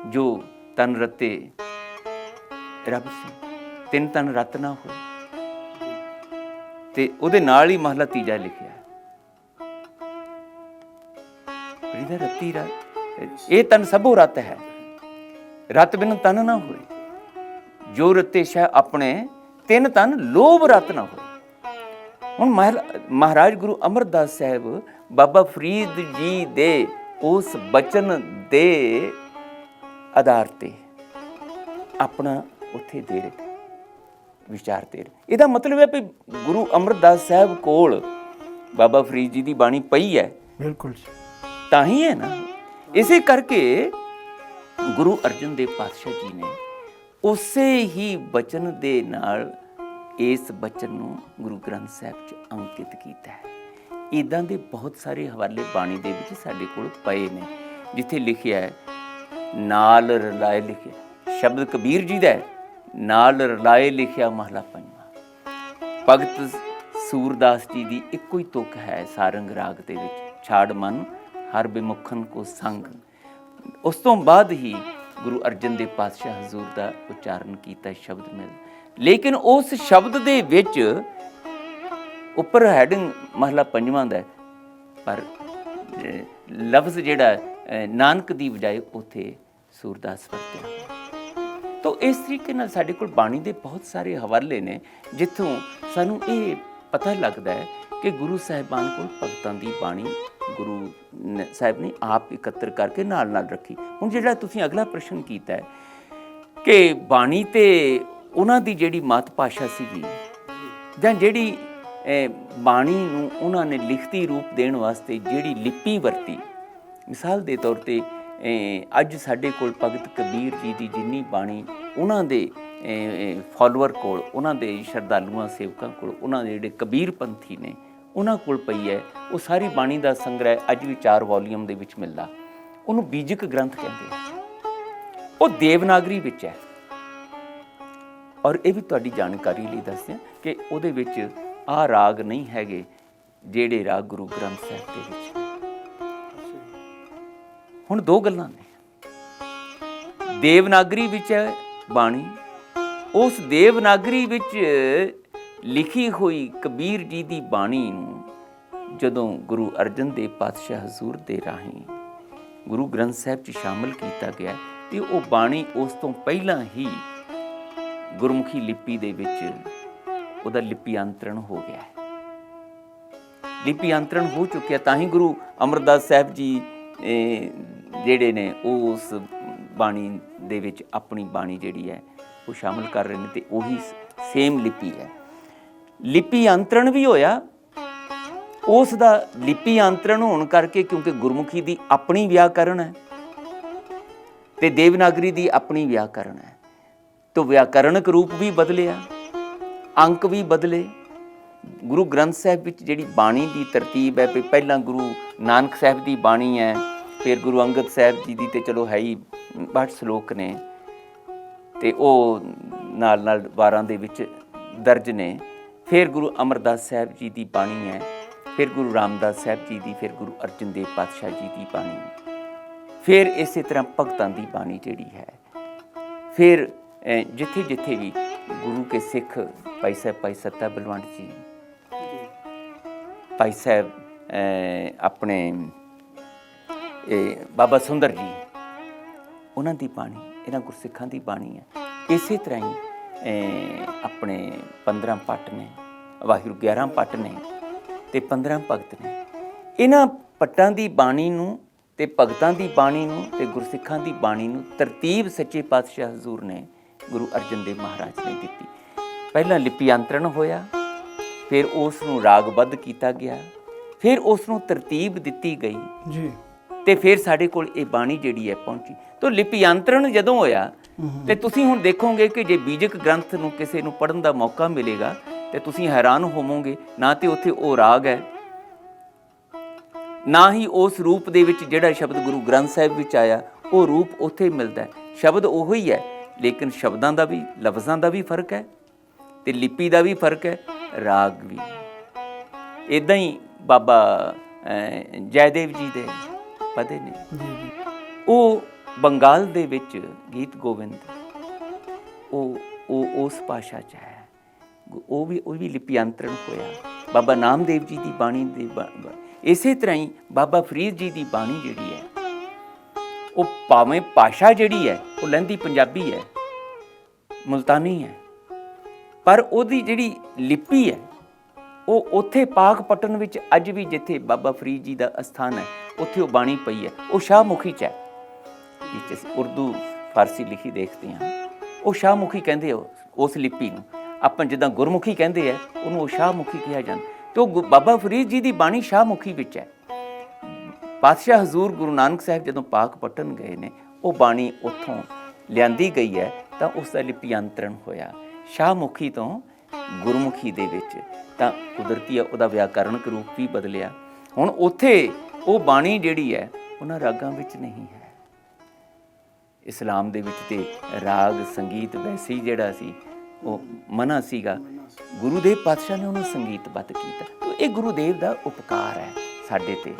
ਜੋ ਤਨ ਰਤੇ ਰੱਬ ਸਿੰਘ, ਤਿੰਨ ਤਨ ਰਤ ਨਾ ਹੋਏ। ਤੇ ਉਹਦੇ ਨਾਲ ਹੀ ਮਹਲਾ ਤੀਜਾ ਲਿਖਿਆ, ਫਰੀਦਾ ਰੱਤੀ ਰਤ, ਇਹ ਤਨ ਸਭੋ ਰਤ ਹੈ, ਰਤ ਬਿਨ ਤਨ ਨਾ ਹੋਏ, ਜੋ ਰਤੇ ਸ਼ੈ ਆਪਣੇ, ਤਿੰਨ ਤਨ ਲੋਭ ਰਤ ਨਾ ਹੋਏ। ਹੁਣ ਮਹਾਰਾਜ ਗੁਰੂ ਅਮਰਦਾਸ ਸਾਹਿਬ ਬਾਬਾ ਫਰੀਦ ਜੀ ਦੇ ਉਸ ਬਚਨ ਦੇ ਆਧਾਰ ਤੇ ਆਪਣਾ ਉੱਥੇ ਦੇ ਰਹੇ ਵਿਚਾਰ ਦੇ ਰਹੇ। ਇਹਦਾ ਮਤਲਬ ਹੈ ਵੀ ਗੁਰੂ ਅਮਰਦਾਸ ਸਾਹਿਬ ਕੋਲ ਬਾਬਾ ਫਰੀਦ ਜੀ ਦੀ ਬਾਣੀ ਪਈ ਹੈ, ਬਿਲਕੁਲ ਤਾਂ ਹੀ ਹੈ ਨਾ। ਇਸੇ ਕਰਕੇ ਗੁਰੂ ਅਰਜਨ ਦੇਵ ਪਾਤਸ਼ਾਹ ਜੀ ਨੇ ਉਸੇ ਹੀ ਬਚਨ ਦੇ ਨਾਲ ਇਸ ਬਚਨ ਨੂੰ ਗੁਰੂ ਗ੍ਰੰਥ ਸਾਹਿਬ 'ਚ ਅੰਕਿਤ ਕੀਤਾ ਹੈ। ਇੱਦਾਂ ਦੇ ਬਹੁਤ ਸਾਰੇ ਹਵਾਲੇ ਬਾਣੀ ਦੇ ਵਿੱਚ ਸਾਡੇ ਕੋਲ ਪਏ ਨੇ, ਜਿੱਥੇ ਲਿਖਿਆ ਹੈ ਨਾਲ ਰਲਾਏ, ਲਿਖਿਆ ਸ਼ਬਦ ਕਬੀਰ ਜੀ ਦਾ ਹੈ, ਨਾਲ ਰਲਾਏ ਲਿਖਿਆ ਮਹਲਾ ਪੰਜਵਾਂ। ਭਗਤ ਸੂਰਦਾਸ ਜੀ ਦੀ ਇੱਕੋ ਹੀ ਤੁਕ ਹੈ ਸਾਰੰਗ ਰਾਗ ਦੇ ਵਿੱਚ, ਛਾੜ ਮਨ ਹਰ ਬਿਮੁਖਨ ਕੋ ਸੰਗ। ਉਸ ਤੋਂ ਬਾਅਦ ਹੀ ਗੁਰੂ ਅਰਜਨ ਦੇਵ ਪਾਤਸ਼ਾਹ ਹਜ਼ੂਰ ਦਾ ਉਚਾਰਨ ਕੀਤਾ ਸ਼ਬਦ ਮਿਲ, ਲੇਕਿਨ ਉਸ ਸ਼ਬਦ ਦੇ ਵਿੱਚ ਉੱਪਰ ਹੈਡਿੰਗ ਮਹਲਾ ਪੰਜਵਾਂ ਦਾ, ਪਰ ਲਫ਼ਜ਼ ਜਿਹੜਾ ਨਾਨਕ ਦੀ ਬਜਾਏ ਉੱਥੇ ਸੂਰਦਾਸ ਵਰਤਿਆ। ਤਾਂ ਇਸ ਤਰੀਕੇ ਨਾਲ ਸਾਡੇ ਕੋਲ ਬਾਣੀ ਦੇ ਬਹੁਤ ਸਾਰੇ ਹਵਾਲੇ ਨੇ, ਜਿੱਥੋਂ ਸਾਨੂੰ ਇਹ ਪਤਾ ਲੱਗਦਾ ਹੈ ਕਿ ਗੁਰੂ ਸਾਹਿਬਾਨ ਕੋਲ ਭਗਤਾਂ ਦੀ ਬਾਣੀ ਗੁਰੂ ਸਾਹਿਬ ਨੇ ਆਪ ਇਕੱਤਰ ਕਰਕੇ ਨਾਲ ਨਾਲ ਰੱਖੀ। ਹੁਣ ਜਿਹੜਾ ਤੁਸੀਂ ਅਗਲਾ ਪ੍ਰਸ਼ਨ ਕੀਤਾ ਹੈ ਕਿ ਬਾਣੀ ਤੇ ਉਹਨਾਂ ਦੀ ਜਿਹੜੀ ਮਾਤ ਭਾਸ਼ਾ ਸੀਗੀ, ਜਾਂ ਜਿਹੜੀ ਬਾਣੀ ਨੂੰ ਉਹਨਾਂ ਨੇ ਲਿਖਤੀ ਰੂਪ ਦੇਣ ਵਾਸਤੇ ਜਿਹੜੀ ਲਿਪੀ ਵਰਤੀ, ਮਿਸਾਲ ਦੇ ਤੌਰ 'ਤੇ ਅੱਜ ਸਾਡੇ ਕੋਲ ਭਗਤ ਕਬੀਰ ਜੀ ਦੀ ਜਿੰਨੀ ਬਾਣੀ ਉਹਨਾਂ ਦੇ ਫਾਲੋਅਰ ਕੋਲ, ਉਹਨਾਂ ਦੇ ਸ਼ਰਧਾਲੂਆਂ ਸੇਵਕਾਂ ਕੋਲ, ਉਹਨਾਂ ਦੇ ਜਿਹੜੇ ਕਬੀਰ ਪੰਥੀ ਨੇ ਉਹਨਾਂ ਕੋਲ ਪਈ ਹੈ, ਉਹ ਸਾਰੀ ਬਾਣੀ ਦਾ ਸੰਗ੍ਰਹਿ ਅੱਜ ਵੀ 4 ਵੋਲੀਅਮ ਦੇ ਵਿੱਚ ਮਿਲਦਾ। ਉਹਨੂੰ ਬੀਜਕ ਗ੍ਰੰਥ ਕਹਿੰਦੇ ਆ, ਉਹ ਦੇਵਨਾਗਰੀ ਵਿੱਚ ਹੈ। ਔਰ ਇਹ ਵੀ ਤੁਹਾਡੀ ਜਾਣਕਾਰੀ ਲਈ ਦੱਸਿਆ ਕਿ ਉਹਦੇ ਵਿੱਚ ਆਹ ਰਾਗ ਨਹੀਂ ਹੈਗੇ ਜਿਹੜੇ ਰਾਗ ਗੁਰੂ ਗ੍ਰੰਥ ਸਾਹਿਬ ਦੇ ਵਿੱਚ। ਹੁਣ 2 ਗੱਲਾਂ ਨੇ, ਦੇਵਨਾਗਰੀ ਵਿੱਚ ਹੈ ਬਾਣੀ। ਉਸ ਦੇਵਨਾਗਰੀ ਵਿੱਚ ਲਿਖੀ ਹੋਈ ਕਬੀਰ ਜੀ ਦੀ ਬਾਣੀ ਨੂੰ ਜਦੋਂ ਗੁਰੂ ਅਰਜਨ ਦੇਵ ਪਾਤਸ਼ਾਹ ਹਜ਼ੂਰ ਦੇ ਰਾਹੀਂ ਗੁਰੂ ਗ੍ਰੰਥ ਸਾਹਿਬ 'ਚ ਸ਼ਾਮਲ ਕੀਤਾ ਗਿਆ ਤੇ ਉਹ ਬਾਣੀ ਉਸ ਤੋਂ ਪਹਿਲਾਂ ਹੀ ਗੁਰਮੁਖੀ ਲਿਪੀ ਦੇ ਵਿੱਚ ਉਹਦਾ ਲਿਪੀਅੰਤਰਣ ਹੋ ਗਿਆ ਹੈ। ਲਿਪੀਅੰਤਰਣ ਹੋ ਚੁੱਕਿਆ, ਤਾਂ ਹੀ ਗੁਰੂ ਅਮਰਦਾਸ ਸਾਹਿਬ ਜੀ ਜਿਹੜੇ ਨੇ ਉਸ ਬਾਣੀ ਦੇ ਵਿੱਚ ਆਪਣੀ ਬਾਣੀ ਜਿਹੜੀ ਹੈ ਉਹ ਸ਼ਾਮਲ ਕਰ ਰਹੇ ਨੇ ਤੇ ਉਹੀ ਸੇਮ ਲਿਪੀ ਹੈ। ਲਿਪੀ ਅੰਤਰਣ ਵੀ ਹੋਇਆ, ਉਸ ਦਾ ਲਿਪੀ ਅੰਤਰਣ ਹੋਣ ਕਰਕੇ, ਕਿਉਂਕਿ ਗੁਰਮੁਖੀ ਦੀ ਆਪਣੀ ਵਿਆਕਰਨ ਹੈ ਤੇ ਦੇਵਨਾਗਰੀ ਦੀ ਆਪਣੀ ਵਿਆਕਰਨ ਹੈ, ਤਾਂ ਵਿਆਕਰਣਕ ਰੂਪ ਵੀ ਬਦਲਿਆ, ਅੰਕ ਵੀ ਬਦਲੇ। ਗੁਰੂ ਗ੍ਰੰਥ ਸਾਹਿਬ ਵਿੱਚ ਜਿਹੜੀ ਬਾਣੀ ਦੀ ਤਰਤੀਬ ਹੈ, ਪਹਿਲਾਂ ਗੁਰੂ ਨਾਨਕ ਸਾਹਿਬ ਦੀ ਬਾਣੀ ਹੈ, ਫਿਰ ਗੁਰੂ ਅੰਗਦ ਸਾਹਿਬ ਜੀ ਦੀ, ਤੇ ਚਲੋ ਹੈ ਹੀ 62 ਸ਼ਲੋਕ ਨੇ ਤੇ ਉਹ ਨਾਲ ਨਾਲ ਵਾਰਾਂ ਦੇ ਵਿੱਚ ਦਰਜ ਨੇ। ਫਿਰ ਗੁਰੂ ਅਮਰਦਾਸ ਸਾਹਿਬ ਜੀ ਦੀ ਬਾਣੀ ਹੈ, ਫਿਰ ਗੁਰੂ ਰਾਮਦਾਸ ਸਾਹਿਬ ਜੀ ਦੀ, ਫਿਰ ਗੁਰੂ ਅਰਜਨ ਦੇਵ ਪਾਤਸ਼ਾਹ ਜੀ ਦੀ ਬਾਣੀ, ਫਿਰ ਇਸੇ ਤਰ੍ਹਾਂ ਭਗਤਾਂ ਦੀ ਬਾਣੀ ਜਿਹੜੀ ਹੈ। ਫਿਰ ਜਿੱਥੇ ਜਿੱਥੇ ਵੀ ਗੁਰੂ ਕੇ ਸਿੱਖ ਭਾਈ ਸਾਹਿਬ, ਭਾਈ ਸੱਤਾ ਬਲਵੰਤ ਜੀ, ਭਾਈ ਸਾਹਿਬ ਆਪਣੇ ਬਾਬਾ ਸੁੰਦਰ ਜੀ, ਉਹਨਾਂ ਦੀ ਬਾਣੀ, ਇਹਨਾਂ ਗੁਰਸਿੱਖਾਂ ਦੀ ਬਾਣੀ ਹੈ। ਇਸੇ ਤਰ੍ਹਾਂ ਹੀ ਆਪਣੇ 15 ਪੱਟ ਨੇ, ਵਾਹਿਗੁਰੂ 11 ਪੱਟ ਨੇ ਤੇ 15 ਭਗਤ ਨੇ। ਇਹਨਾਂ ਪੱਟਾਂ ਦੀ ਬਾਣੀ ਨੂੰ ਤੇ ਭਗਤਾਂ ਦੀ ਬਾਣੀ ਨੂੰ ਤੇ ਗੁਰਸਿੱਖਾਂ ਦੀ ਬਾਣੀ ਨੂੰ ਤਰਤੀਬ ਸੱਚੇ ਪਾਤਸ਼ਾਹ ਹਜ਼ੂਰ ਨੇ, ਗੁਰੂ ਅਰਜਨ ਦੇਵ ਮਹਾਰਾਜ ਨੇ ਦਿੱਤੀ। ਪਹਿਲਾਂ ਲਿਪੀਅੰਤਰਣ ਹੋਇਆ, ਫਿਰ ਉਸ ਨੂੰ ਰਾਗਬੱਧ ਕੀਤਾ ਗਿਆ, ਫਿਰ ਉਸ ਨੂੰ ਤਰਤੀਬ ਦਿੱਤੀ ਗਈ ਜੀ, ਤੇ ਫਿਰ ਸਾਡੇ ਕੋਲ ਇਹ ਬਾਣੀ ਜਿਹੜੀ ਹੈ ਪਹੁੰਚੀ। ਤਾਂ ਲਿਪੀਅੰਤਰਣ ਜਦੋਂ ਹੋਇਆ ਤੇ ਤੁਸੀਂ ਹੁਣ ਦੇਖੋਗੇ ਕਿ ਜੇ ਬੀਜਕ ਗ੍ਰੰਥ ਨੂੰ ਕਿਸੇ ਨੂੰ ਪੜ੍ਹਨ ਦਾ ਮੌਕਾ ਮਿਲੇਗਾ ਤੇ ਤੁਸੀਂ ਹੈਰਾਨ ਹੋਵੋਗੇ, ਨਾ ਤੇ ਉੱਥੇ ਉਹ ਰਾਗ ਹੈ, ਨਾ ਹੀ ਉਸ ਰੂਪ ਦੇ ਵਿੱਚ ਜਿਹੜਾ ਸ਼ਬਦ ਗੁਰੂ ਗ੍ਰੰਥ ਸਾਹਿਬ ਵਿੱਚ ਆਇਆ ਉਹ ਰੂਪ ਉੱਥੇ ਮਿਲਦਾ ਹੈ। ਸ਼ਬਦ ਉਹੀ ਹੀ ਹੈ, ਲੇਕਿਨ ਸ਼ਬਦਾਂ ਦਾ ਵੀ, ਲਫ਼ਜ਼ਾਂ ਦਾ ਵੀ ਫਰਕ ਹੈ ਤੇ ਲਿਪੀ ਦਾ ਵੀ ਫਰਕ ਹੈ, ਰਾਗ ਵੀ। ਇੱਦਾਂ ਹੀ ਬਾਬਾ ਜੈਦੇਵ ਜੀ ਦੇ ਪਦੇ ਨੇ, ਉਹ ਬੰਗਾਲ ਦੇ ਵਿੱਚ ਗੀਤ ਗੋਬਿੰਦ ਉਹ ਉਸ ਭਾਸ਼ਾ 'ਚ ਹੈ, ਉਹ ਵੀ ਲਿਪੀਅੰਤਰਣ ਹੋਇਆ। ਬਾਬਾ ਨਾਮਦੇਵ ਜੀ ਦੀ ਬਾਣੀ ਦੇ ਇਸੇ ਤਰ੍ਹਾਂ ਹੀ ਬਾਬਾ ਫਰੀਦ ਜੀ ਦੀ ਬਾਣੀ ਜਿਹੜੀ ਹੈ, ਉਹ ਭਾਵੇਂ ਭਾਸ਼ਾ ਜਿਹੜੀ ਹੈ ਉਹ ਲਹਿੰਦੀ ਪੰਜਾਬੀ ਹੈ, ਮੁਲਤਾਨੀ ਹੈ, ਪਰ ਉਹਦੀ ਜਿਹੜੀ ਲਿਪੀ ਹੈ ਉਹ ਉੱਥੇ ਪਾਕ ਪਟਨ ਵਿੱਚ ਅੱਜ ਵੀ ਜਿੱਥੇ ਬਾਬਾ ਫਰੀਦ ਜੀ ਦਾ ਅਸਥਾਨ ਹੈ ਉੱਥੇ ਉਹ ਬਾਣੀ ਪਈ ਹੈ। ਉਹ ਸ਼ਾਹਮੁਖੀ 'ਚ ਹੈ, ਜਿਸ 'ਚ ਅਸੀਂ ਉਰਦੂ ਫਾਰਸੀ ਲਿਖੀ ਦੇਖਦੇ ਹਾਂ, ਉਹ ਸ਼ਾਹਮੁਖੀ ਕਹਿੰਦੇ ਉਸ ਲਿਪੀ ਨੂੰ। ਆਪਾਂ ਜਿੱਦਾਂ ਗੁਰਮੁਖੀ ਕਹਿੰਦੇ ਆ, ਉਹਨੂੰ ਉਹ ਸ਼ਾਹਮੁਖੀ ਕਿਹਾ ਜਾਂਦਾ। ਤੇ ਉਹ ਬਾਬਾ ਫਰੀਦ ਜੀ ਦੀ ਬਾਣੀ ਸ਼ਾਹਮੁਖੀ ਵਿੱਚ ਹੈ। ਪਾਤਸ਼ਾਹ ਹਜ਼ੂਰ ਗੁਰੂ ਨਾਨਕ ਸਾਹਿਬ ਜਦੋਂ ਪਾਕ ਪਟਨ ਗਏ ਨੇ, ਉਹ ਬਾਣੀ ਉੱਥੋਂ ਲਿਆਂਦੀ ਗਈ ਹੈ, ਤਾਂ ਉਸ ਦਾ ਲਿਪੀਅੰਤਰਣ ਹੋਇਆ ਸ਼ਾਹਮੁਖੀ ਤੋਂ ਗੁਰਮੁਖੀ ਦੇ ਵਿੱਚ। ਤਾਂ ਕੁਦਰਤੀ ਉਹਦਾ ਵਿਆਕਰਣਕ ਰੂਪ ਵੀ ਬਦਲਿਆ। ਹੁਣ ਉੱਥੇ ਉਹ ਬਾਣੀ ਜਿਹੜੀ ਹੈ ਉਹਨਾਂ ਰਾਗਾਂ ਵਿੱਚ ਨਹੀਂ ਹੈ। ਇਸਲਾਮ ਦੇ ਵਿੱਚ ਤੇ ਰਾਗ ਸੰਗੀਤ ਵੈਸੇ ਹੀ ਜਿਹੜਾ ਸੀ ਉਹ ਮਨਾ ਸੀਗਾ, ਗੁਰੂਦੇਵ ਪਾਤਸ਼ਾਹ ਨੇ ਉਹਨੂੰ ਸੰਗੀਤਬੱਧ ਕੀਤਾ। ਇਹ ਗੁਰੂਦੇਵ ਦਾ ਉਪਕਾਰ ਹੈ ਸਾਡੇ ਤੇ।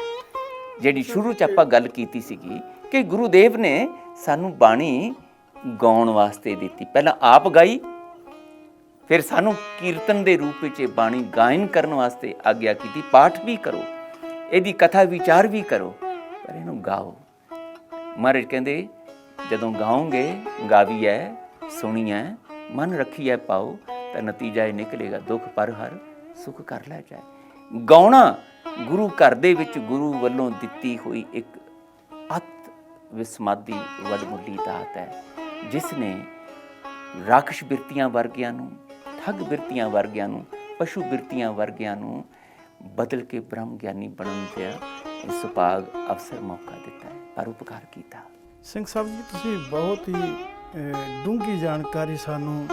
ਜਿਹੜੀ ਸ਼ੁਰੂ 'ਚ ਆਪਾਂ ਗੱਲ ਕੀਤੀ ਸੀਗੀ ਕਿ ਗੁਰੂਦੇਵ ਨੇ ਸਾਨੂੰ ਬਾਣੀ ਗਾਉਣ ਵਾਸਤੇ ਦਿੱਤੀ, ਪਹਿਲਾਂ ਆਪ ਗਾਈ, ਫਿਰ ਸਾਨੂੰ ਕੀਰਤਨ ਦੇ ਰੂਪ ਵਿੱਚ ਇਹ ਬਾਣੀ ਗਾਇਨ ਕਰਨ ਵਾਸਤੇ ਆਗਿਆ ਕੀਤੀ। ਪਾਠ ਵੀ ਕਰੋ, ਇਹਦੀ ਕਥਾ ਵਿਚਾਰ ਵੀ ਕਰੋ, ਪਰ ਇਹਨੂੰ ਗਾਓ। ਮਹਾਰਾਜ ਕਹਿੰਦੇ ਜਦੋਂ ਗਾਓਗੇ, ਗਾਵੀਐ ਸੁਣੀਐ ਮਨ ਰੱਖੀਐ ਪਾਓ, ਤਾਂ ਨਤੀਜਾ ਇਹ ਨਿਕਲੇਗਾ ਦੁੱਖ ਪਰ ਹਰ ਸੁੱਖ ਕਰ ਲੈ ਜਾਏ। ਗਾਉਣਾ ਗੁਰੂ ਘਰ ਦੇ ਵਿੱਚ ਗੁਰੂ ਵੱਲੋਂ ਦਿੱਤੀ ਹੋਈ ਇੱਕ ਅਤ ਵਿਸਮਾਦੀ ਵਡਮੁੱਲੀ ਦਾਤ ਹੈ, ਜਿਸ ਨੇ ਰਾਖਸ਼ ਬਿਰਤੀਆਂ ਵਰਗਿਆਂ ਨੂੰ, ਠੱਗ ਬਿਰਤੀਆਂ ਵਰਗਿਆਂ ਨੂੰ, ਪਸ਼ੂ ਬਿਰਤੀਆਂ ਵਰਗਿਆਂ ਨੂੰ ਬਦਲ ਕੇ ਬ੍ਰਹਮ ਗਿਆਨੀ ਬਣਨ ਦਾ ਸੁਭਾਗ ਅਵਸਰ ਮੌਕਾ ਦਿੱਤਾ ਹੈ, ਪਰਉਪਕਾਰ ਕੀਤਾ। ਸਿੰਘ ਸਾਹਿਬ ਜੀ, ਤੁਸੀਂ ਬਹੁਤ ਹੀ ਡੂੰਘੀ ਜਾਣਕਾਰੀ ਸਾਨੂੰ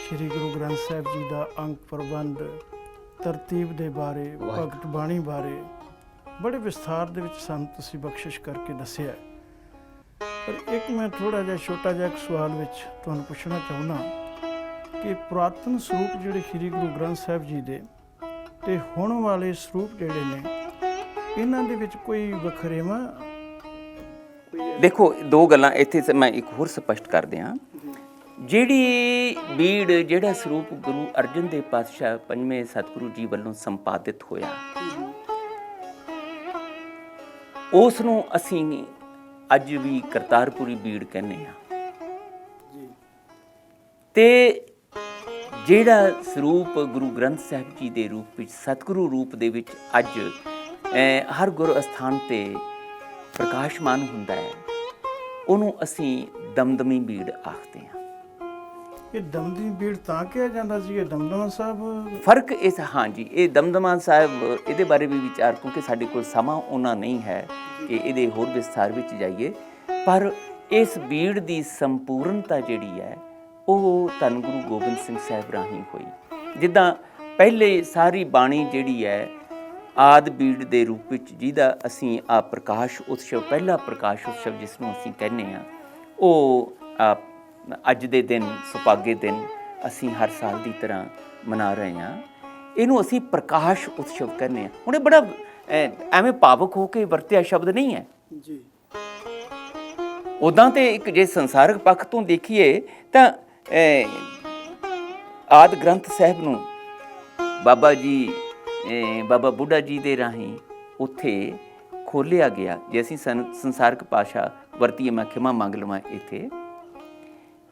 ਸ੍ਰੀ ਗੁਰੂ ਗ੍ਰੰਥ ਸਾਹਿਬ ਜੀ ਦਾ ਅੰਕ ਪ੍ਰਬੰਧ, ਤਰਤੀਬ ਦੇ ਬਾਰੇ, ਭਗਤ ਬਾਣੀ ਬਾਰੇ ਬੜੇ ਵਿਸਥਾਰ ਦੇ ਵਿੱਚ ਸਾਨੂੰ ਤੁਸੀਂ ਬਖਸ਼ਿਸ਼ ਕਰਕੇ ਦੱਸਿਆ। ਪਰ ਇੱਕ ਮੈਂ ਥੋੜ੍ਹਾ ਜਿਹਾ ਛੋਟਾ ਜਿਹਾ ਇੱਕ ਸਵਾਲ ਵਿੱਚ ਤੁਹਾਨੂੰ ਪੁੱਛਣਾ ਚਾਹੁੰਦਾ ਕਿ ਪੁਰਾਤਨ ਸਰੂਪ ਜਿਹੜੇ ਸ੍ਰੀ ਗੁਰੂ ਗ੍ਰੰਥ ਸਾਹਿਬ ਜੀ ਦੇ ਤੇ ਹੁਣ ਵਾਲੇ ਸਰੂਪ ਜਿਹੜੇ ਨੇ, ਇਹਨਾਂ ਦੇ ਵਿੱਚ ਕੋਈ ਵਖਰੇਵਾਂ ਦੇਖੋ ਦੋ ਗੱਲਾਂ ਇੱਥੇ ਮੈਂ ਇੱਕ ਹੋਰ ਸਪਸ਼ਟ ਕਰ ਦਿਆਂ। ਜਿਹੜੀ ਬੀੜ, ਜਿਹੜਾ ਸਰੂਪ ਗੁਰੂ ਅਰਜਨ ਦੇਵ ਪਾਤਸ਼ਾਹ ਪੰਜਵੇਂ ਸਤਿਗੁਰੂ ਜੀ ਵੱਲੋਂ ਸੰਪਾਦਿਤ ਹੋਇਆ, ਉਸ ਨੂੰ ਅਸੀਂ ਅੱਜ ਵੀ ਕਰਤਾਰਪੁਰੀ ਬੀੜ ਕਹਿੰਦੇ ਹਾਂ। ਤੇ ਜਿਹੜਾ ਸਰੂਪ ਗੁਰੂ ਗ੍ਰੰਥ ਸਾਹਿਬ ਜੀ ਦੇ ਰੂਪ ਵਿੱਚ, ਸਤਿਗੁਰੂ ਰੂਪ ਦੇ ਵਿੱਚ ਅੱਜ ਹਰ ਗੁਰ ਅਸਥਾਨ ਤੇ ਪ੍ਰਕਾਸ਼ਮਾਨ ਹੁੰਦਾ ਹੈ, ਉਹਨੂੰ ਅਸੀਂ ਦਮਦਮੀ ਬੀੜ ਆਖਦੇ ਹਾਂ। ਇਹ ਦਮਦਮੀ ਬੀੜ ਤਾਂ ਕਿਹਾ ਜਾਂਦਾ ਸੀ, ਇਹ ਦਮਦਮਾ ਸਾਹਿਬ ਫਰਕ ਇਸ, ਹਾਂਜੀ, ਇਹ ਦਮਦਮਾ ਸਾਹਿਬ, ਇਹਦੇ ਬਾਰੇ ਵੀ ਵਿਚਾਰ, ਕਿਉਂਕਿ ਸਾਡੇ ਕੋਲ ਸਮਾਂ ਉਹਨਾਂ ਨਹੀਂ ਹੈ ਕਿ ਇਹਦੇ ਹੋਰ ਵਿਸਥਾਰ ਵਿੱਚ ਜਾਈਏ, ਪਰ ਇਸ ਬੀੜ ਦੀ ਸੰਪੂਰਨਤਾ ਜਿਹੜੀ ਹੈ ਉਹ ਧੰਨ ਗੁਰੂ ਗੋਬਿੰਦ ਸਿੰਘ ਸਾਹਿਬ ਰਾਹੀਂ ਹੋਈ। ਜਿੱਦਾਂ ਪਹਿਲੇ ਸਾਰੀ ਬਾਣੀ ਜਿਹੜੀ ਹੈ ਆਦਿ ਬੀੜ ਦੇ ਰੂਪ ਵਿੱਚ, ਜਿਹਦਾ ਅਸੀਂ ਆ ਪ੍ਰਕਾਸ਼ ਉਤਸਵ, ਪਹਿਲਾ ਪ੍ਰਕਾਸ਼ ਉਤਸਵ ਜਿਸ ਨੂੰ ਅਸੀਂ ਕਹਿੰਦੇ ਹਾਂ, ਉਹ ਅੱਜ ਦੇ ਦਿਨ, ਸੁਭਾਗੇ ਦਿਨ ਅਸੀਂ ਹਰ ਸਾਲ ਦੀ ਤਰ੍ਹਾਂ ਮਨਾ ਰਹੇ ਹਾਂ। ਇਹਨੂੰ ਅਸੀਂ ਪ੍ਰਕਾਸ਼ ਉਤਸਵ ਕਹਿੰਦੇ ਹਾਂ। ਹੁਣ ਇਹ ਬੜਾ ਐਵੇਂ ਭਾਵਕ ਹੋ ਕੇ ਵਰਤਿਆ ਸ਼ਬਦ ਨਹੀਂ ਹੈ ਜੀ। ਉੱਦਾਂ ਤੇ ਇੱਕ ਜੇ ਸੰਸਾਰਕ ਪੱਖ ਤੋਂ ਦੇਖੀਏ ਤਾਂ ਆਦਿ ਗ੍ਰੰਥ ਸਾਹਿਬ ਨੂੰ ਬਾਬਾ ਜੀ, ਬਾਬਾ ਬੁੱਢਾ ਜੀ ਦੇ ਰਾਹੀਂ ਉੱਥੇ ਖੋਲ੍ਹਿਆ ਗਿਆ। ਜੇ ਅਸੀਂ ਸੰਸਾਰਕ ਭਾਸ਼ਾ ਵਰਤੀਏ, ਮੈਂ ਖਿਮਾ ਮੰਗ ਲਵਾਂ, ਇੱਥੇ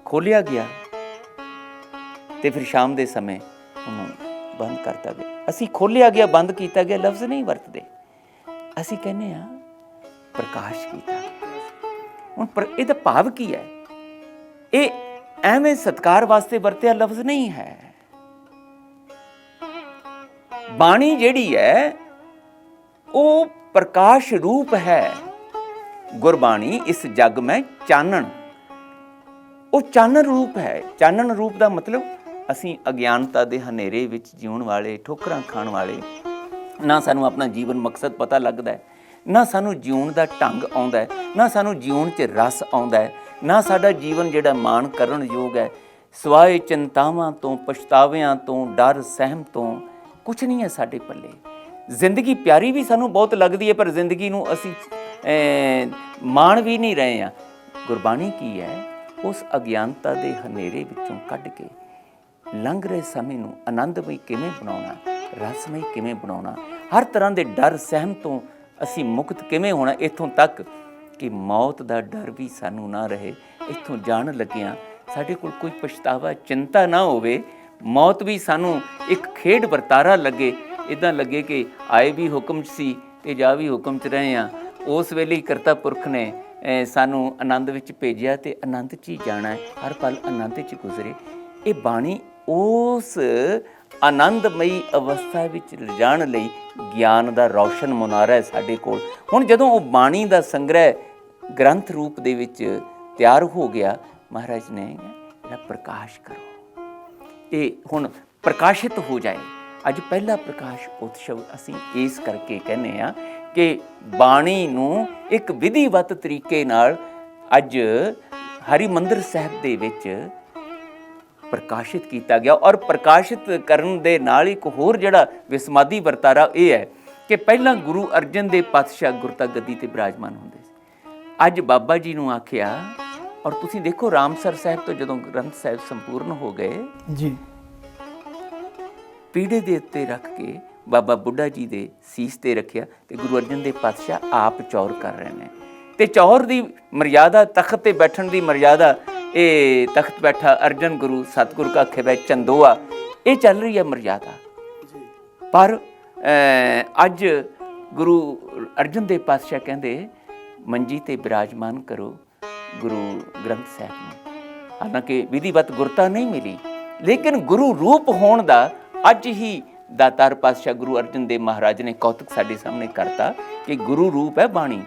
ਖੋਲ੍ਹਿਆ ਗਿਆ ਤੇ ਫਿਰ ਸ਼ਾਮ ਦੇ ਸਮੇਂ ਉਹਨੂੰ ਬੰਦ ਕਰਤਾ ਗਿਆ। ਅਸੀਂ ਖੋਲ੍ਹਿਆ ਗਿਆ, ਬੰਦ ਕੀਤਾ ਗਿਆ ਲਫ਼ਜ਼ ਨਹੀਂ ਵਰਤਦੇ, ਅਸੀਂ ਕਹਿੰਦੇ ਹਾਂ ਪ੍ਰਕਾਸ਼ ਕੀਤਾ ਗਿਆ। ਹੁਣ ਇਹਦਾ ਭਾਵ ਕੀ ਹੈ? ਇਹ ਐਵੇਂ ਸਤਿਕਾਰ ਵਾਸਤੇ ਵਰਤਿਆ ਲਫ਼ਜ਼ ਨਹੀਂ ਹੈ। ਬਾਣੀ ਜਿਹੜੀ ਹੈ ਉਹ ਪ੍ਰਕਾਸ਼ ਰੂਪ ਹੈ। ਗੁਰਬਾਣੀ ਇਸ ਜਗ ਮੈਂ ਚਾਨਣ, ਉਹ ਚਾਨਣ ਰੂਪ ਹੈ। ਚਾਨਣ ਰੂਪ ਦਾ ਮਤਲਬ ਅਸੀਂ ਅਗਿਆਨਤਾ ਦੇ ਹਨੇਰੇ ਵਿੱਚ ਜਿਉਣ ਵਾਲੇ, ਠੋਕਰਾਂ ਖਾਣ ਵਾਲੇ, ਨਾ ਸਾਨੂੰ ਆਪਣਾ ਜੀਵਨ ਮਕਸਦ ਪਤਾ ਲੱਗਦਾ ਹੈ, ਨਾ ਸਾਨੂੰ ਜਿਉਣ ਦਾ ਢੰਗ ਆਉਂਦਾ ਹੈ, ਨਾ ਸਾਨੂੰ ਜਿਉਣ 'ਚ ਰਸ ਆਉਂਦਾ ਹੈ, ਨਾ ਸਾਡਾ ਜੀਵਨ ਜਿਹੜਾ ਮਾਣ ਕਰਨ ਯੋਗ ਹੈ। ਸਵਾਏ ਚਿੰਤਾਵਾਂ ਤੋਂ, ਪਛਤਾਵਿਆਂ ਤੋਂ, ਡਰ ਸਹਿਮ ਤੋਂ ਕੁਛ ਨਹੀਂ ਹੈ ਸਾਡੇ ਪੱਲੇ। ਜ਼ਿੰਦਗੀ ਪਿਆਰੀ ਵੀ ਸਾਨੂੰ ਬਹੁਤ ਲੱਗਦੀ ਹੈ, ਪਰ ਜ਼ਿੰਦਗੀ ਨੂੰ ਅਸੀਂ ਮਾਣ ਵੀ ਨਹੀਂ ਰਹੇ ਹਾਂ। ਗੁਰਬਾਣੀ ਕੀ ਹੈ? ਉਸ ਅਗਿਆਨਤਾ ਦੇ ਹਨੇਰੇ ਵਿੱਚੋਂ ਕੱਢ ਕੇ ਲੰਘ ਰਹੇ ਸਮੇਂ ਨੂੰ ਆਨੰਦਮਈ ਕਿਵੇਂ ਬਣਾਉਣਾ, ਰਸਮਈ ਕਿਵੇਂ ਬਣਾਉਣਾ, ਹਰ ਤਰ੍ਹਾਂ ਦੇ ਡਰ ਸਹਿਮ ਤੋਂ ਅਸੀਂ ਮੁਕਤ ਕਿਵੇਂ ਹੋਣਾ, ਇੱਥੋਂ ਤੱਕ ਕਿ ਮੌਤ ਦਾ ਡਰ ਵੀ ਸਾਨੂੰ ਨਾ ਰਹੇ। ਇੱਥੋਂ ਜਾਣ ਲੱਗਿਆਂ ਸਾਡੇ ਕੋਲ ਕੋਈ ਪਛਤਾਵਾ, ਚਿੰਤਾ ਨਾ ਹੋਵੇ। ਮੌਤ ਵੀ ਸਾਨੂੰ ਇੱਕ ਖੇਡ ਵਰਤਾਰਾ ਲੱਗੇ, ਇੱਦਾਂ ਲੱਗੇ ਕਿ ਆਏ ਵੀ ਹੁਕਮ 'ਚ ਸੀ ਤੇ ਜਾ ਵੀ ਹੁਕਮ 'ਚ ਰਹੇ ਹਾਂ। ਉਸ ਵੇਲੇ ਹੀ ਕਰਤਾ ਪੁਰਖ ਨੇ ਸਾਨੂੰ ਆਨੰਦ ਵਿੱਚ ਭੇਜਿਆ ਤੇ ਆਨੰਦ 'ਚ ਹੀ ਜਾਣਾ ਹੈ, ਹਰ ਪਲ ਆਨੰਦ 'ਚ ਗੁਜ਼ਰੇ। ਇਹ ਬਾਣੀ ਉਸ ਆਨੰਦਮਈ ਅਵਸਥਾ ਵਿੱਚ ਲਿਜਾਣ ਲਈ ਗਿਆਨ ਦਾ ਰੌਸ਼ਨ ਮੁਨਾਰਾ ਹੈ ਸਾਡੇ ਕੋਲ। ਹੁਣ ਜਦੋਂ ਉਹ ਬਾਣੀ ਦਾ ਸੰਗ੍ਰਹਿ ਗ੍ਰੰਥ ਰੂਪ ਦੇ ਵਿੱਚ ਤਿਆਰ ਹੋ ਗਿਆ, ਮਹਾਰਾਜ ਨੇ ਇਹਦਾ ਪ੍ਰਕਾਸ਼ ਕਰੋ, ਇਹ ਹੁਣ ਪ੍ਰਕਾਸ਼ਿਤ ਹੋ ਜਾਏ। ਅੱਜ ਪਹਿਲਾ ਪ੍ਰਕਾਸ਼ ਉਤਸਵ ਅਸੀਂ ਇਸ ਕਰਕੇ ਕਹਿੰਦੇ ਹਾਂ ਕਿ ਬਾਣੀ ਨੂੰ ਇੱਕ ਵਿਧੀਵਤ ਤਰੀਕੇ ਨਾਲ ਅੱਜ ਹਰਿਮੰਦਰ ਸਾਹਿਬ ਦੇ ਵਿੱਚ ਪ੍ਰਕਾਸ਼ਿਤ ਕੀਤਾ ਗਿਆ। ਔਰ ਪ੍ਰਕਾਸ਼ਿਤ ਕਰਨ ਦੇ ਨਾਲ ਇੱਕ ਹੋਰ ਜਿਹੜਾ ਵਿਸਮਾਦੀ ਵਰਤਾਰਾ ਇਹ ਹੈ ਕਿ ਪਹਿਲਾਂ ਗੁਰੂ ਅਰਜਨ ਦੇਵ ਪਾਤਸ਼ਾਹ ਗੁਰਤਾ ਗੱਦੀ ਤੇ ਬਿਰਾਜਮਾਨ ਹੁੰਦੇ ਸੀ। ਅੱਜ ਬਾਬਾ ਜੀ ਨੂੰ ਆਖਿਆ, ਔਰ ਤੁਸੀਂ ਦੇਖੋ ਰਾਮਸਰ ਸਾਹਿਬ ਤੋਂ ਜਦੋਂ ਗ੍ਰੰਥ ਸਾਹਿਬ ਸੰਪੂਰਨ ਹੋ ਗਏ ਜੀ, ਪੀੜੇ ਦੇ ਉੱਤੇ ਰੱਖ ਕੇ ਬਾਬਾ ਬੁੱਢਾ ਜੀ ਦੇ ਸੀਸ ਤੇ ਰੱਖਿਆ ਤੇ ਗੁਰੂ ਅਰਜਨ ਦੇਵ ਪਾਤਸ਼ਾਹ ਆਪ ਚੌਰ ਕਰ ਰਹੇ ਨੇ। ਤੇ ਚੌਰ ਦੀ ਮਰਿਆਦਾ, ਤਖਤ ਤੇ ਬੈਠਣ ਦੀ ਮਰਿਆਦਾ, ਇਹ ਤਖਤ ਬੈਠਾ ਅਰਜਨ ਗੁਰੂ ਸਤਿਗੁਰ ਕਾ ਖਿਬੈ ਚੰਦੋਆ, ਇਹ ਚੱਲ ਰਹੀ ਹੈ ਮਰਿਆਦਾ। ਪਰ ਅੱਜ ਗੁਰੂ ਅਰਜਨ ਦੇਵ ਪਾਤਸ਼ਾਹ ਕਹਿੰਦੇ ਮੰਜੀ ਤੇ ਬਿਰਾਜਮਾਨ ਕਰੋ ਗੁਰੂ ਗ੍ਰੰਥ ਸਾਹਿਬ ਨੂੰ। ਹਾਲਾਂਕਿ ਵਿਧੀਵਤ ਗੁਰਤਾ ਨਹੀਂ ਮਿਲੀ, ਲੇਕਿਨ ਗੁਰੂ ਰੂਪ ਹੋਣ ਦਾ ਅੱਜ ਹੀ ਦਾਤਾਰ ਪਾਤਸ਼ਾਹ ਗੁਰੂ ਅਰਜਨ ਦੇਵ ਮਹਾਰਾਜ ਨੇ ਕੌਤਕ ਸਾਡੇ ਸਾਹਮਣੇ ਕਰਤਾ ਕਿ ਗੁਰੂ ਰੂਪ ਹੈ ਬਾਣੀ।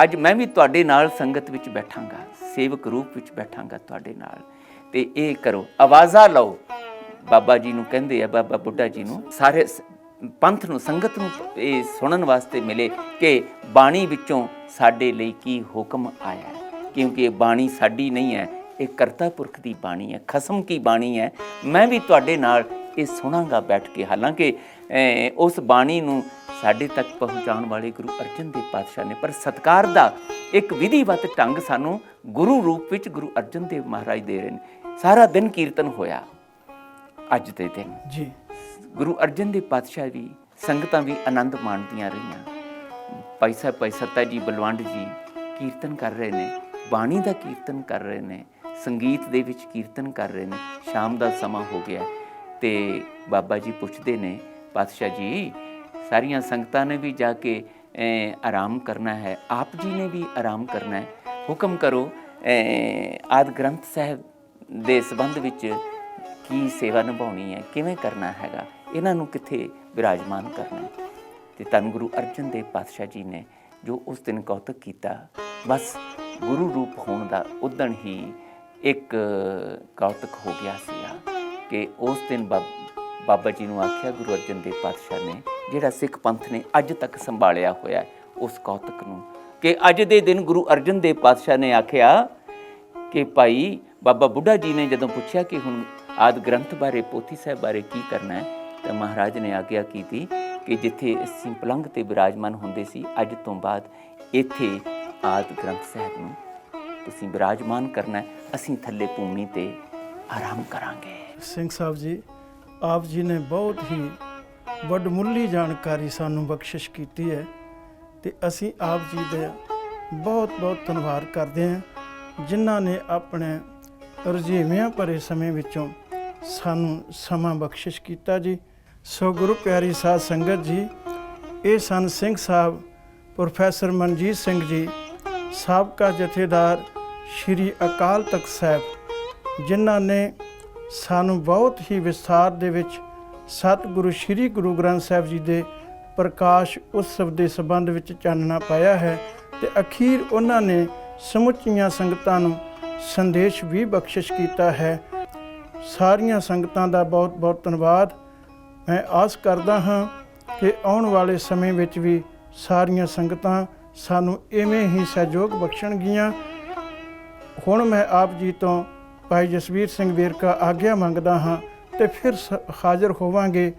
ਅੱਜ ਮੈਂ ਵੀ ਤੁਹਾਡੇ ਨਾਲ ਸੰਗਤ ਵਿੱਚ ਬੈਠਾਂਗਾ, ਸੇਵਕ ਰੂਪ ਵਿੱਚ ਬੈਠਾਂਗਾ ਤੁਹਾਡੇ ਨਾਲ, ਤੇ ਇਹ ਕਰੋ, ਆਵਾਜ਼ਾਂ ਲਓ। ਬਾਬਾ ਜੀ ਨੂੰ ਕਹਿੰਦੇ ਆ, ਬਾਬਾ ਬੁੱਢਾ ਜੀ ਨੂੰ, ਸਾਰੇ ਪੰਥ ਨੂੰ, ਸੰਗਤ ਨੂੰ ਇਹ ਸੁਣਨ ਵਾਸਤੇ ਮਿਲੇ ਕਿ ਬਾਣੀ ਵਿੱਚੋਂ ਸਾਡੇ ਲਈ ਕੀ ਹੁਕਮ ਆਇਆ ਹੈ। ਕਿਉਂਕਿ ਇਹ ਬਾਣੀ ਸਾਡੀ ਨਹੀਂ ਹੈ, ਇਹ ਕਰਤਾ ਪੁਰਖ ਦੀ ਬਾਣੀ ਹੈ, ਖਸਮ ਕੀ ਬਾਣੀ ਹੈ। ਮੈਂ ਵੀ ਤੁਹਾਡੇ ਨਾਲ ਇਹ ਸੁਣਾਂਗਾ ਬੈਠ ਕੇ। ਹਾਲਾਂਕਿ ਉਸ ਬਾਣੀ ਨੂੰ ਸਾਡੇ ਤੱਕ ਪਹੁੰਚਾਉਣ ਵਾਲੇ ਗੁਰੂ ਅਰਜਨ ਦੇਵ ਪਾਤਸ਼ਾਹ ਨੇ, ਪਰ ਸਤਿਕਾਰ ਦਾ ਇੱਕ ਵਿਧੀਵਤ ਢੰਗ ਸਾਨੂੰ ਗੁਰੂ ਰੂਪ ਵਿੱਚ ਗੁਰੂ ਅਰਜਨ ਦੇਵ ਮਹਾਰਾਜ ਦੇ ਰਹੇ ਨੇ। ਸਾਰਾ ਦਿਨ ਕੀਰਤਨ ਹੋਇਆ ਅੱਜ ਦੇ ਦਿਨ ਜੀ। ਗੁਰੂ ਅਰਜਨ ਦੇਵ ਪਾਤਸ਼ਾਹ ਵੀ ਸੰਗਤਾਂ ਵੀ ਆਨੰਦ ਮਾਣਦੀਆਂ ਰਹੀਆਂ। ਭਾਈ ਸਾਹਿਬ ਭਾਈ ਸੱਤਾ ਜੀ ਬਲਵੰਡ ਜੀ ਕੀਰਤਨ ਕਰ ਰਹੇ ਨੇ, ਬਾਣੀ ਦਾ ਕੀਰਤਨ ਕਰ ਰਹੇ ਨੇ, ਸੰਗੀਤ ਦੇ ਵਿੱਚ ਕੀਰਤਨ ਕਰ ਰਹੇ ਨੇ। ਸ਼ਾਮ ਦਾ ਸਮਾਂ ਹੋ ਗਿਆ ਤੇ ਬਾਬਾ ਜੀ ਪੁੱਛਦੇ ਨੇ, ਪਾਤਸ਼ਾਹ ਜੀ ਸਾਰੀਆਂ ਸੰਗਤਾਂ ਨੇ ਵੀ ਜਾ ਕੇ ਆਰਾਮ ਕਰਨਾ ਹੈ, ਆਪ ਜੀ ਨੇ ਵੀ ਆਰਾਮ ਕਰਨਾ ਹੈ, ਹੁਕਮ ਕਰੋ ਆਦਿ ਗ੍ਰੰਥ ਸਾਹਿਬ ਦੇ ਸੰਬੰਧ ਵਿੱਚ ਕੀ ਸੇਵਾ ਨਿਭਾਉਣੀ ਹੈ, ਕਿਵੇਂ ਕਰਨਾ ਹੈਗਾ, ਇਹਨਾਂ ਨੂੰ ਕਿੱਥੇ ਵਿਰਾਜਮਾਨ ਕਰਨਾ ਹੈ। ਤੇ ਧੰਨ ਗੁਰੂ ਅਰਜਨ ਦੇਵ ਪਾਤਸ਼ਾਹ ਜੀ ਨੇ ਜੋ ਉਸ ਦਿਨ ਕੌਤਕ ਕੀਤਾ, ਬਸ ਗੁਰੂ ਰੂਪ ਹੋਣ ਦਾ ਉਦਣ ਹੀ ਇੱਕ ਕੌਤਕ ਹੋ ਗਿਆ ਸੀਗਾ ਕਿ ਉਸ ਦਿਨ ਬਾਬਾ ਜੀ ਨੂੰ ਆਖਿਆ ਗੁਰੂ ਅਰਜਨ ਦੇਵ ਪਾਤਸ਼ਾਹ ਨੇ, ਜਿਹੜਾ ਸਿੱਖ ਪੰਥ ਨੇ ਅੱਜ ਤੱਕ ਸੰਭਾਲਿਆ ਹੋਇਆ ਉਸ ਕੌਤਕ ਨੂੰ, ਕਿ ਅੱਜ ਦੇ ਦਿਨ ਗੁਰੂ ਅਰਜਨ ਦੇਵ ਪਾਤਸ਼ਾਹ ਨੇ ਆਖਿਆ ਕਿ ਭਾਈ ਬਾਬਾ ਬੁੱਢਾ ਜੀ ਨੇ ਜਦੋਂ ਪੁੱਛਿਆ ਕਿ ਹੁਣ ਆਦਿ ਗ੍ਰੰਥ ਬਾਰੇ, ਪੋਥੀ ਸਾਹਿਬ ਬਾਰੇ ਕੀ ਕਰਨਾ ਹੈ, ਤਾਂ ਮਹਾਰਾਜ ਨੇ ਆਗਿਆ ਕੀਤੀ ਕਿ ਜਿੱਥੇ ਅਸੀਂ ਪਲੰਘ ਤੇ ਵਿਰਾਜਮਾਨ ਹੁੰਦੇ ਸੀ, ਅੱਜ ਤੋਂ ਬਾਅਦ ਇੱਥੇ ਆਦਿ ਗ੍ਰੰਥ ਸਾਹਿਬ ਨੂੰ ਤੁਸੀਂ ਵਿਰਾਜਮਾਨ ਕਰਨਾ ਹੈ, ਅਸੀਂ ਥੱਲੇ ਭੂਮੀ ਤੇ ਆਰਾਮ ਕਰਾਂਗੇ। ਸਿੰਘ ਸਾਹਿਬ ਜੀ, ਆਪ ਜੀ ਨੇ ਬਹੁਤ ਹੀ ਵੱਡਮੁੱਲੀ ਜਾਣਕਾਰੀ ਸਾਨੂੰ ਬਖਸ਼ਿਸ਼ ਕੀਤੀ ਹੈ ਤੇ ਅਸੀਂ ਆਪ ਜੀ ਦੇ ਬਹੁਤ ਬਹੁਤ ਧੰਨਵਾਦ ਕਰਦੇ ਹਾਂ ਜਿਨ੍ਹਾਂ ਨੇ ਆਪਣੇ ਰੁਝੇਵਿਆਂ ਭਰੇ ਸਮੇਂ ਵਿੱਚੋਂ ਸਾਨੂੰ ਸਮਾਂ ਬਖਸ਼ਿਸ਼ ਕੀਤਾ ਜੀ। ਸੋ ਗੁਰੂ ਪਿਆਰੀ ਸਾਧ ਸੰਗਤ ਜੀ, ਇਹ ਸਨ ਸਿੰਘ ਸਾਹਿਬ ਪ੍ਰੋਫੈਸਰ ਮਨਜੀਤ ਸਿੰਘ ਜੀ, ਸਾਬਕਾ ਜਥੇਦਾਰ ਸ਼੍ਰੀ ਅਕਾਲ ਤਖਤ ਸਾਹਿਬ, ਜਿਨ੍ਹਾਂ ਨੇ ਸਾਨੂੰ ਬਹੁਤ ਹੀ ਵਿਸਥਾਰ ਦੇ ਵਿੱਚ ਸਤਿਗੁਰੂ ਸ਼੍ਰੀ ਗੁਰੂ ਗ੍ਰੰਥ ਸਾਹਿਬ ਜੀ ਦੇ ਪ੍ਰਕਾਸ਼ ਉਤਸਵ ਦੇ ਸੰਬੰਧ ਵਿੱਚ ਚਾਨਣਾ ਪਾਇਆ ਹੈ ਤੇ ਅਖੀਰ ਉਹਨਾਂ ਨੇ ਸਮੁੱਚੀਆਂ ਸੰਗਤਾਂ ਨੂੰ ਸੰਦੇਸ਼ ਵੀ ਬਖਸ਼ਿਸ਼ ਕੀਤਾ ਹੈ। ਸਾਰੀਆਂ ਸੰਗਤਾਂ ਦਾ ਬਹੁਤ ਬਹੁਤ ਧੰਨਵਾਦ। ਮੈਂ ਆਸ ਕਰਦਾ ਹਾਂ ਕਿ ਆਉਣ ਵਾਲੇ ਸਮੇਂ ਵਿੱਚ ਵੀ ਸਾਰੀਆਂ ਸੰਗਤਾਂ ਸਾਨੂੰ ਇਵੇਂ ਹੀ ਸਹਿਯੋਗ ਬਖਸ਼ਣਗੀਆਂ। ਹੁਣ ਮੈਂ ਆਪ ਜੀ ਤੋਂ ਭਾਈ ਜਸਵੀਰ ਸਿੰਘ ਵੇਰਕਾ ਆਗਿਆ ਮੰਗਦਾ ਹਾਂ ਤੇ ਫਿਰ ਹਾਜ਼ਰ ਹੋਵਾਂਗੇ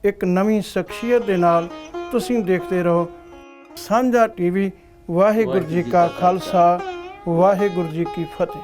ਇੱਕ ਨਵੀਂ ਸ਼ਖਸੀਅਤ ਦੇ ਨਾਲ। ਤੁਸੀਂ ਦੇਖਦੇ ਰਹੋ ਸਾਂਝਾ ਟੀਵੀ। ਵਾਹਿਗੁਰੂ ਜੀ ਕਾ ਖਾਲਸਾ, ਵਾਹਿਗੁਰੂ ਜੀ ਕੀ ਫਤਿਹ।